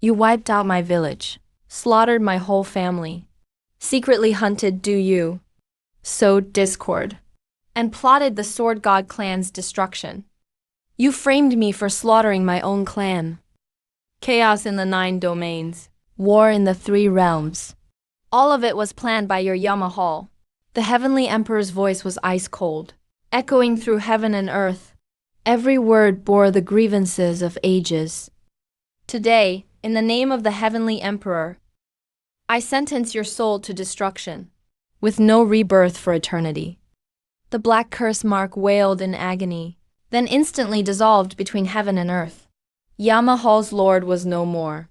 You wiped out my village, slaughtered my whole family. secretly hunted Du Yu, sowed discord, and plotted the Sword God clan's destruction. You framed me for slaughtering my own clan. Chaos in the 9 domains, war in the 3 realms. All of it was planned by your Yamahal. The Heavenly Emperor's voice was ice cold, echoing through heaven and earth. Every word bore the grievances of ages. Today, in the name of the Heavenly Emperor, I sentence your soul to destruction, with no rebirth for eternity. The black curse mark wailed in agony, then instantly dissolved between heaven and earth. Yamahal's lord was no more.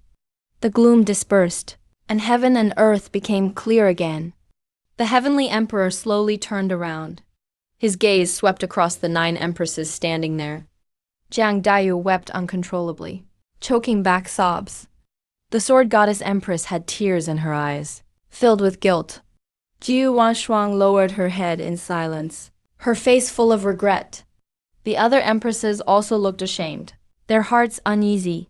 The gloom dispersed, and heaven and earth became clear again. The Heavenly Emperor slowly turned around. His gaze swept across the 9 empresses standing there. Jiang Daiyu wept uncontrollably, choking back sobs. The Sword Goddess Empress had tears in her eyes, filled with guilt. Jiu Wanshuang lowered her head in silence, her face full of regret. The other empresses also looked ashamed, their hearts uneasy.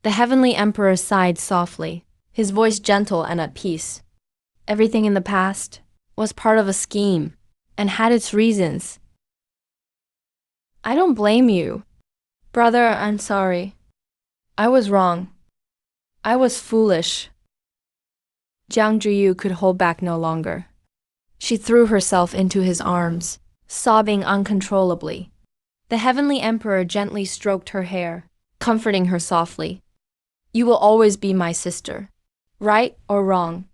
The Heavenly Emperor sighed softly, his voice gentle and at peace. Everything in the past was part of a scheme and had its reasons. I don't blame you. Brother, I'm sorry. I was wrong. I was foolish. Jiang Zhiyu could hold back no longer. She threw herself into his arms, sobbing uncontrollably. The Heavenly Emperor gently stroked her hair, comforting her softly. You will always be my sister, right or wrong.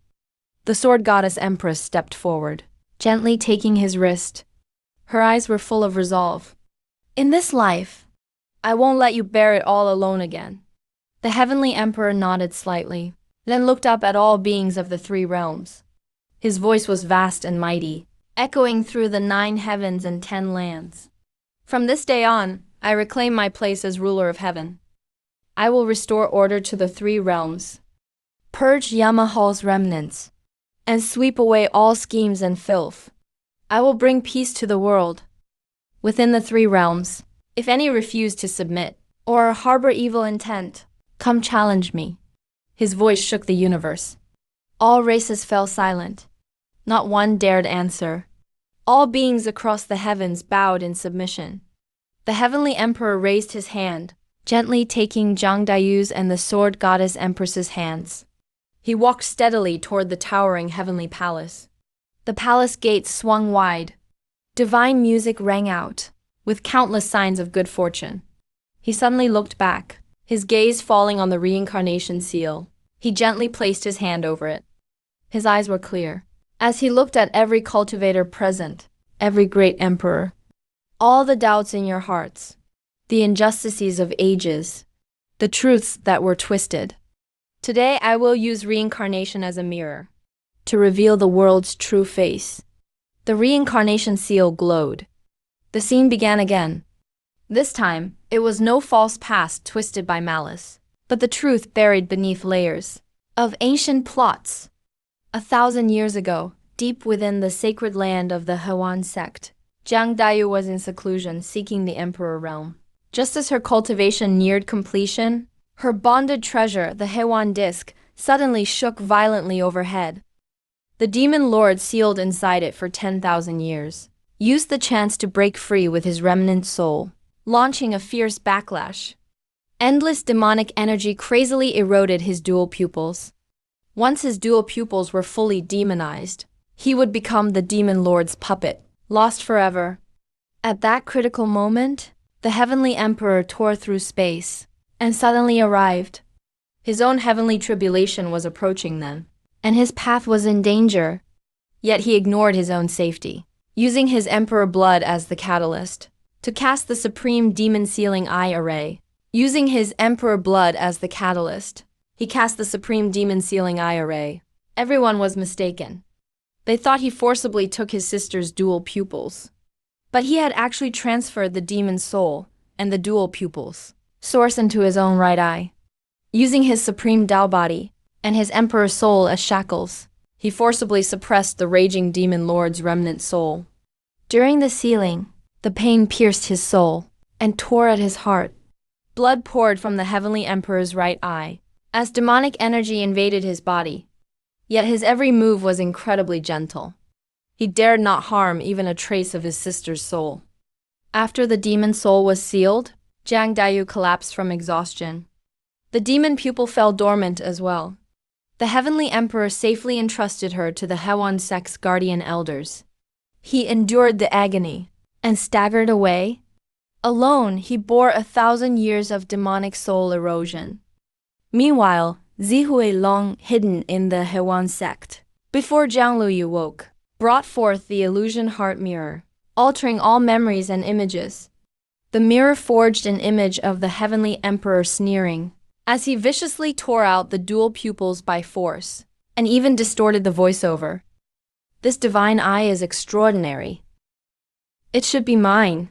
The Sword Goddess Empress stepped forward, gently taking his wrist. Her eyes were full of resolve. In this life, I won't let you bear it all alone again. The Heavenly Emperor nodded slightly, then looked up at all beings of the 3 realms. His voice was vast and mighty, echoing through the 9 heavens and 10 lands. From this day on, I reclaim my place as ruler of heaven. I will restore order to the 3 realms, purge Yamahal's remnants, and sweep away all schemes and filth. I will bring peace to the world. Within the 3 realms, if any refuse to submit or harbor evil intent, come challenge me. His voice shook the universe. All races fell silent. Not one dared answer. All beings across the heavens bowed in submission. The Heavenly Emperor raised his hand, gently taking Jiang Daiyu's and the Sword Goddess Empress's hands. He walked steadily toward the towering heavenly palace. The palace gates swung wide. Divine music rang out, with countless signs of good fortune. He suddenly looked back, his gaze falling on the reincarnation seal. He gently placed his hand over it. His eyes were clear, as he looked at every cultivator present, every great emperor. All the doubts in your hearts, the injustices of ages, the truths that were twisted. Today I will use reincarnation as a mirror, to reveal the world's true face. The reincarnation seal glowed. The scene began again. This time, it was no false past twisted by malice, but the truth buried beneath layers of ancient plots. 1,000 years ago, deep within the sacred land of the Hewan sect, Jiang Daiyu was in seclusion seeking the Emperor realm. Just as her cultivation neared completion, her bonded treasure, the Hewan disc, suddenly shook violently overhead. The demon lord sealed inside it for 10,000 years used the chance to break free with his remnant soul, launching a fierce backlash. Endless demonic energy crazily eroded his dual pupils. Once his dual pupils were fully demonized, he would become the demon lord's puppet, lost forever. At that critical moment, the Heavenly Emperor tore through space and suddenly arrived. His own heavenly tribulation was approaching then, and his path was in danger. Yet he ignored his own safety, using his Emperor blood as the catalyst to cast the supreme demon sealing eye array. Using his Emperor blood as the catalyst, he cast the supreme demon sealing eye array. Everyone was mistaken. They thought he forcibly took his sister's dual pupils. But he had actually transferred the demon's soul and the dual pupils, source into his own right eye. Using his supreme Tao body and his Emperor's soul as shackles, he forcibly suppressed the raging demon lord's remnant soul. During the sealing, the pain pierced his soul and tore at his heart. Blood poured from the Heavenly Emperor's right eye as demonic energy invaded his body. Yet his every move was incredibly gentle. He dared not harm even a trace of his sister's soul. After the demon soul was sealed, Jiang Daiyu collapsed from exhaustion. The demon pupil fell dormant as well. The heavenly emperor safely entrusted her to the Hewan sect's guardian elders. He endured the agony and staggered away. Alone, he bore 1,000 years of demonic soul erosion. Meanwhile, Zihui Long, hidden in the Hewan sect, before Jiang Luyu woke, brought forth the illusion heart mirror, altering all memories and images. The mirror forged an image of the heavenly emperor sneering, as he viciously tore out the dual pupils by force, and even distorted the voiceover. This divine eye is extraordinary. It should be mine.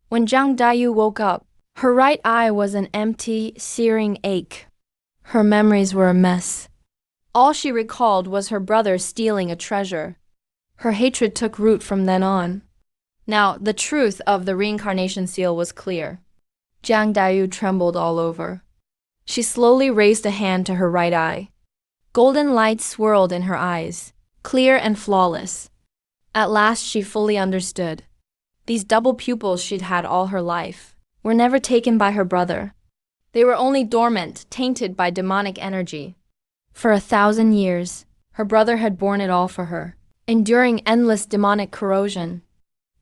When Jiang Daiyu woke up, her right eye was an empty, searing ache. Her memories were a mess. All she recalled was her brother stealing a treasure. Her hatred took root from then on. Now, the truth of the reincarnation seal was clear. Jiang Daiyu trembled all over. She slowly raised a hand to her right eye. Golden light swirled in her eyes, clear and flawless. At last she fully understood. These double pupils she'd had all her life were never taken by her brother. They were only dormant, tainted by demonic energy. For 1,000 years, her brother had borne it all for her, enduring endless demonic corrosion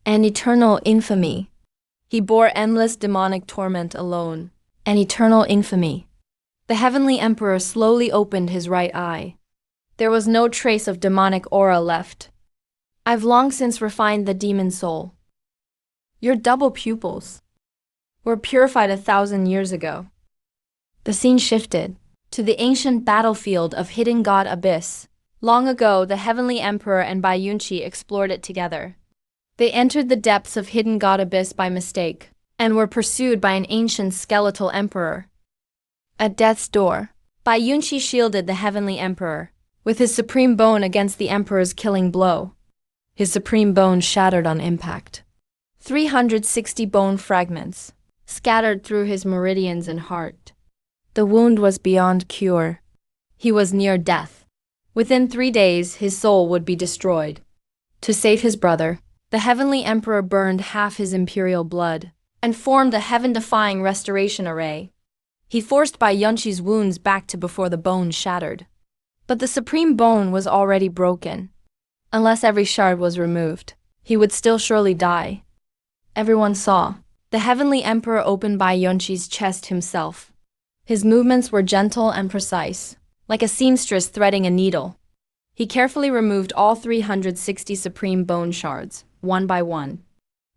and eternal infamy. He bore endless demonic torment alone, and eternal infamy. The heavenly emperor slowly opened his right eye. There was no trace of demonic aura left. I've long since refined the demon soul. Your double pupils were purified 1,000 years ago. The scene shifted to the ancient battlefield of Hidden God Abyss. Long ago, the heavenly emperor and Bai Yunqi explored it together. They entered the depths of Hidden God Abyss by mistake, and were pursued by an ancient skeletal emperor. At death's door, Bai Yunqi shielded the heavenly emperor, with his supreme bone against the emperor's killing blow. His supreme bone shattered on impact. 360 bone fragments scattered through his meridians and heart. The wound was beyond cure. He was near death. Within 3 days, his soul would be destroyed. To save his brother, the heavenly emperor burned half his imperial blood and formed a heaven-defying restoration array. He forced Bai Yunqi's wounds back to before the bone shattered. But the supreme bone was already broken. Unless every shard was removed, he would still surely die. Everyone saw. The heavenly emperor opened Bai Yunqi's chest himself. His movements were gentle and precise, like a seamstress threading a needle. He carefully removed all 360 supreme bone shards, one by one.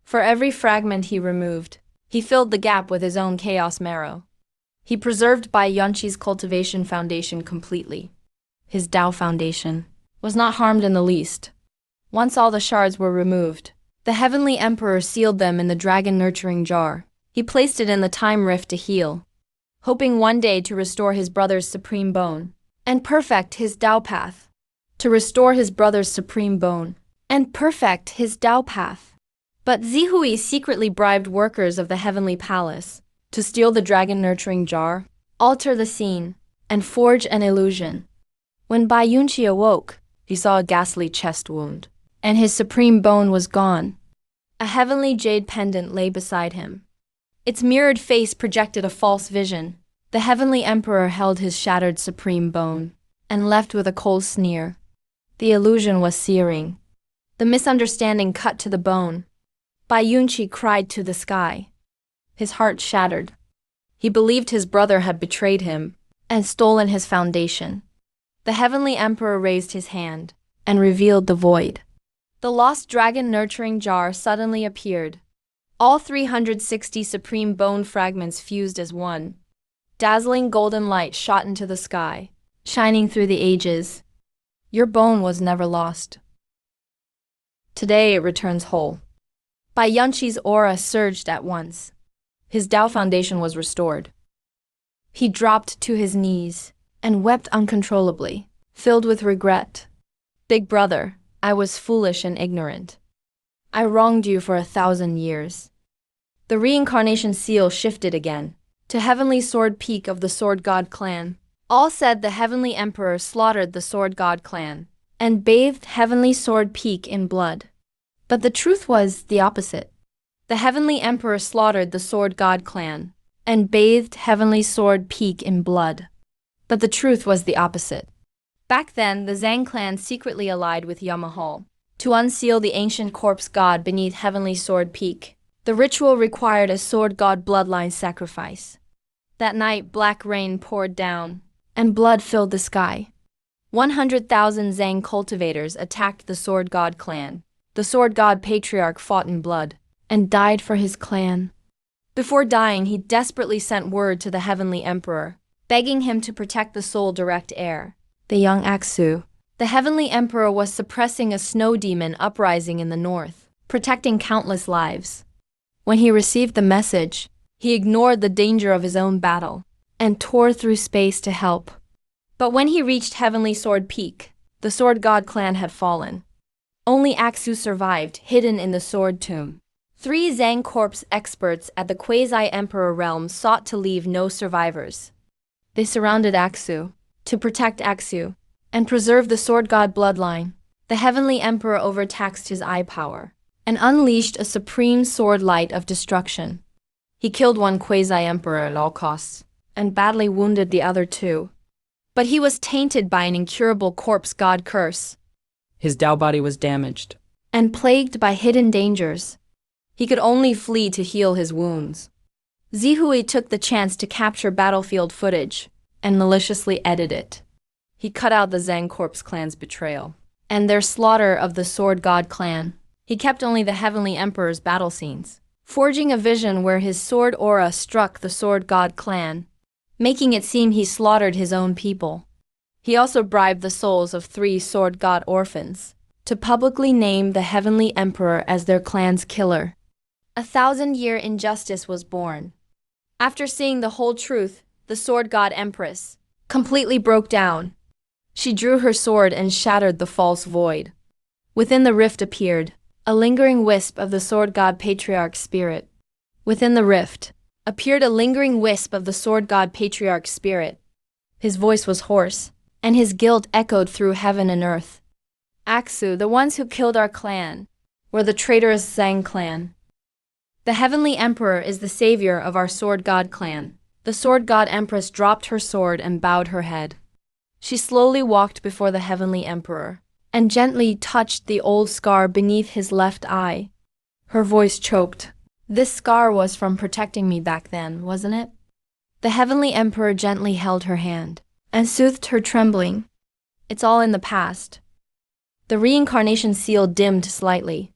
For every fragment he removed, he filled the gap with his own chaos marrow. He preserved Bai Yunqi's cultivation foundation completely. His Tao foundation was not harmed in the least. Once all the shards were removed, the heavenly emperor sealed them in the dragon nurturing jar. He placed it in the time rift to heal, hoping one day to restore his brother's supreme bone and perfect his Tao path. To restore his brother's supreme bone and perfect his Tao path. But Zihui secretly bribed workers of the heavenly palace to steal the dragon nurturing jar, alter the scene, and forge an illusion. When Bai Yunqi awoke, he saw a ghastly chest wound, and his supreme bone was gone. A heavenly jade pendant lay beside him. Its mirrored face projected a false vision. The heavenly emperor held his shattered supreme bone and left with a cold sneer. The illusion was searing. The misunderstanding cut to the bone. Bai Yunqi cried to the sky. His heart shattered. He believed his brother had betrayed him and stolen his foundation. The heavenly emperor raised his hand and revealed the void. The lost dragon nurturing jar suddenly appeared. All 360 supreme bone fragments fused as one. Dazzling golden light shot into the sky, shining through the ages. Your bone was never lost. Today it returns whole. Bai Yunqi's aura surged at once. His Tao foundation was restored. He dropped to his knees and wept uncontrollably, filled with regret. Big brother, I was foolish and ignorant. I wronged you for 1,000 years. The reincarnation seal shifted again to Heavenly Sword Peak of the Sword God clan. All said the Heavenly Emperor slaughtered the Sword God clan and bathed Heavenly Sword Peak in blood. But the truth was the opposite. The Heavenly Emperor slaughtered the Sword God clan and bathed Heavenly Sword Peak in blood. But the truth was the opposite. Back then, the Zhang clan secretly allied with Yamahal to unseal the ancient corpse god beneath Heavenly Sword Peak. The ritual required a Sword God bloodline sacrifice. That night, black rain poured down, and blood filled the sky. 100,000 Zhang cultivators attacked the Sword God clan. The Sword God patriarch fought in blood and died for his clan. Before dying, he desperately sent word to the Heavenly Emperor, begging him to protect the sole direct heir, the young Aksu. The Heavenly Emperor was suppressing a snow demon uprising in the north, protecting countless lives. When he received the message, he ignored the danger of his own battle and tore through space to help. But when he reached Heavenly Sword Peak, the Sword God clan had fallen. Only Aksu survived, hidden in the Sword Tomb. 3 Zhang corpse experts at the Quasi-Emperor realm sought to leave no survivors. They surrounded Aksu to protect Aksu and preserve the Sword God bloodline. The Heavenly Emperor overtaxed his eye power and unleashed a supreme sword light of destruction. He killed one Quasi-Emperor at all costs and badly wounded the other 2. But he was tainted by an incurable corpse god curse. His Dao body was damaged and plagued by hidden dangers. He could only flee to heal his wounds. Zihui took the chance to capture battlefield footage and maliciously edit it. He cut out the Zhang Corpse clan's betrayal and their slaughter of the Sword God clan. He kept only the Heavenly Emperor's battle scenes, forging a vision where his sword aura struck the Sword God clan, making it seem he slaughtered his own people. He also bribed the souls of 3 Sword God orphans to publicly name the Heavenly Emperor as their clan's killer. A 1,000-year injustice was born. After seeing the whole truth, the Sword God Empress completely broke down. She drew her sword and shattered the false void. Within the rift appeared a lingering wisp of the Sword God Patriarch's spirit. Within the rift appeared a lingering wisp of the Sword God Patriarch's spirit. His voice was hoarse, and his guilt echoed through heaven and earth. Aksu, the ones who killed our clan, were the traitorous Zhang clan. The Heavenly Emperor is the savior of our Sword God clan. The Sword God Empress dropped her sword and bowed her head. She slowly walked before the Heavenly Emperor and gently touched the old scar beneath his left eye. Her voice choked. This scar was from protecting me back then, wasn't it? The Heavenly Emperor gently held her hand and soothed her trembling. It's all in the past. The reincarnation seal dimmed slightly.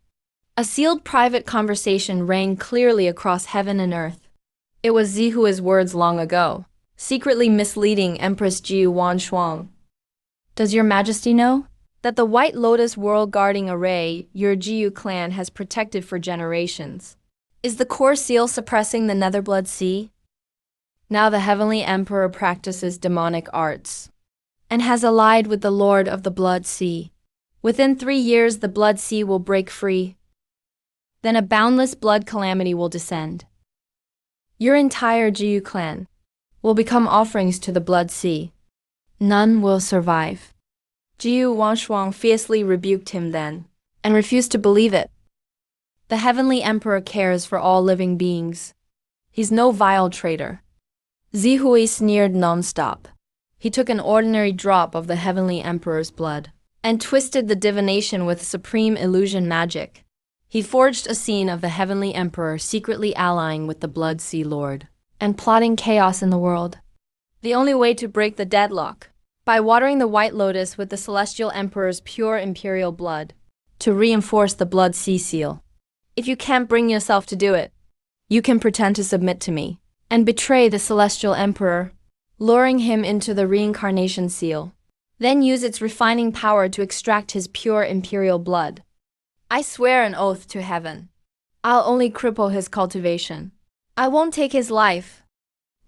A sealed private conversation rang clearly across heaven and earth. It was Zihui's words long ago, secretly misleading Empress Jiu Wanshuang. Does your Majesty know that the White Lotus world-guarding array your Jiu clan has protected for generations is the core seal suppressing the Netherblood Sea? Now the Heavenly Emperor practices demonic arts and has allied with the Lord of the Blood Sea. Within 3 years, the Blood Sea will break free. Then a boundless blood calamity will descend. Your entire Jiu clan will become offerings to the Blood Sea. None will survive. Jiu Wanshuang fiercely rebuked him then and refused to believe it. The Heavenly Emperor cares for all living beings. He's no vile traitor. Zihui sneered non-stop. He took an ordinary drop of the Heavenly Emperor's blood and twisted the divination with supreme illusion magic. He forged a scene of the Heavenly Emperor secretly allying with the Blood Sea Lord and plotting chaos in the world. The only way to break the deadlock, by watering the White Lotus with the Celestial Emperor's pure imperial blood, to reinforce the Blood Sea Seal. If you can't bring yourself to do it, you can pretend to submit to me and betray the Celestial Emperor, luring him into the Reincarnation Seal. Then use its refining power to extract his pure imperial blood. I swear an oath to heaven. I'll only cripple his cultivation. I won't take his life.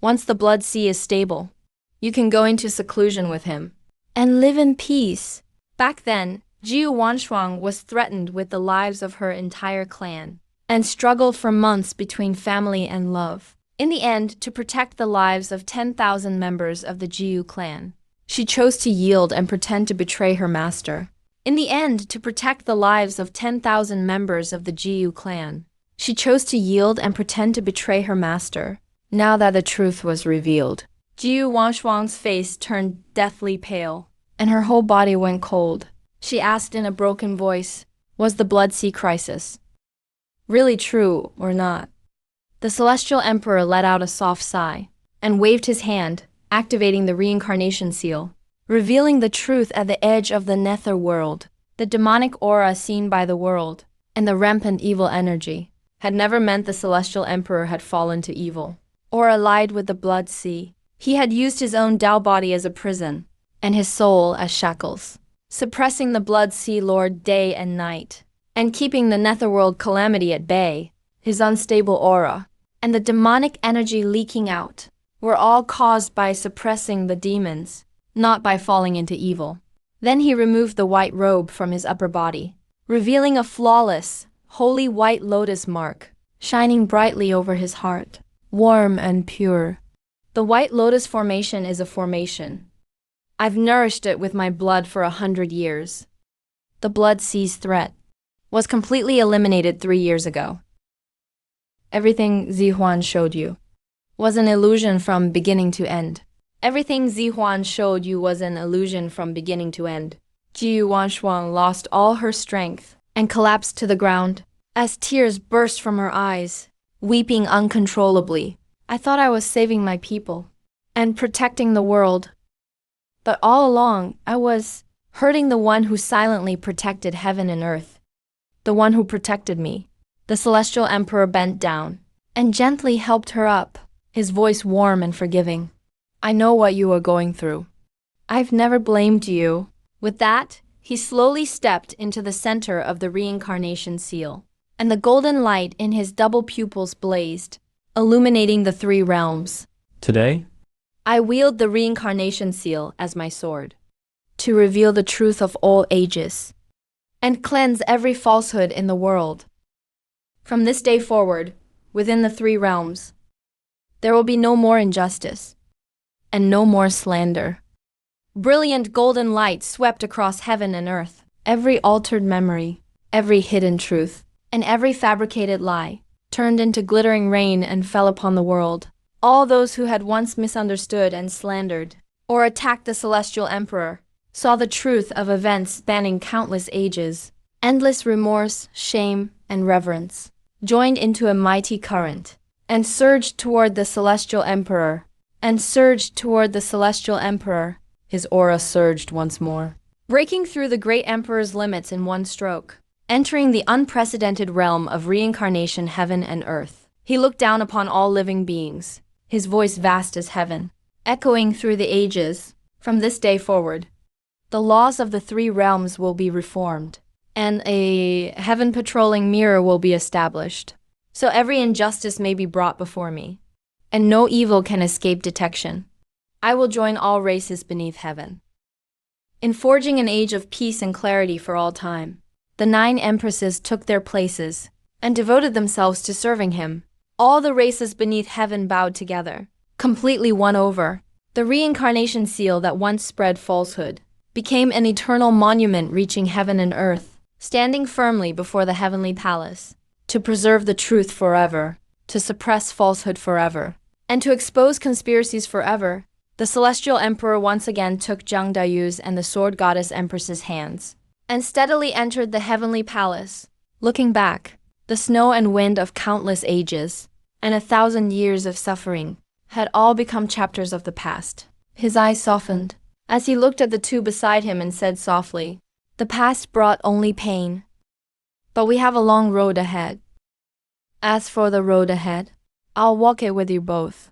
Once the Blood Sea is stable, you can go into seclusion with him and live in peace. Back then, Jiu Wanshuang was threatened with the lives of her entire clan and struggled for months between family and love. In the end, to protect the lives of 10,000 members of the Jiyu clan, she chose to yield and pretend to betray her master. In the end, to protect the lives of 10,000 members of the Jiyu clan, she chose to yield and pretend to betray her master. Now that the truth was revealed, Jiyu Wanshuang's face turned deathly pale, and her whole body went cold. She asked in a broken voice, "Was the Blood Sea crisis really true or not?" The Celestial Emperor let out a soft sigh and waved his hand, activating the reincarnation seal, revealing the truth at the edge of the nether world. The demonic aura seen by the world and the rampant evil energy had never meant the Celestial Emperor had fallen to evil or allied with the Blood Sea. He had used his own Tao body as a prison and his soul as shackles, suppressing the Blood Sea Lord day and night and keeping the netherworld calamity at bay. His unstable aura and the demonic energy leaking out were all caused by suppressing the demons, not by falling into evil. Then he removed the white robe from his upper body, revealing a flawless, holy white lotus mark, shining brightly over his heart, warm and pure. The white lotus formation is a formation. I've nourished it with my blood for 100 years. The Blood Sea's threat was completely eliminated 3 years ago. Everything Zihuan showed you was an illusion from beginning to end. Everything Zihuan showed you was an illusion from beginning to end. Jiyu Wanshuang lost all her strength and collapsed to the ground as tears burst from her eyes, weeping uncontrollably. I thought I was saving my people and protecting the world. But all along, I was hurting the one who silently protected heaven and earth. The one who protected me. The Celestial Emperor bent down and gently helped her up, his voice warm and forgiving. I know what you are going through. I've never blamed you. With that, he slowly stepped into the center of the reincarnation seal, and the golden light in his double pupils blazed, illuminating the 3 realms. Today, I wield the reincarnation seal as my sword, to reveal the truth of all ages, and cleanse every falsehood in the world. From this day forward, within the 3 realms, there will be no more injustice, and no more slander. Brilliant golden light swept across heaven and earth. Every altered memory, every hidden truth, and every fabricated lie turned into glittering rain and fell upon the world. All those who had once misunderstood and slandered, or attacked the Celestial Emperor, saw the truth of events spanning countless ages. Endless remorse, shame, and reverence joined into a mighty current, and surged toward the Celestial Emperor, His aura surged once more, breaking through the great Emperor's limits in one stroke, entering the unprecedented realm of reincarnation heaven and earth. He looked down upon all living beings, his voice vast as heaven, echoing through the ages. From this day forward, the laws of the 3 realms will be reformed, and a heaven-patrolling mirror will be established, so every injustice may be brought before me, and no evil can escape detection. I will join all races beneath heaven. In forging an age of peace and clarity for all time, the 9 empresses took their places and devoted themselves to serving him. All the races beneath heaven bowed together, completely won over. The reincarnation seal that once spread falsehood became an eternal monument reaching heaven and earth, standing firmly before the heavenly palace, to preserve the truth forever, to suppress falsehood forever, and to expose conspiracies forever. The Celestial Emperor once again took Zhang Dayu's and the Sword Goddess Empress's hands, and steadily entered the heavenly palace. Looking back, the snow and wind of countless ages, and 1,000 years of suffering, had all become chapters of the past. His eyes softened as he looked at the 2 beside him and said softly, "The past brought only pain, but we have a long road ahead. As for the road ahead, I'll walk it with you both."